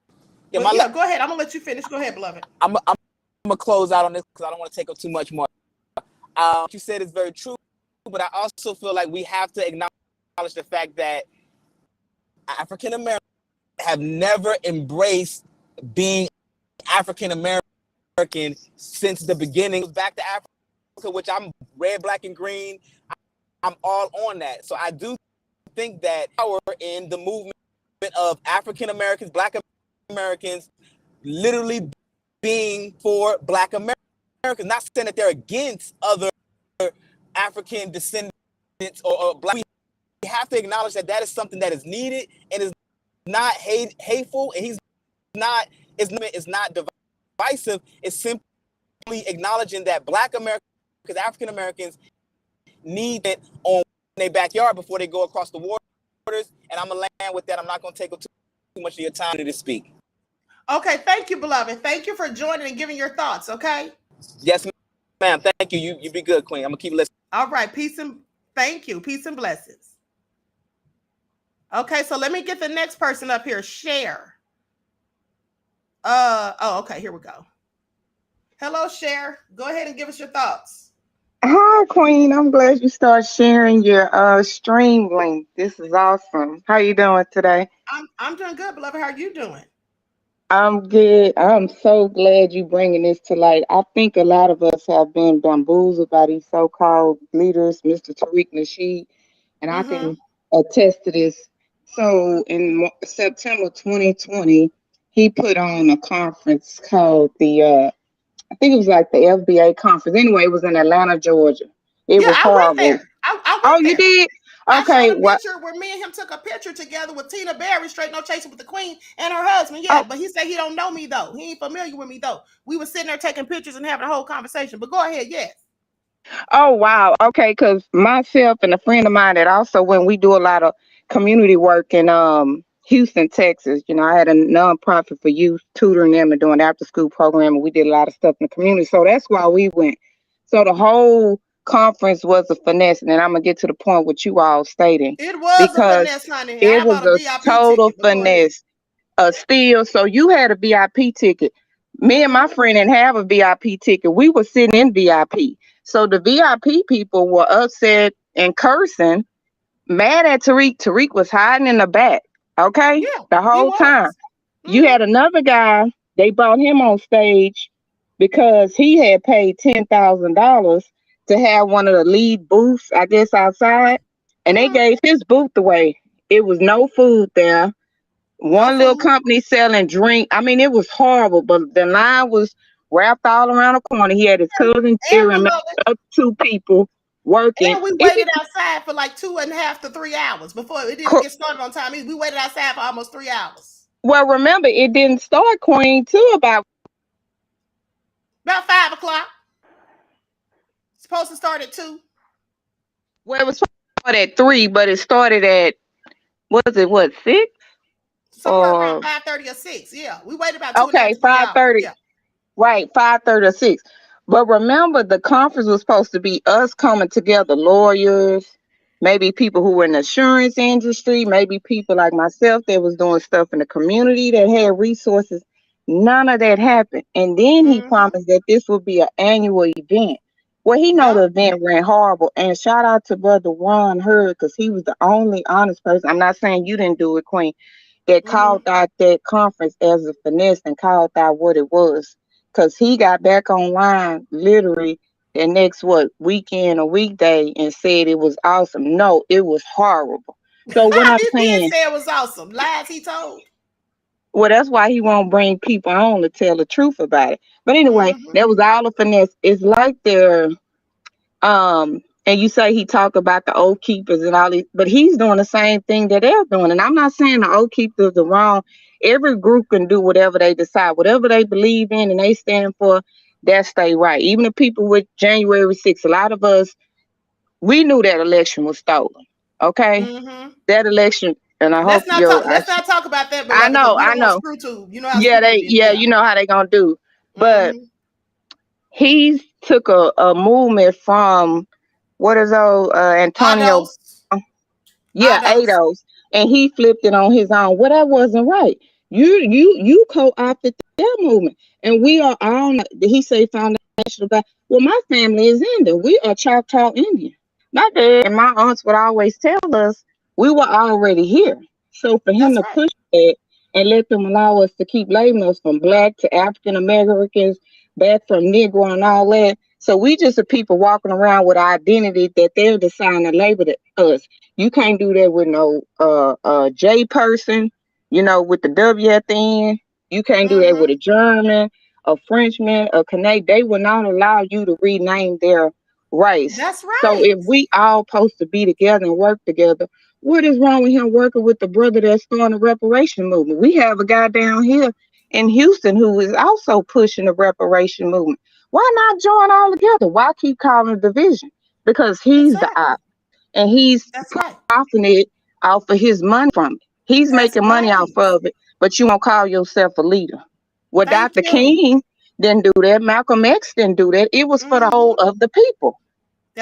Yeah, go ahead. I'm gonna let you finish. Go ahead, beloved. I'm gonna close out on this because I don't want to take up too much more. What you said is very true, but I also feel like we have to acknowledge the fact that African Americans have never embraced being African American since the beginning. Back to Africa, which I'm red, black, and green. I'm all on that. So I do think that power in the movement of African Americans, black Americans, literally being for black Americans. Not saying that they're against other African descendants or black. We have to acknowledge that that is something that is needed and is not hateful, and it's not divisive. It's simply acknowledging that black Americans, African Americans, need it on their backyard before they go across the borders. And I'm gonna land with that. I'm not gonna take up too much of your time to speak. Okay, thank you, beloved. Thank you for joining and giving your thoughts. Okay. Yes, ma'am. Thank you. You be good, Queen. I'm gonna keep listening. All right. Thank you. Peace and blessings. Okay, so let me get the next person up here. Share. Okay, here we go. Hello, Share. Go ahead and give us your thoughts. Hi, Queen. I'm glad you start sharing your stream link. This is awesome. How you doing today? I'm doing good, beloved. How are you doing? I'm good. I'm so glad you bringing this to light. I think a lot of us have been bamboozled by these so-called leaders, Mr. Tariq Nasheed, and I can attest to this. So in September 2020, he put on a conference called I think it was like the FBA conference. Anyway, it was in Atlanta, Georgia. It was horrible. I went there. I went there. You did? Okay. I showed a picture where me and him took a picture together with Tina Berry, Straight No Chasing with the Queen and her husband. Yeah, but he said he don't know me though. He ain't familiar with me though. We were sitting there taking pictures and having a whole conversation. But go ahead, yes. Oh, wow. Okay, because myself and a friend of mine that also when we do a lot of community work in Houston, Texas. I had a nonprofit for youth, tutoring them and doing after school program, and we did a lot of stuff in the community. So that's why we went. So the whole conference was a finesse, and then I'm gonna get to the point what you all stating. It was a finesse, honey. It was a total finesse. steal. So you had a VIP ticket. Me and my friend didn't have a VIP ticket. We were sitting in VIP. So the VIP people were upset and cursing, mad at Tariq. Tariq was hiding in the back. Okay, Yeah, the he whole time. was. You had another guy. They brought him on stage because he had paid $10,000 to have one of the lead booths, I guess, outside, and they gave his booth away. It was no food there. No One little food. company selling drink. I mean, it was horrible, but the line was wrapped all around the corner. He had his cousin And Jerry and beloved, up 2 people working. and we waited outside for like 2.5 to 3 hours before it didn't get started on time. We waited outside for almost 3 hours. Well, remember, it didn't start, Queen, till about 5 o'clock. Supposed to start at 2. Well, it was started at 3, but it started at, what, 6? Somewhere around 5:30 or 6. Yeah, we waited about 2.5 Okay, to 3 hours. 5:30. Yeah. Right, 5:30 or 6. But remember, the conference was supposed to be us coming together, lawyers, maybe people who were in the insurance industry, maybe people like myself that was doing stuff in the community that had resources. None of that happened. And then he promised that this would be an annual event. Well, he know the event ran horrible. And shout out to Brother Ron Hurd, because he was the only honest person. I'm not saying you didn't do it, Queen, that called out that conference as a finesse and called out what it was. Because he got back online literally the next weekend or weekday and said it was awesome. No, it was horrible. So what I'm He did saying, say it was awesome. Lies he told. well, that's why he won't bring people on to tell the truth about it. But anyway, that was all a finesse. It's like they're and you say he talked about the oath keepers and all these, but he's doing the same thing that they're doing. And I'm not saying the oath keepers are wrong. Every group can do whatever they decide, whatever they believe in and they stand for, that stay right. Even the people with January 6th, a lot of us, we knew that election was stolen. Okay? That election, and I hope Let's not talk about that, I beloved, because we I don't want know. screw tube. You know how screw tube is. Yeah, you know how they gonna do. But he took a movement from what is Antonio? Ados, and he flipped it on his own. Well, that wasn't right. You co-opted their movement, and we are all. He say foundational God. Well, my family is Indian. We are Choctaw Indian. My dad and my aunts would always tell us we were already here. So for him to push that and let them allow us to keep labeling us from Black to African Americans, back from Negro and all that. So we just are people walking around with identity that they're deciding to label us. You can't do that with no J person, with the W at the end. You can't do that with a German, a Frenchman, a Canadian. They will not allow you to rename their race. That's So right. if we all supposed to be together and work together, what is wrong with him working with the brother that's starting the reparation movement? We have a guy down here in Houston who is also pushing the reparation movement. Why not join all together? Why keep calling it division? Because he's the op, and he's profiting it off of his money from it. He's making money off of it, but you won't call yourself a leader. Well, Dr. King didn't do that. Malcolm X didn't do that. It was for the whole of the people.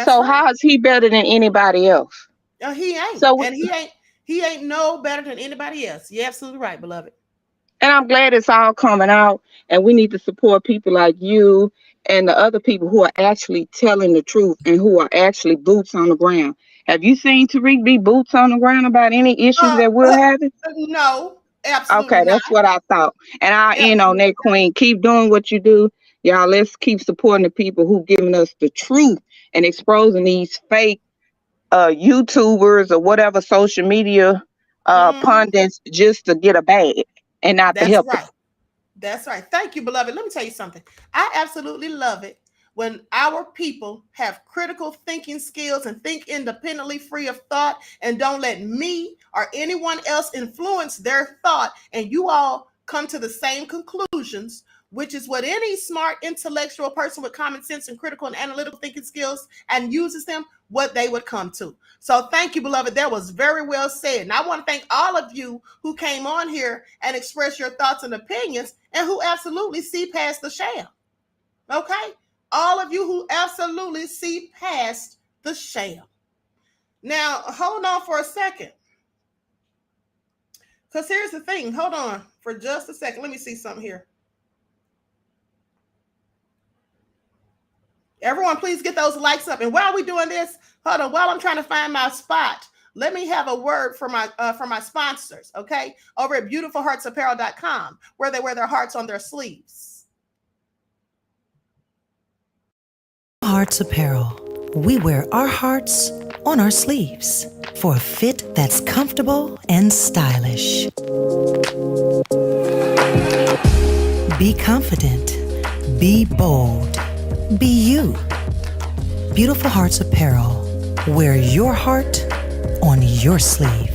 So how is he better than anybody else? He ain't. So, and he ain't no better than anybody else. You're absolutely right, beloved. And I'm glad it's all coming out, and we need to support people like you and the other people who are actually telling the truth and who are actually boots on the ground. Have you seen Tariq be boots on the ground about any issues that we're having? No, absolutely Okay, not. that's what I thought. And I'll end on that, Queen. Keep doing what you do. Y'all, let's keep supporting the people who giving us the truth and exposing these fake YouTubers or whatever social media pundits just to get a bag and not to help us. That's right. Thank you, beloved. Let me tell you something. I absolutely love it when our people have critical thinking skills and think independently, free of thought, and don't let me or anyone else influence their thought. And you all come to the same conclusions, which is what any smart intellectual person with common sense and critical and analytical thinking skills and uses them, what they would come to. So thank you, beloved. That was very well said. And I want to thank all of you who came on here and expressed your thoughts and opinions and who absolutely see past the sham. Okay? All of you who absolutely see past the sham. Now, hold on for a second. Because here's the thing. Hold on for just a second. Let me see something here. Everyone, please get those likes up. And while we're doing this, hold on. While I'm trying to find my spot, let me have a word for my sponsors, okay? Over at beautifulheartsapparel.com, where they wear their hearts on their sleeves. Hearts Apparel. We wear our hearts on our sleeves for a fit that's comfortable and stylish. Be confident. Be bold. Be you. Beautiful Hearts Apparel. Wear your heart on your sleeve.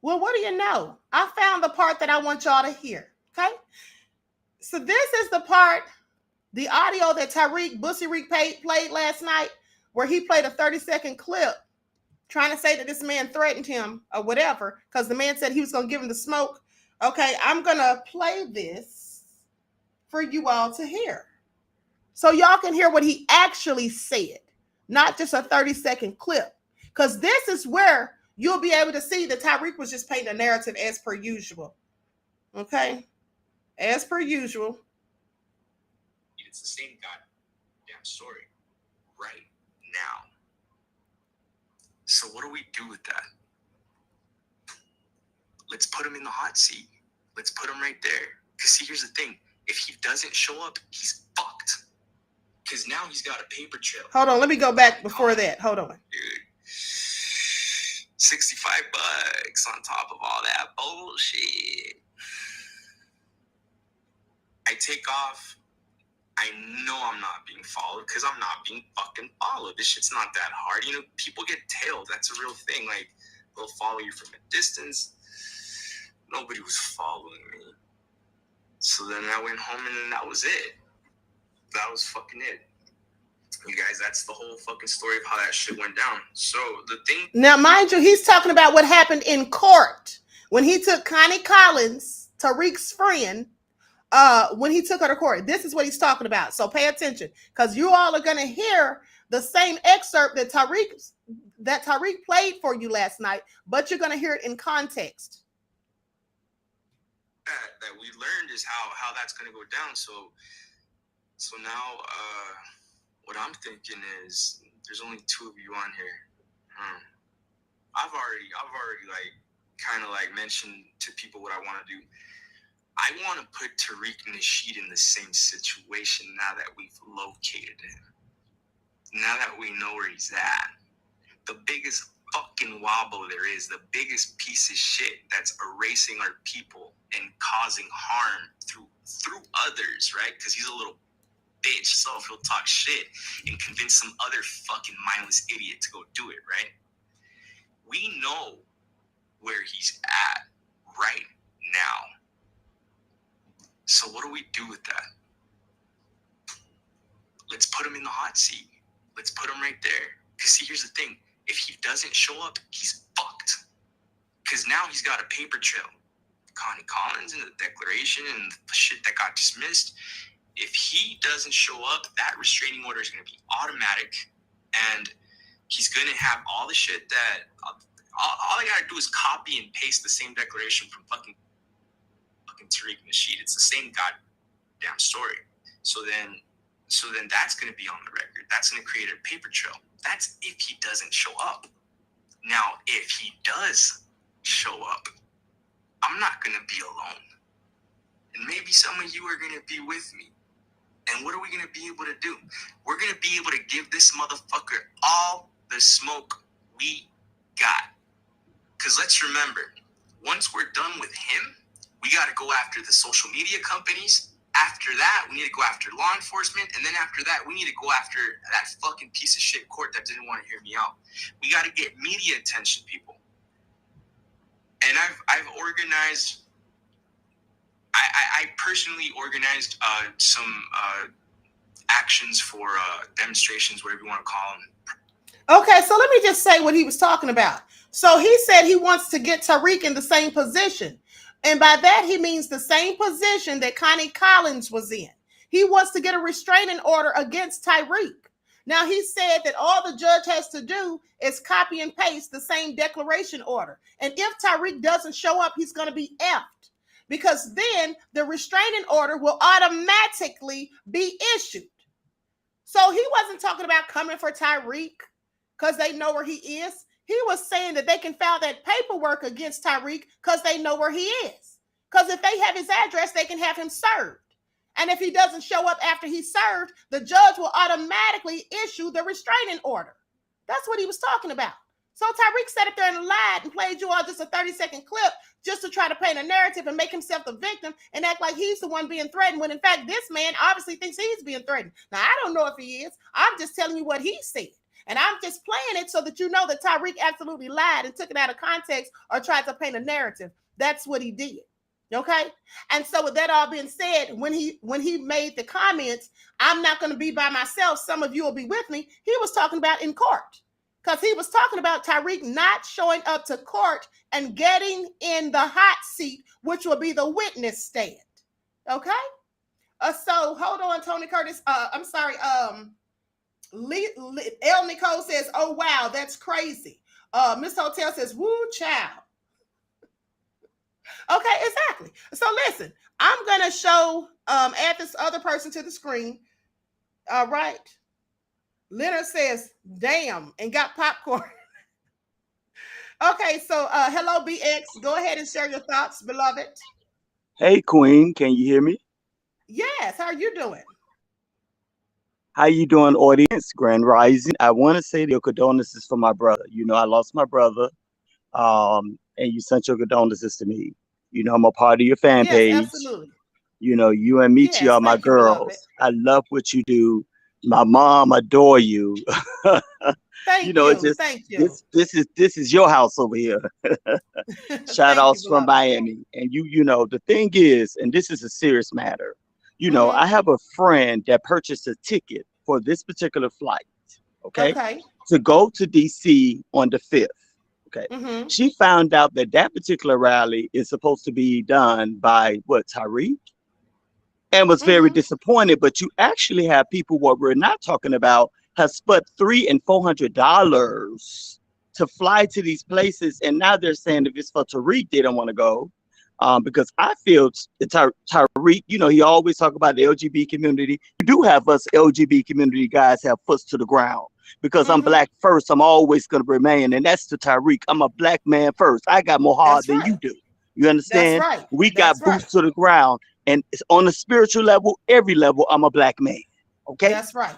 Well, what do you know? I found the part that I want y'all to hear, okay? So this is the part, the audio that Bussy Reek played last night, where he played a 30-second clip trying to say that this man threatened him or whatever, because the man said he was going to give him the smoke. Okay, I'm going to play this for you all to hear, so y'all can hear what he actually said, not just a 30-second clip, because this is where you'll be able to see that Tariq was just painting a narrative as per usual. Okay? As per usual. It's the same goddamn story right now. So what do we do with that? Let's put him in the hot seat. Let's put him right there. Because see, here's the thing. If he doesn't show up, he's fucked. Because now he's got a paper trail. Hold on, let me go back before that. Hold on. Dude. $65 on top of all that bullshit. I take off. I know I'm not being followed because I'm not being fucking followed. This shit's not that hard. You know, people get tailed. That's a real thing. Like, they'll follow you from a distance. Nobody was following me. So then I went home and then that was it. That was fucking it. You guys, that's the whole fucking story of how that shit went down. So the thing... Now, mind you, he's talking about what happened in court when he took Connie Collins, Tariq's friend, when he took her to court. This is what he's talking about. So pay attention, because you all are going to hear the same excerpt that Tariq played for you last night, but you're going to hear it in context. That we learned is how that's going to go down. So now what I'm thinking is there's only two of you on here. I've already like kind of like mentioned to people what I want to do. I want to put Tariq Nasheed in the same situation now that we've located him. Now that we know where he's at. The biggest fucking wobble there is, the biggest piece of shit that's erasing our people and causing harm through others, right? Because he's a little bitch, so if he'll talk shit and convince some other fucking mindless idiot to go do it, right? We know where he's at right now. So what do we do with that? Let's put him in the hot seat. Let's put him right there. Because see, here's the thing. If he doesn't show up, he's fucked. Because now he's got a paper trail. Connie Collins and the declaration and the shit that got dismissed. If he doesn't show up, that restraining order is going to be automatic. And he's going to have all the shit that... All I got to do is copy and paste the same declaration from fucking Tariq Nasheed. It's the same goddamn story. So then that's going to be on the record. That's going to create a paper trail. That's if he doesn't show up. Now, if he does show up, I'm not going to be alone. And maybe some of you are going to be with me. And what are we going to be able to do? We're going to be able to give this motherfucker all the smoke we got. Because let's remember, once we're done with him, we got to go after the social media companies. After that, we need to go after law enforcement. And then after that, we need to go after that fucking piece of shit court that didn't want to hear me out. We got to get media attention, people. And I've organized... I personally organized some actions for demonstrations, whatever you want to call them. Okay, so let me just say what he was talking about. So he said he wants to get Tariq in the same position. And by that, he means the same position that Connie Collins was in. He wants to get a restraining order against Tariq. Now, he said that all the judge has to do is copy and paste the same declaration order. And if Tariq doesn't show up, he's going to be effed, because then the restraining order will automatically be issued. So he wasn't talking about coming for Tariq because they know where he is. He was saying that they can file that paperwork against Tariq because they know where he is. Because if they have his address, they can have him served. And if he doesn't show up after he's served, the judge will automatically issue the restraining order. That's what he was talking about. So Tariq sat up there and lied and played you all just a 30-second clip just to try to paint a narrative and make himself the victim and act like he's the one being threatened, when in fact this man obviously thinks he's being threatened. Now, I don't know if he is. I'm just telling you what he said. And I'm just playing it so that you know that Tariq absolutely lied and took it out of context or tried to paint a narrative. That's what he did. Okay. And so with that all being said, when he made the comments, I'm not going to be by myself, some of you will be with me, he was talking about in court, because he was talking about Tariq not showing up to court and getting in the hot seat, which will be the witness stand. Okay. So hold on, Tony Curtis. I'm sorry. El Nicole says, oh, wow, that's crazy. Miss Hotel says, woo, child. Okay, exactly. So listen, I'm going to show, add this other person to the screen. All right. Leonard says, damn, and got popcorn. Okay, so hello, BX. Go ahead and share your thoughts, beloved. Hey, Queen, can you hear me? Yes, how are you doing? How you doing, audience? Grand Rising. I want to say your condolences for my brother. You know, I lost my brother, and you sent your condolences to me. You know, I'm a part of your fan page. Absolutely. You know, you and Michi are my girls. I love what you do. My mom adore you. Thank you know, you. it's just Thank you. This is your house over here. Shout outs from Miami. And you know, the thing is, and this is a serious matter. You know, I have a friend that purchased a ticket for this particular flight, okay, to go to DC on the 5th. Okay. She found out that that particular rally is supposed to be done by Tariq, and was very disappointed. But you actually have people, what we're not talking about, have spent $300 and $400 to fly to these places, and now they're saying if it's for Tariq, they don't want to go. Because I feel Tariq, you know, he always talk about the LGBT community. You do have us LGBT community guys have foots to the ground. Because I'm black first, I'm always going to remain. And that's to Tariq. I'm a black man first. I got more heart than you do. You understand? That's right. We got boots to the ground. And it's on a spiritual level, every level, I'm a black man. Okay? That's right.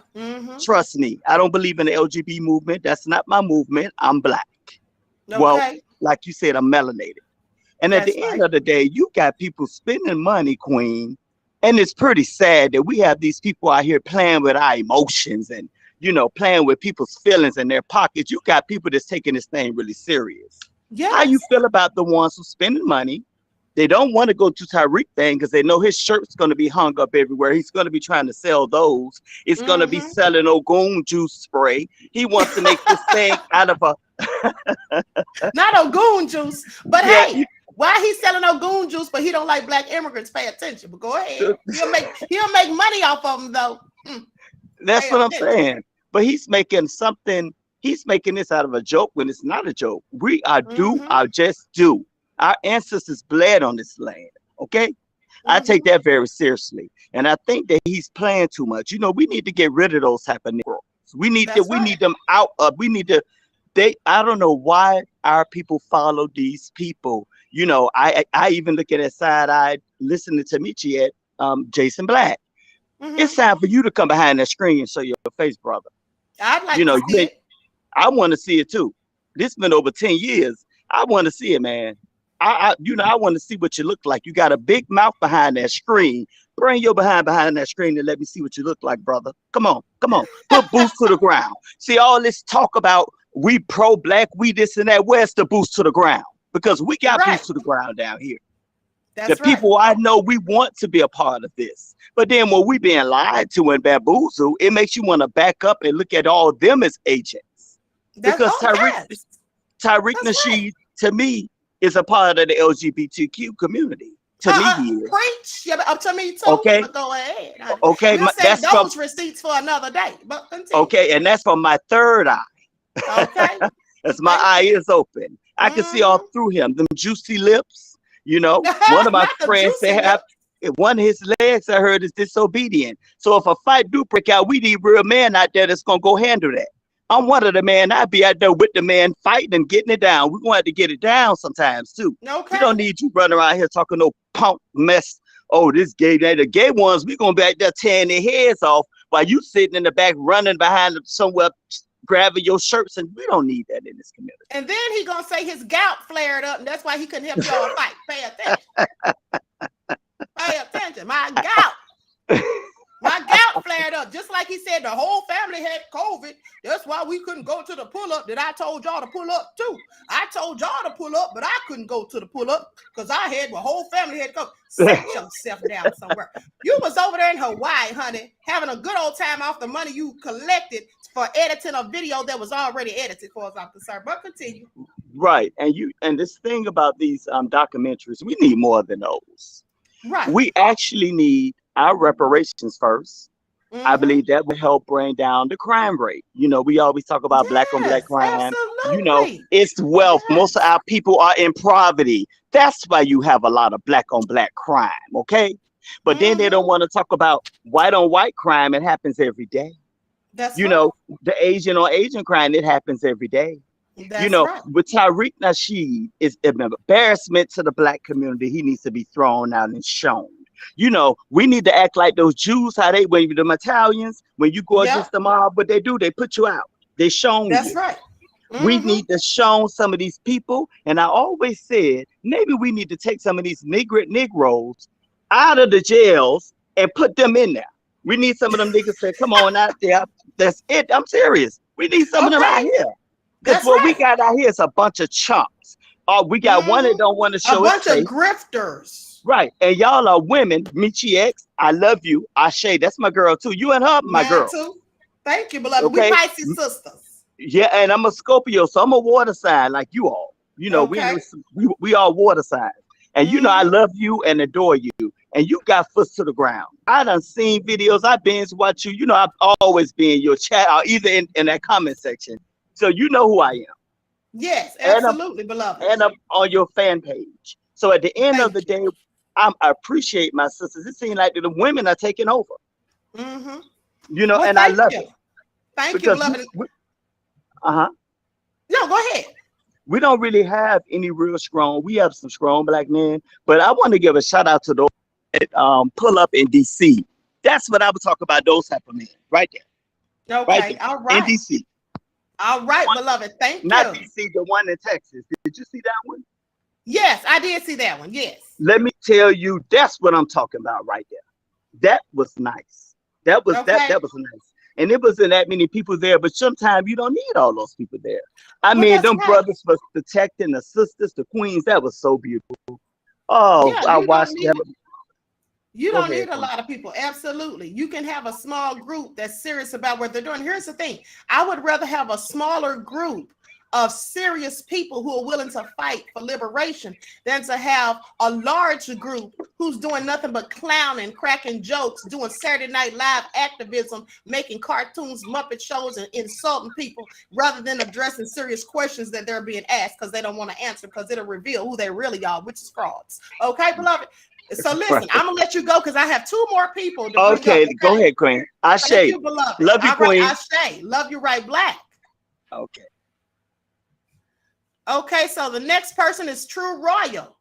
Trust me. I don't believe in the LGBT movement. That's not my movement. I'm black. Okay. Well, like you said, I'm melanated. And at the end of the day, you got people spending money, Queen. And it's pretty sad that we have these people out here playing with our emotions and, you know, playing with people's feelings in their pockets. You got people that's taking this thing really serious. Yes. How you feel about the ones who spending money? They don't want to go to Tariq thing because they know his shirt's going to be hung up everywhere. He's going to be trying to sell those. It's going to be selling Ogun juice spray. He wants to make this thing out of a... Not Ogun juice, but hey, why he's selling Ogun juice, but he don't like black immigrants? Pay attention, but go ahead. He'll make money off of them, though. That's what I'm saying. But he's making something... He's making this out of a joke when it's not a joke. We are just do. Our ancestors bled on this land, okay? I take that very seriously. And I think that he's playing too much. You know, we need to get rid of those type of Negroes. We need them out of, I don't know why our people follow these people. You know, I even look at that side-eye listening to Michi at Jason Black. It's time for you to come behind that screen and show your face, brother. I'd like to see it. I want to see it too. This been over 10 years. I want to see it, man. I want to see what you look like. You got a big mouth behind that screen. Bring your behind that screen and let me see what you look like, brother. Come on. Put boots to the ground. See all this talk about we pro-black, we this and that. Where's the boots to the ground? Because we got boots to the ground down here. The people I know, we want to be a part of this. But then when we being lied to and bamboozled, it makes you want to back up and look at all of them as agents. Because Tariq Nasheed, to me, is a part of the LGBTQ community. To me, he is. Preach. Yeah, up to me too. Okay. Go ahead. honey. Okay, We'll save those receipts for another day. But continue. Okay, and that's from my third eye. Okay. As my eye is open, I can see all through him. Them juicy lips. You know, one of my friends one of his legs I heard is disobedient. So if a fight do break out, we need real men out there that's gonna go handle that. I'm one of the men. I'd be out there with the man fighting and getting it down. We're gonna have to get it down sometimes too. Okay. We don't need you running around here talking no punk mess. Oh, this gay, the gay ones, we gonna be out there tearing their heads off while you sitting in the back running behind somewhere grabbing your shirts, and we don't need that in this community. And then he gonna say his gout flared up, and that's why he couldn't help y'all fight. Pay attention. Pay attention. My gout. My gout flared up. Just like he said, the whole family had COVID. That's why we couldn't go to the pull-up that I told y'all to pull up too. I told y'all to pull up, but I couldn't go to the pull-up because I had my whole family had COVID. Sit yourself down somewhere. You was over there in Hawaii, honey, having a good old time off the money you collected for editing a video that was already edited, for as I'm concerned. But continue. Right. And this thing about these documentaries, we need more than those. Right. We actually need our reparations first. I believe that will help bring down the crime rate. You know, we always talk about black on black crime. Absolutely. You know, it's wealth. Most of our people are in poverty. That's why you have a lot of black on black crime. Okay. But then they don't want to talk about white on white crime. It happens every day. That's you know, the Asian on Asian crime, it happens every day. That's you know, right. with Tariq Nasheed is an embarrassment to the black community. He needs to be thrown out and shown. You know, we need to act like those Jews, how they, when them Italians, when you go against the mob, what they do, they put you out. They shown That's you. right. We need to show some of these people. And I always said, maybe we need to take some of these Negroes out of the jails and put them in there. We need some of them niggas to come on out there. That's it. I'm serious. We need some of them out here. Because what we got out here is a bunch of chumps. We got one that don't want to show a bunch of grifters. Right. And y'all are women. Michi X, I love you. Ashe, that's my girl too. You and her, my girl. Too. Thank you, beloved. Okay. We Pisces sisters. Yeah, and I'm a Scorpio, so I'm a water sign like you all. You know, we are water signs. And you know, I love you and adore you. And you got foot to the ground. I done seen videos. I've binge watch you. You know, I've always been in your chat or either in that comment section. So you know who I am. Yes, absolutely, beloved. And I'm on your fan page. So at the end of the day, I appreciate my sisters. It seems like the women are taking over. You know, and I love it. Thank you, beloved. No, go ahead. We don't really have any real strong. We have some strong black men, but I want to give a shout out to those that pull up in DC. That's what I would talk about. Those type of men, right there. Okay, right there, all right. In DC. All right, beloved. Thank you. Not DC, the one in Texas. Did you see that one? Yes, I did see that one. Yes. Let me tell you, that's what I'm talking about right there. That was nice. That was that was nice. And it wasn't that many people there, but sometimes you don't need all those people there. I mean, them brothers was protecting the sisters, the queens. That was so beautiful. Oh, yeah, I watched that. You don't need a lot of people. Absolutely. You can have a small group that's serious about what they're doing. Here's the thing. I would rather have a smaller group of serious people who are willing to fight for liberation than to have a large group who's doing nothing but clowning, cracking jokes, doing Saturday Night Live activism, making cartoons, Muppet shows, and insulting people rather than addressing serious questions that they're being asked because they don't want to answer because it'll reveal who they really are, which is frauds. Okay, beloved? So listen, I'm gonna let you go because I have two more people. Okay, go ahead, Queen. Ashe. You, beloved. Love you, Queen. Ashe. Love you, right, black. Okay. Okay, so the next person is True Royal.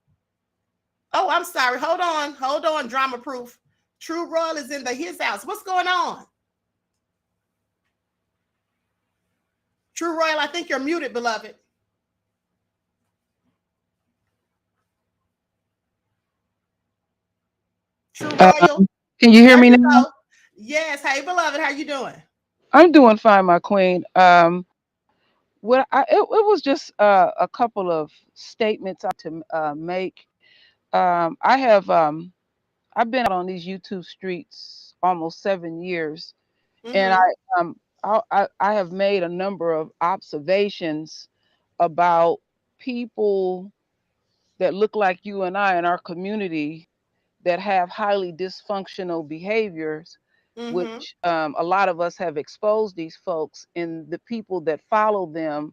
Oh, I'm sorry. Hold on, drama proof. True Royal is in his house. What's going on? True Royal, I think you're muted, beloved. True Royal. Can you hear me now? Yes. Hey, beloved, how you doing? I'm doing fine, my queen. It was just a couple of statements to make. I've been out on these YouTube streets almost 7 years, and I have made a number of observations about people that look like you and I in our community that have highly dysfunctional behaviors, which a lot of us have exposed these folks, and the people that follow them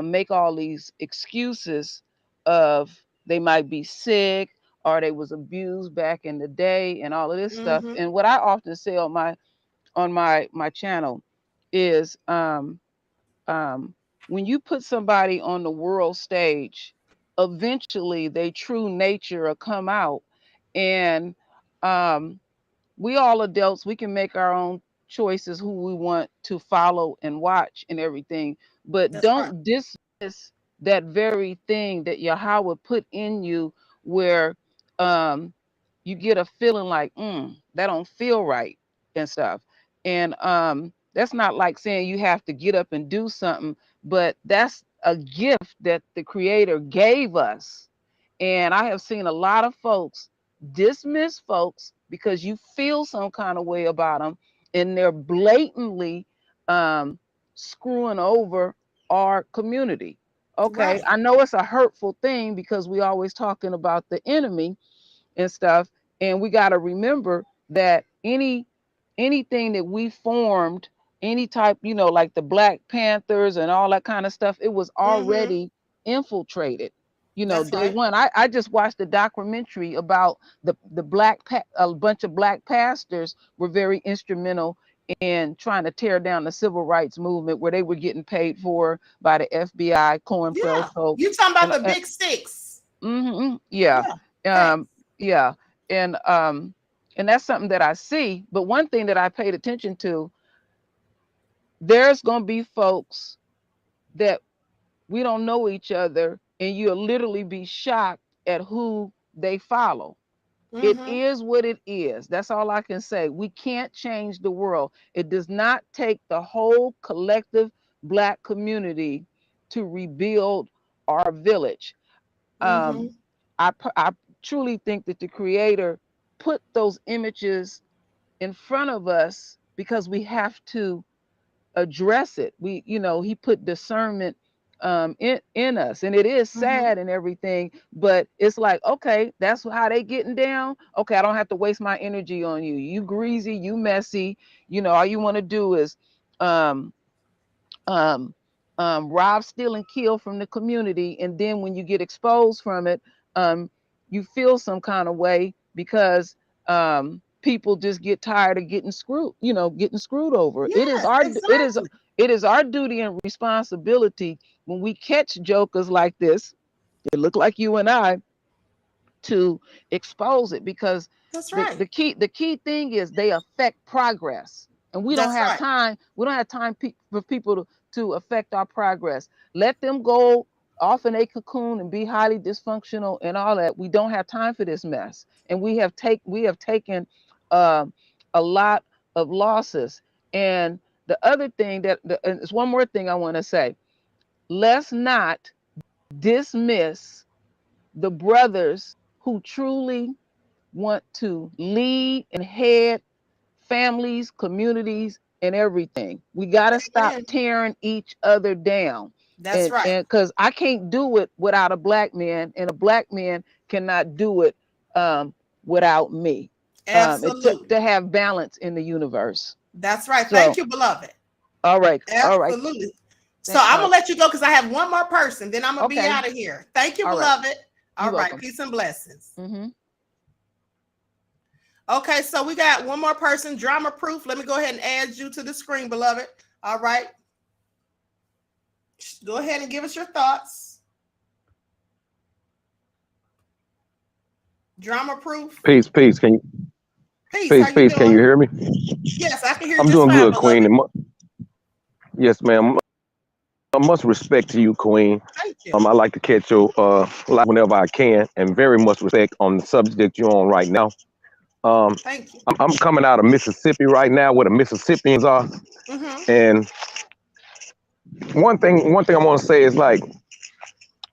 make all these excuses of they might be sick or they was abused back in the day and all of this stuff. And what I often say on my channel is when you put somebody on the world stage, eventually their true nature will come out. And we all adults, we can make our own choices who we want to follow and watch and everything, but don't dismiss that very thing that Yahweh put in you, where you get a feeling like that don't feel right and stuff. And that's not like saying you have to get up and do something, but that's a gift that the Creator gave us. And I have seen a lot of folks dismiss folks because you feel some kind of way about them, and they're blatantly screwing over our community. Okay, I know it's a hurtful thing because we always talking about the enemy and stuff, and we got to remember that anything that we formed, any type, like the Black Panthers and all that kind of stuff, it was already infiltrated. Day one. I just watched a documentary about the a bunch of Black pastors were very instrumental in trying to tear down the civil rights movement, where they were getting paid for by the FBI, cornfield folks. You talking about the Big Six? Yeah. Yeah. And that's something that I see. But one thing that I paid attention to, there's gonna be folks that we don't know each other, and you'll literally be shocked at who they follow. It is what it is. That's all I can say. We can't change the world. It does not take the whole collective Black community to rebuild our village. I truly think that the Creator put those images in front of us because we have to address it. He put discernment in us, and it is sad and everything, but it's like, okay, that's how they getting down. Okay, I don't have to waste my energy on you. You greasy, you messy. All you want to do is rob, steal, and kill from the community, and then when you get exposed from it, you feel some kind of way because people just get tired of getting screwed over. It is our duty and responsibility when we catch jokers like this, it look like you and I, to expose it, because the key thing is they affect progress, and we don't have time. We don't have time for people to affect our progress. Let them go off in a cocoon and be highly dysfunctional and all that. We don't have time for this mess, and we have taken a lot of losses. And the other thing there's one more thing I want to say. Let's not dismiss the brothers who truly want to lead and head families, communities, and everything. We got to stop tearing each other down. That's right. And because I can't do it without a Black man, and a Black man cannot do it without me. Absolutely. To have balance in the universe. That's right. Thank you, beloved. All right. Absolutely. All right. So I'm going to let you go because I have one more person. Then I'm going to be out of here. Thank you, beloved. All right. Welcome. Peace and blessings. Okay. So we got one more person, Drama Proof. Let me go ahead and add you to the screen, beloved. All right. Go ahead and give us your thoughts. Drama Proof. Peace. Can you? Peace. Can you hear me? Yes, I can hear you. I'm doing good, Queen. Yes, ma'am. Much respect to you, Queen. Thank you. I like to catch your live whenever I can, and very much respect on the subject you're on right now. Thank you. I'm coming out of Mississippi right now, where the Mississippians are, and one thing I want to say is, like,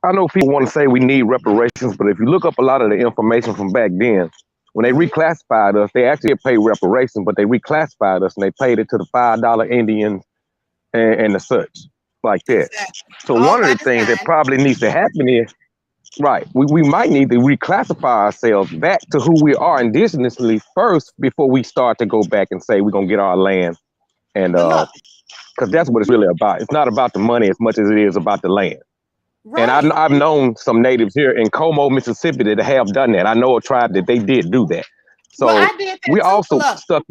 I know people want to say we need reparations, but if you look up a lot of the information from back then, when they reclassified us, they actually paid reparations, but they reclassified us and they paid it to the $5 Indians and the such like that. Exactly. So one of the things that probably needs to happen is, Right. We might need to reclassify ourselves back to who we are indigenously first before we start to go back and say we're gonna get our land. And But look, because that's what it's really about. It's not about the money as much as it is about the land. And right. I've known some natives here in Como, Mississippi that have done that. I know a tribe that they did do that. Well, So I did we that too, also beloved. stuck.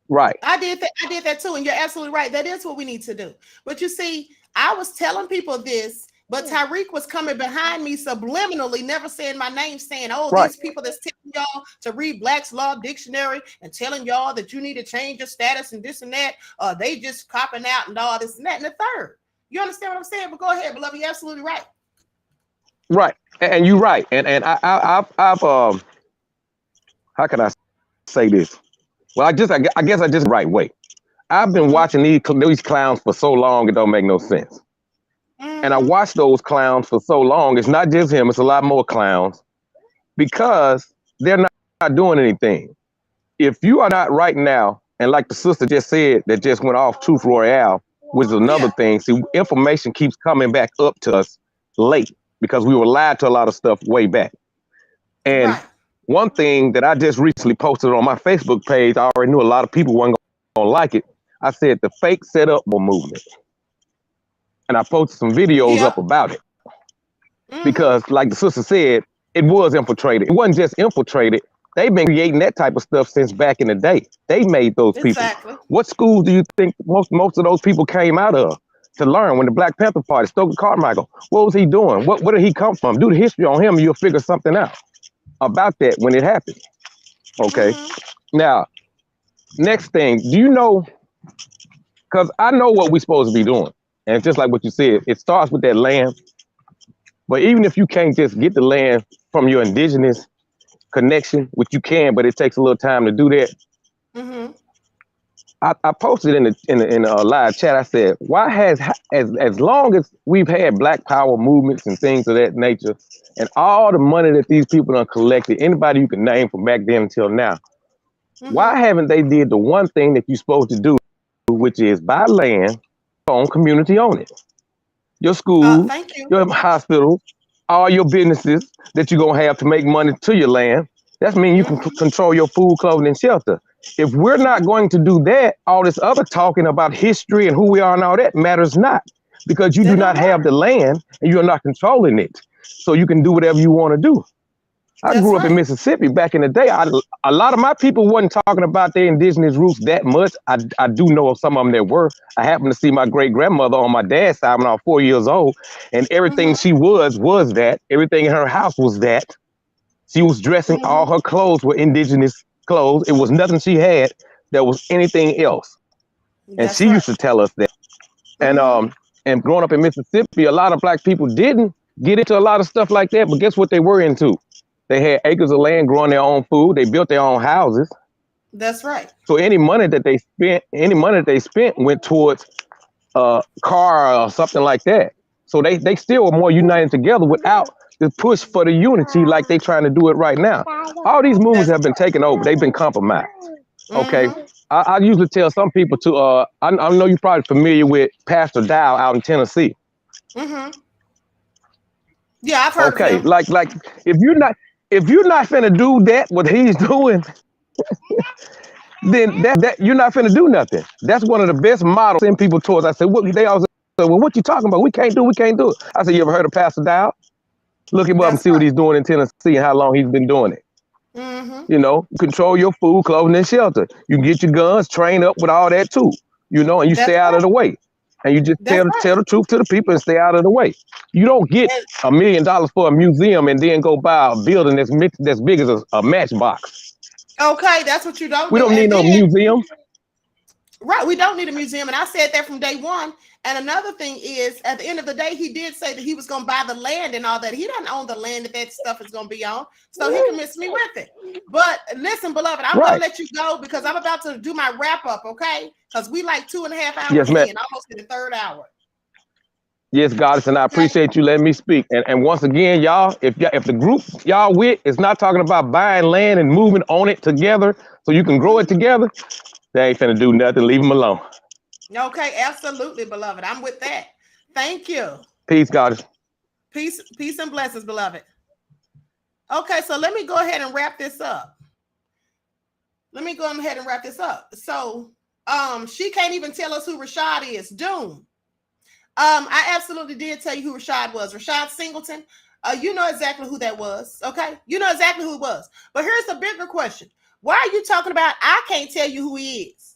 Right. I did that too, and you're absolutely right. That is what we need to do. But you see, I was telling people this, but Tariq was coming behind me subliminally, never saying my name, saying, "Oh, Right. these people that's telling y'all to read Black's Law Dictionary and telling y'all that you need to change your status and this and that, they just copping out and all this and that and the third." You understand what I'm saying? But go ahead, beloved. You're absolutely right. Right. And you're right. And I've how can I say this? Well, I guess I just the right way. I've been watching these clowns for so long it don't make no sense. And I watched those clowns for so long. It's not just him. It's a lot more clowns because they're not doing anything. If you are not right now, and like the sister just said that just went off Truth Royale, which is another thing. See, information keeps coming back up to us late because we were lied to a lot of stuff way back. And one thing that I just recently posted on my Facebook page, I already knew a lot of people weren't going to like it. I said the fake setup movement. And I posted some videos up about it. Because like the sister said, it was infiltrated. It wasn't just infiltrated. They've been creating that type of stuff since back in the day. They made those people. What schools do you think most of those people came out of to learn when the Black Panther Party, Stokely Carmichael, what was he doing? Where did he come from? Do the history on him and you'll figure something out about that when it happened. Okay. Now, next thing, do you know, because I know what we're supposed to be doing. And just like what you said, it starts with that land. But even if you can't just get the land from your indigenous connection, which you can, but it takes a little time to do that. I posted in a live chat. I said, why has as long as we've had Black Power movements and things of that nature, and all the money that these people have collected, anybody you can name from back then until now, why haven't they did the one thing that you're supposed to do, which is buy land, own community own it? Your school, your hospital, all your businesses that you're gonna have to make money to your land. That means you can control your food, clothing, and shelter. If we're not going to do that, all this other talking about history and who we are and all that matters not, because you do not have the land and you're not controlling it. So you can do whatever you want to do. I grew up in Mississippi back in the day. A lot of my people wasn't talking about their indigenous roots that much. I do know of some of them that were. I happened to see my great grandmother on my dad's side when I was 4 years old, and everything she was that. Everything in her house was that. She was dressing, all her clothes were indigenous clothes. It was nothing she had that was anything else. And she used to tell us that. And growing up in Mississippi, a lot of Black people didn't get into a lot of stuff like that, but guess what they were into? They had acres of land growing their own food. They built their own houses. That's right. So any money that they spent went towards a car or something like that. So they still were more united together without the push for the unity like they trying to do it right now. All these movements have been taken over. They've been compromised. Okay. I usually tell some people to, I know you're probably familiar with Pastor Dow out in Tennessee. Yeah, I've heard of him. Like if you're not finna do that, what he's doing, then that you're not finna do nothing. That's one of the best models send people towards. I said, they always say, well, what you talking about? We can't do it. I said, you ever heard of Pastor Dow? Look him up and see what he's doing in Tennessee and how long he's been doing it. You know, control your food, clothing, and shelter. You can get your guns, train up with all that too. You know, and you stay out of the way. And you just tell the truth to the people and stay out of the way. You don't get $1 million for a museum and then go buy a building that's big as a matchbox. Okay, that's what you don't do. We don't need no museum. Right, we don't need a museum. And I said that from day one. And another thing is, at the end of the day, he did say that he was going to buy the land and all that. He doesn't own the land that stuff is going to be on. So he can miss me with it. But listen, beloved, I'm going to let you go because I'm about to do my wrap up, okay? Because we like 2.5 hours in, almost in the third hour. Yes, Goddess, and I appreciate you letting me speak. And once again, y'all, if the group y'all with is not talking about buying land and moving on it together so you can grow it together, they ain't finna do nothing. Leave them alone. Okay, absolutely, beloved. I'm with that. Thank you. Peace, Goddess. Peace and blessings, beloved. Okay, so let me go ahead and wrap this up. So, she can't even tell us who Rashad is. Doom. I absolutely did tell you who Rashad was. Rashad Singleton. You know exactly who that was. Okay, you know exactly who it was. But here's the bigger question: why are you talking about? I can't tell you who he is.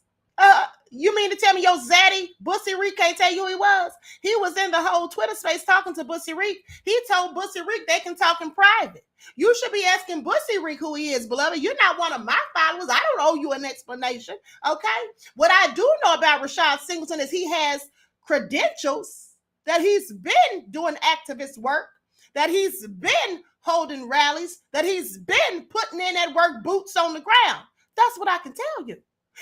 You mean to tell me your zaddy Bussy Reek can't tell you who he was? He was in the whole Twitter space talking to Bussy Reek. He told Bussy Reek they can talk in private. You should be asking Bussy Reek who he is, beloved. You're not one of my followers. I don't owe you an explanation. Okay. What I do know about Rashad Singleton is he has credentials, that he's been doing activist work, that he's been holding rallies, that he's been putting in that work, boots on the ground. That's what I can tell you.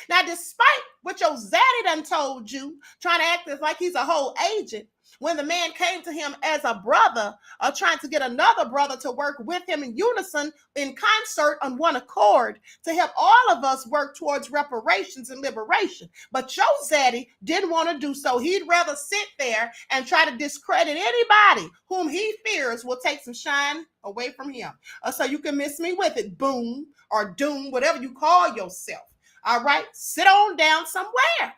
Now, despite what your zaddy done told you, trying to act as like he's a whole agent, when the man came to him as a brother, trying to get another brother to work with him in unison, in concert, on one accord, to help all of us work towards reparations and liberation. But your zaddy didn't want to do so. He'd rather sit there and try to discredit anybody whom he fears will take some shine away from him. So you can miss me with it, boom, or doom, whatever you call yourself. All right, sit on down somewhere.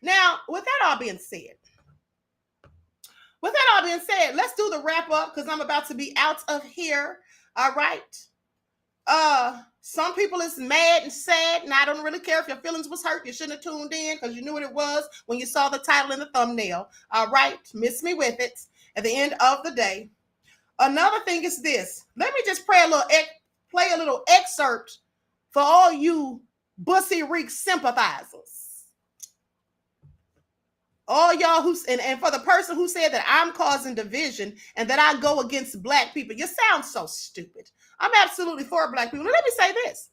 Now, with that all being said, let's do the wrap up because I'm about to be out of here. All right. Some people is mad and sad, and I don't really care if your feelings was hurt. You shouldn't have tuned in because you knew what it was when you saw the title and the thumbnail. All right, miss me with it. At the end of the day, another thing is this. Let me just play a little excerpt for all you Bussy Reek sympathizers. All y'all and for the person who said that I'm causing division and that I go against black people, you sound so stupid. I'm absolutely for black people. Let me say this.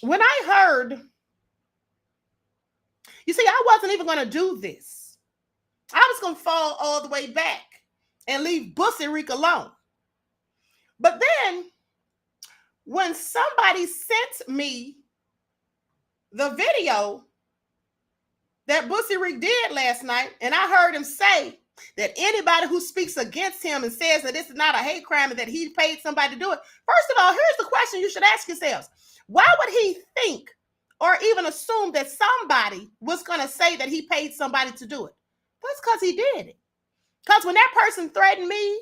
When I heard, you see, I wasn't even going to do this. I was going to fall all the way back and leave Bussy Reek alone. But then when somebody sent me the video that Bussy Reek did last night, and I heard him say that anybody who speaks against him and says that this is not a hate crime and that he paid somebody to do it. First of all, here's the question you should ask yourselves. Why would he think or even assume that somebody was going to say that he paid somebody to do it? That's because he did it. Because when that person threatened me,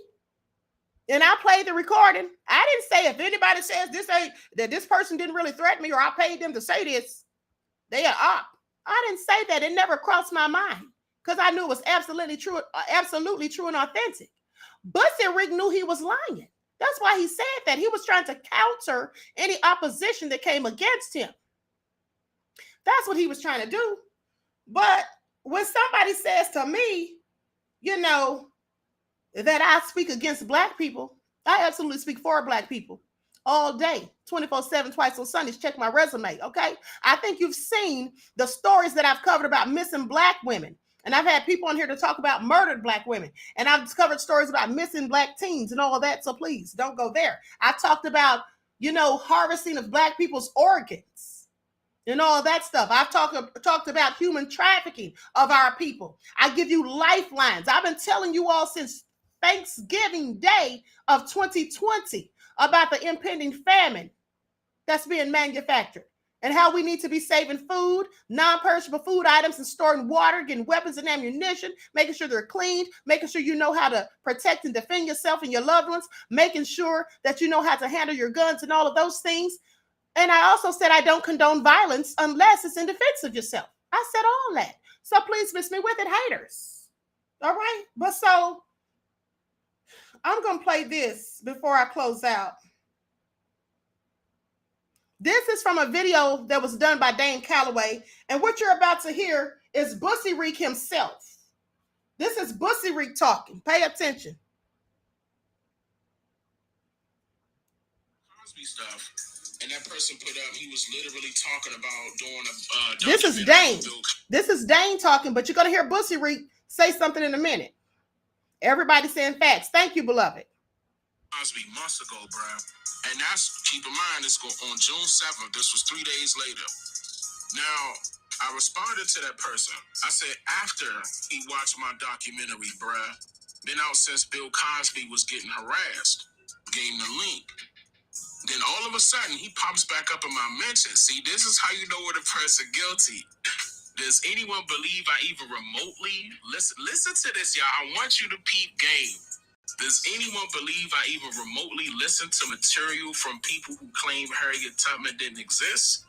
and I played the recording, I didn't say if anybody says this person didn't really threaten me or I paid them to say this, they are up. I didn't say that. It never crossed my mind because I knew it was absolutely true and authentic. Bussy Reek knew he was lying. That's why he said that. He was trying to counter any opposition that came against him. That's what he was trying to do. But when somebody says to me, that I speak against black people, I absolutely speak for black people all day, 24/7, twice on Sundays. Check my resume, okay? I think you've seen the stories that I've covered about missing black women. And I've had people on here to talk about murdered black women. And I've covered stories about missing black teens and all of that. So please don't go there. I talked about, harvesting of black people's organs and all that stuff. I've talked about human trafficking of our people. I give you lifelines. I've been telling you all since Thanksgiving Day of 2020 about the impending famine that's being manufactured and how we need to be saving food, non-perishable food items, and storing water, getting weapons and ammunition, making sure they're cleaned, making sure you know how to protect and defend yourself and your loved ones, making sure that you know how to handle your guns and all of those things. And I also said I don't condone violence unless it's in defense of yourself. I said all that. So please miss me with it, haters. All right? But so I'm going to play this before I close out. This is from a video that was done by Dane Calloway. And what you're about to hear is Bussy Reek himself. This is Bussy Reek talking. Pay attention. Cosby stuff. And that person put up, he was literally talking about doing a This is Dane. This is Dane talking, but you're going to hear Bussy Reek say something in a minute. Everybody saying facts. Thank you, beloved. Cosby months ago, bro. And that's, keep in mind, this go on June 7th. This was 3 days later. Now, I responded to that person. I said, after he watched my documentary, bruh, Been out since Bill Cosby was getting harassed. Gave him the link. Then all of a sudden, he pops back up in my mentions. See, this is how you know when a person guilty. Does anyone believe I even remotely listen to this, y'all? I want you to peep game. Does anyone believe I even remotely listen to material from people who claim Harriet Tubman didn't exist?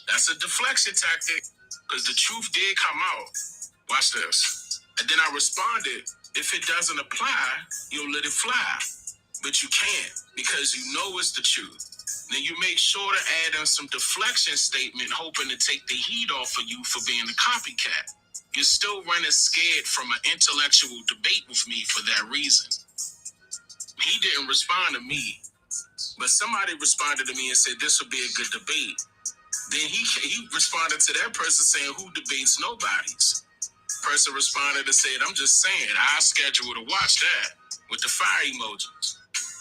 That's a deflection tactic, because the truth did come out. Watch this. And then I responded, if it doesn't apply, you'll let it fly. But you can't, because you know it's the truth. Then you make sure to add in some deflection statement, hoping to take the heat off of you for being a copycat. You're still running scared from an intellectual debate with me for that reason. He didn't respond to me, but somebody responded to me and said this would be a good debate. Then he responded to that person saying, who debates nobody's? Person responded and said, I'm just saying, I schedule to watch that with the fire emojis.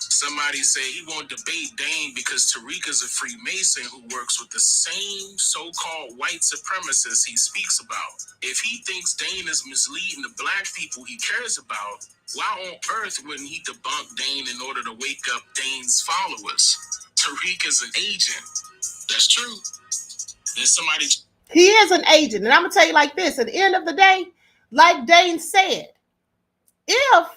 Somebody say he won't debate Dane because Tariq is a Freemason who works with the same so-called white supremacists he speaks about. If he thinks Dane is misleading the black people he cares about, why on earth wouldn't he debunk Dane in order to wake up Dane's followers? Tariq is an agent. That's true. Then somebody... He is an agent. And I'm going to tell you like this. At the end of the day, like Dane said, if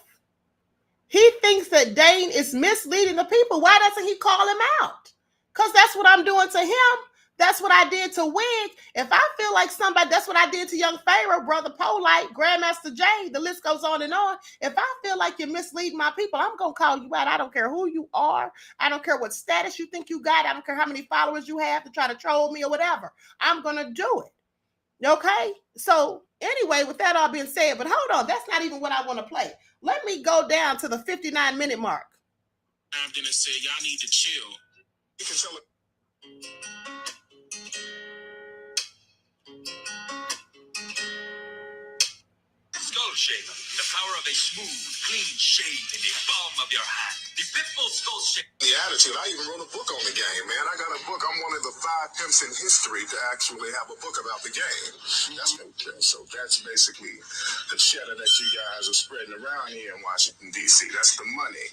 he thinks that Dane is misleading the people, why doesn't he call him out? Because that's what I'm doing to him. That's what I did to Wig. If I feel like somebody, that's what I did to Young Pharaoh, Brother Polite, Grandmaster J. The list goes on and on. If I feel like you're misleading my people, I'm going to call you out. I don't care who you are. I don't care what status you think you got. I don't care how many followers you have to try to troll me or whatever. I'm going to do it. Okay? So anyway, with that all being said, but hold on. That's not even what I want to play. Let me go down to the 59-minute mark. Then it said, y'all need to chill. You can tell it. Skull shaver, the power of a smooth, clean shave in the palm of your hand. The Pitbull Skull Shaver. The attitude. I even wrote a book on the game, man. I got a book. I'm one of the 5 pimps in history to actually have a book about the game. So that's basically the cheddar that you guys are spreading around here in Washington, D.C. That's the money.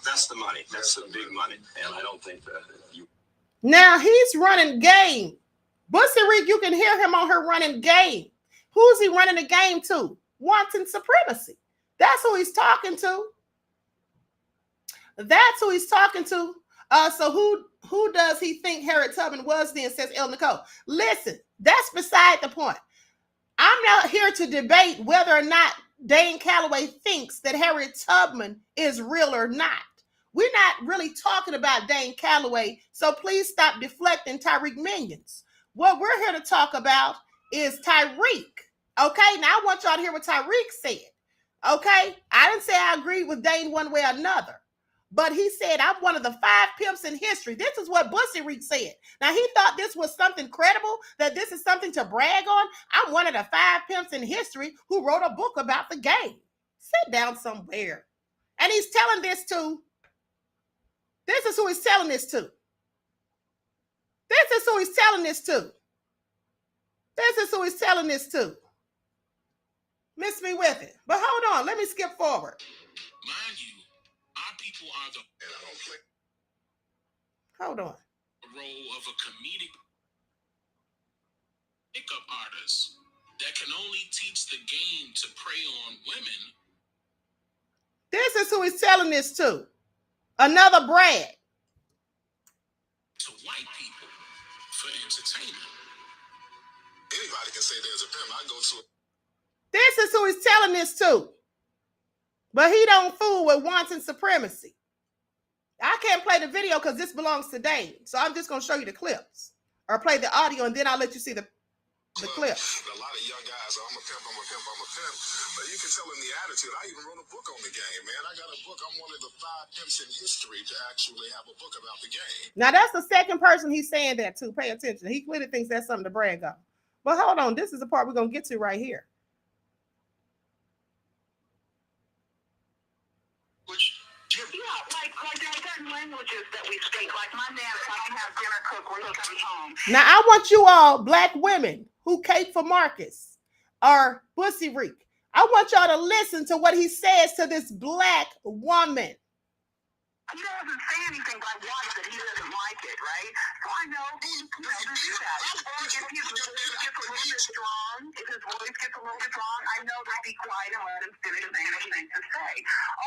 That's the money. That's the big money. And I don't think that you... Now he's running game. Bussy Reed, you can hear him on her running game. Who's he running the game to? Wanting supremacy. That's who he's talking to. That's who he's talking to. So who does he think Harriet Tubman was then, says El Nicole. Listen, that's beside the point. I'm not here to debate whether or not Dane Calloway thinks that Harriet Tubman is real or not. We're not really talking about Dane Calloway, so please stop deflecting Tariq minions. What we're here to talk about is Tariq. Okay, now I want y'all to hear what Tariq said. Okay, I didn't say I agreed with Dane one way or another, but he said, I'm one of the 5 pimps in history. This is what Bussy Reed said. Now, he thought this was something credible, that this is something to brag on. I'm one of the 5 pimps in history who wrote a book about the game. Sit down somewhere. And he's telling this to, this is who he's telling this to. This is who he's telling this to. This is who he's telling this to. Miss me with it. But hold on, let me skip forward. Mind you, our people are the... And I don't play... Hold on. ...the role of a comedic pickup artist that can only teach the game to prey on women. This is who he's telling this to. Another Brad. To white people for entertainment. Anybody can say there's a pimp. I go to... This is who he's telling this to. But he don't fool with wanton supremacy. I can't play the video because this belongs to Dane. So I'm just going to show you the clips. Or play the audio and then I'll let you see the clip. A lot of young guys are, I'm a pimp. But you can tell in the attitude. I even wrote a book on the game, man. I got a book. I'm one of the 5 pimps in history to actually have a book about the game. Now that's the second person he's saying that to. Pay attention. He clearly thinks that's something to brag on. But hold on. This is the part we're going to get to right here. Like there are certain languages that we speak. Like my dad, if I don't have dinner cooked when he comes home. Now I want you all, black women who cape for Marcus or Bussy Reek, I want y'all to listen to what he says to this black woman. He doesn't say anything, but I watch that he doesn't like it, right? So I know, to do that. Or if his voice gets a little bit strong, I know to be quiet and let him finish saying what he needs to say.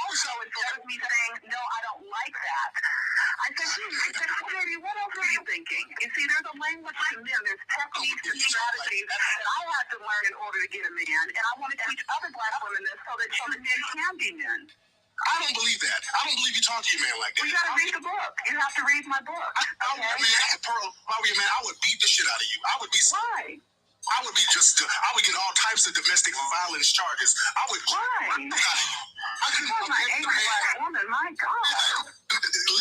Also, instead of me saying, no, I don't like that, I said, Katie, what else are you thinking? You see, there's a language to men, there's techniques and strategies that I had to learn in order to get a man, and I want to teach other black women this so that men can be men. I don't believe that. I don't believe you talk to your man like that. You gotta read the book. You have to read my book. Pearl, if I were your man, I would beat the shit out of you. I would be. Why? I would be I would get all types of domestic violence charges. I would. Why? I'm an angry black woman. My God.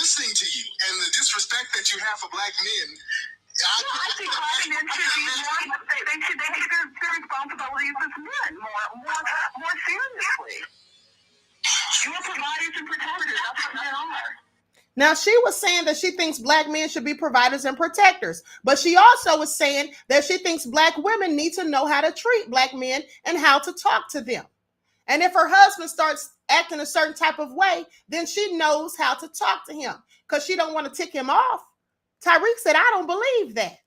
Listening to you and the disrespect that you have for black men. I think black men should be more. They should take their responsibilities as men more seriously. You are providers and protectors. That's what men are. Now, she was saying that she thinks black men should be providers and protectors, but she also was saying that she thinks black women need to know how to treat black men and how to talk to them. And if her husband starts acting a certain type of way, then she knows how to talk to him because she don't want to tick him off. Tariq said, I don't believe that.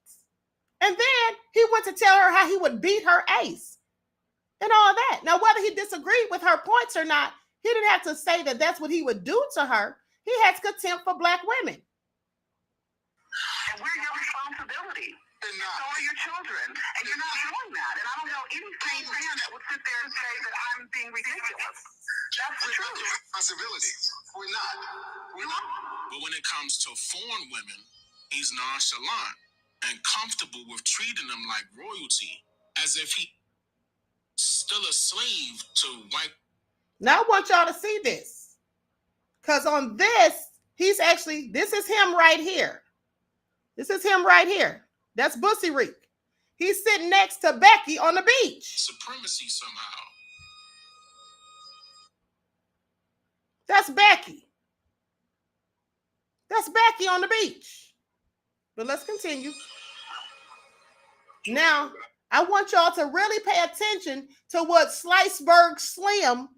And then he went to tell her how he would beat her ace and all that. Now, whether he disagreed with her points or not, he didn't have to say that that's what he would do to her. He has contempt for black women. And we're your responsibility. And so are your children. And you're not doing that. And I don't know any sane man that would sit there and say that I'm being ridiculous. That's the truth. Responsibility. We're not. But when it comes to foreign women, he's nonchalant and comfortable with treating them like royalty, as if he's still a slave to white. Now I want y'all to see this. Because on this, this is him right here. This is him right here. That's Bussy Reek. He's sitting next to Becky on the beach. Supremacy somehow. That's Becky. That's Becky on the beach. But let's continue. Now, I want y'all to really pay attention to what Sliceberg Slim,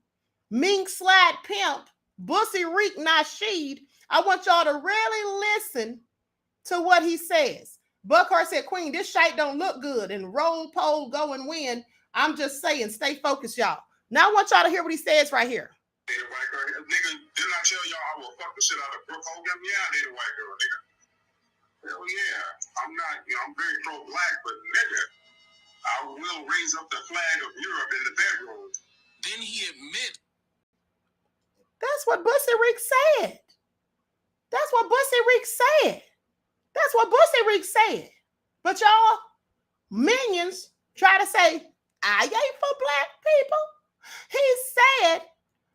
Mink Slide Pimp, Bussy Reek Nasheed, I want y'all to really listen to what he says. Buckhart said, Queen, this shite don't look good. And roll, pole, go and win. I'm just saying, stay focused, y'all. Now I want y'all to hear what he says right here. Nigga, didn't I tell y'all I will fuck the shit out of Brooke Hogan? Yeah, I did a white girl, nigga. Hell yeah. I'm not, I'm very pro-black, but nigga, I will raise up the flag of Europe in the bedroom. Then he admit. That's what Bussy Reek said. That's what Bussy Reek said. That's what Bussy Reek said. But y'all, minions try to say, I ain't for black people. He said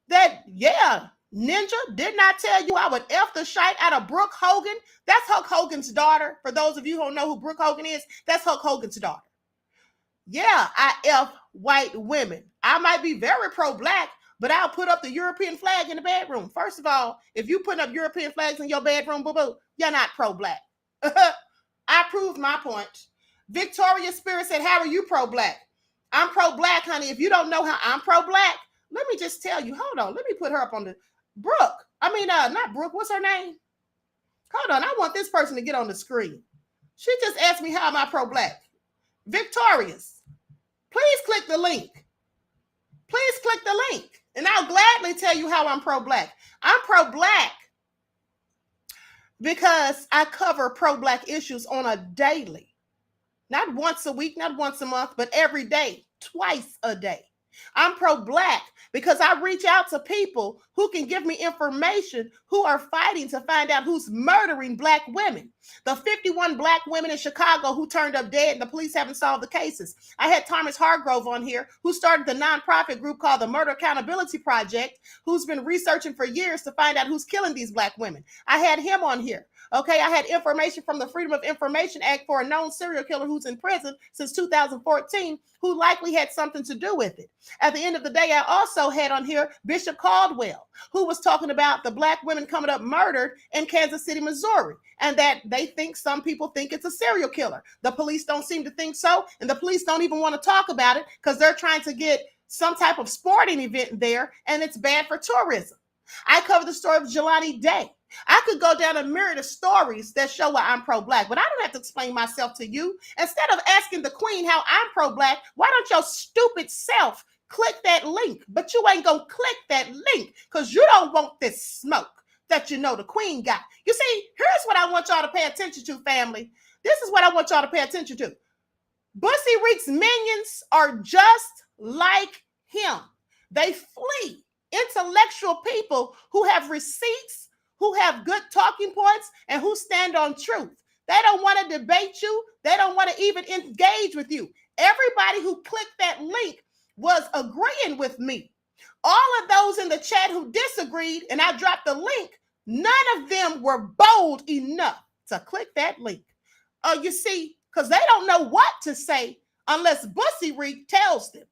that, yeah, Ninja, didn't I tell you I would F the shite out of Brooke Hogan? That's Hulk Hogan's daughter. For those of you who don't know who Brooke Hogan is, that's Hulk Hogan's daughter. Yeah, I F white women. I might be very pro-black, but I'll put up the European flag in the bedroom. First of all, if you put up European flags in your bedroom, boo-boo, you're not pro-black. I proved my point. Victoria Spirit said, how are you pro-black? I'm pro-black, honey. If you don't know how I'm pro-black, let me just tell you. Hold on. Let me put her up on the Brooke. Not Brooke. What's her name? Hold on. I want this person to get on the screen. She just asked me how am I pro-black. Victorious. Please click the link. Please click the link. And I'll gladly tell you how I'm pro-black. I'm pro-black because I cover pro-black issues on a daily. Not once a week, not once a month, but every day, twice a day. I'm pro-black because I reach out to people who can give me information who are fighting to find out who's murdering black women. The 51 black women in Chicago who turned up dead and the police haven't solved the cases. I had Thomas Hargrove on here who started the nonprofit group called the Murder Accountability Project, who's been researching for years to find out who's killing these black women. I had him on here. Okay, I had information from the Freedom of Information Act for a known serial killer who's in prison since 2014, who likely had something to do with it. At the end of the day, I also had on here Bishop Caldwell, who was talking about the black women coming up murdered in Kansas City, Missouri, and that they think some people think it's a serial killer. The police don't seem to think so, and the police don't even want to talk about it because they're trying to get some type of sporting event there, and it's bad for tourism. I covered the story of Jelani Day. I could go down a myriad of stories that show why I'm pro-black, but I don't have to explain myself to you. Instead of asking the queen how I'm pro-black, why don't your stupid self click that link? But you ain't gonna click that link because you don't want this smoke that you know the queen got. You see, here's what I want y'all to pay attention to, family. This is what I want y'all to pay attention to. Bussy Reek's minions are just like him. They flee intellectual people who have receipts, who have good talking points, and who stand on truth. They don't want to debate you. They don't want to even engage with you. Everybody who clicked that link was agreeing with me. All of those in the chat who disagreed, and I dropped the link, none of them were bold enough to click that link. You see, because they don't know what to say unless Bussy Reek tells them.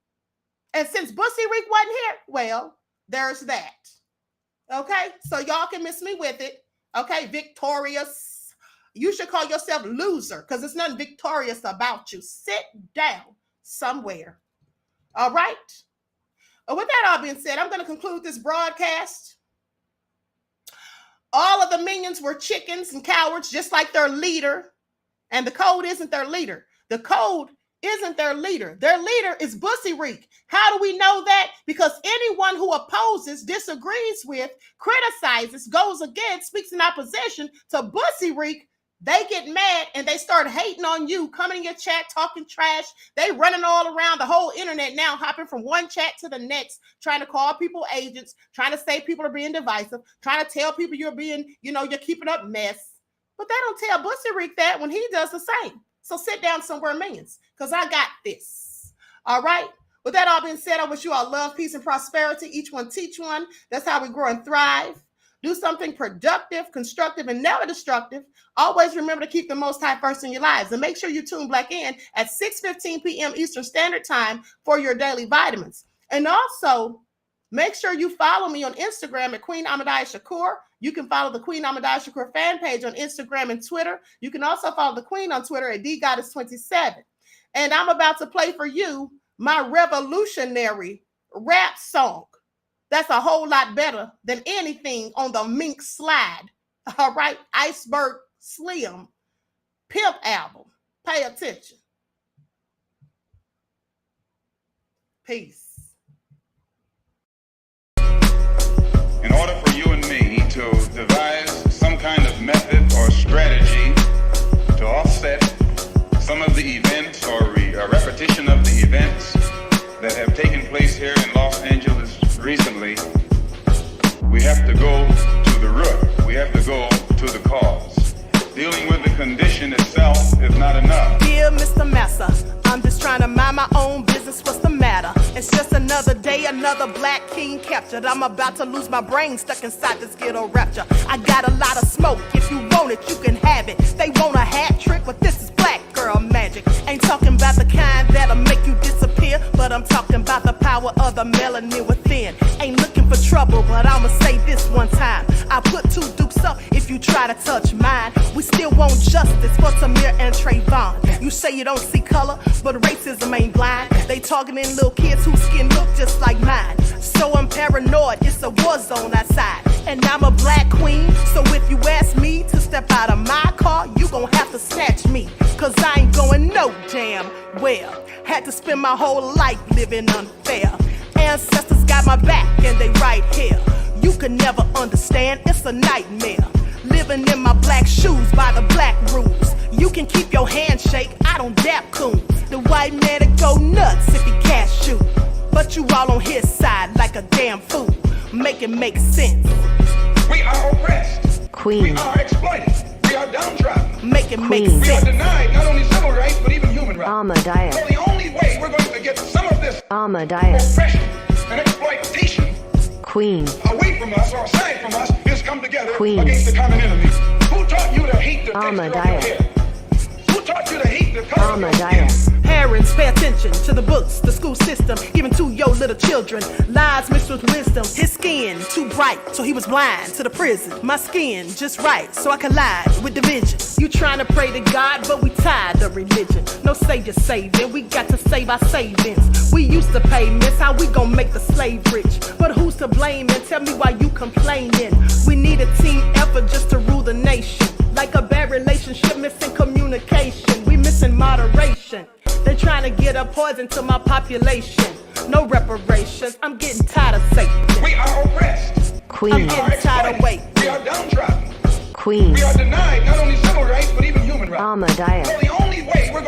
And since Bussy Reek wasn't here, well, there's that. Okay, so y'all can miss me with it. Okay, victorious. You should call yourself loser because there's nothing victorious about you. Sit down somewhere. All right. With that all being said, I'm going to conclude this broadcast. All of the minions were chickens and cowards, just like their leader. And the code isn't their leader. The code isn't their leader. Their leader is Bussy Reek. How do we know that? Because anyone who opposes, disagrees with, criticizes, goes against, speaks in opposition to Bussy Reek, they get mad and they start hating on you, coming in your chat, talking trash. They running all around the whole internet now, hopping from one chat to the next, trying to call people agents, trying to say people are being divisive, trying to tell people you're being, you're keeping up mess. But they don't tell Bussy Reek that when he does the same. So sit down somewhere, minions, because I got this. All right. With that all being said, I wish you all love, peace, and prosperity. Each one teach one. That's how we grow and thrive. Do something productive, constructive, and never destructive. Always remember to keep the Most High first in your lives. And make sure you tune back in at 6:15 p.m. Eastern Standard Time for your daily vitamins. And also, make sure you follow me on Instagram at Queen Ahmadiyyah Shakur. You can follow the Queen Ahmadiyyah Shakur fan page on Instagram and Twitter. You can also follow the Queen on Twitter at DGoddess27. And I'm about to play for you my revolutionary rap song. That's a whole lot better than anything on the Mink Slide. All right, Iceberg Slim Pimp album. Pay attention. Peace. In order for you and me to devise some kind of method or strategy to offset some of the events or a repetition of the events that have taken place here in Los Angeles recently, we have to go to the root. We have to go to the cause. Dealing with the condition itself is not enough. Dear Mr. Massa, I'm just trying to mind my own business. What's the matter? It's just another day, another black king captured. I'm about to lose my brain, stuck inside this ghetto rapture. I got a lot of smoke. If you want it, you can have it. They want a hat trick, but this is black girl magic. Ain't talking about the kind that'll make you disappear, but I'm talking about the power of the melanin within. Ain't looking for trouble, but I'ma say this one time. I put two dukes up if you try to touch mine. We still want justice for Tamir and Trayvon. You say you don't see color, but racism ain't blind. They targeting little kids whose skin look just like mine. So I'm paranoid, it's a war zone outside. And I'm a black queen, so if you ask me to step out of my car, you gon' have to snatch me. Cause I ain't going no damn well. Had to spend my whole life living unfair. Ancestors got my back and they right here. You can never understand, it's a nightmare. Living in my black shoes by the black rules. You can keep your handshake, I don't dap coons. The white man will go nuts if he cash you. But you all on his side like a damn fool. Make it make sense. We are oppressed. Queen. We are exploited. We are downtrodden. Make it make Queen. We are sense. denied not only civil rights, but even human rights. Ahmadiyyah. So the only way we're going to get some of this Ahmadiyyah. oppression and exploitation Queen. away from us or aside from us is come together Queen. against the common enemy. Who taught you to hate the texture of your Ahmadiyyah. hair? Who taught you to hate the color of your Ahmadiyyah. skin? Hair Parents, pay attention to the books, the school system, even to your little children. Lies mixed with wisdom. His skin too bright, so he was blind to the prison. My skin just right, so I collide with division. You trying to pray to God, but we tired of religion. No savior saving, we got to save our savings. We used to pay miss, how we gon' make the slave rich? But who's to blame, and tell me why you complaining? We need a team effort just to rule the nation. Like a bad relationship, missing communication. We missing moderation. They're trying to get a poison to my population. No reparations, I'm getting tired of Satan. We are oppressed. Queen. I'm getting tired of waiting. We are downtrodden. Queen. We are denied not only civil rights, but even human rights. Ahmadiyyah. So the only way we're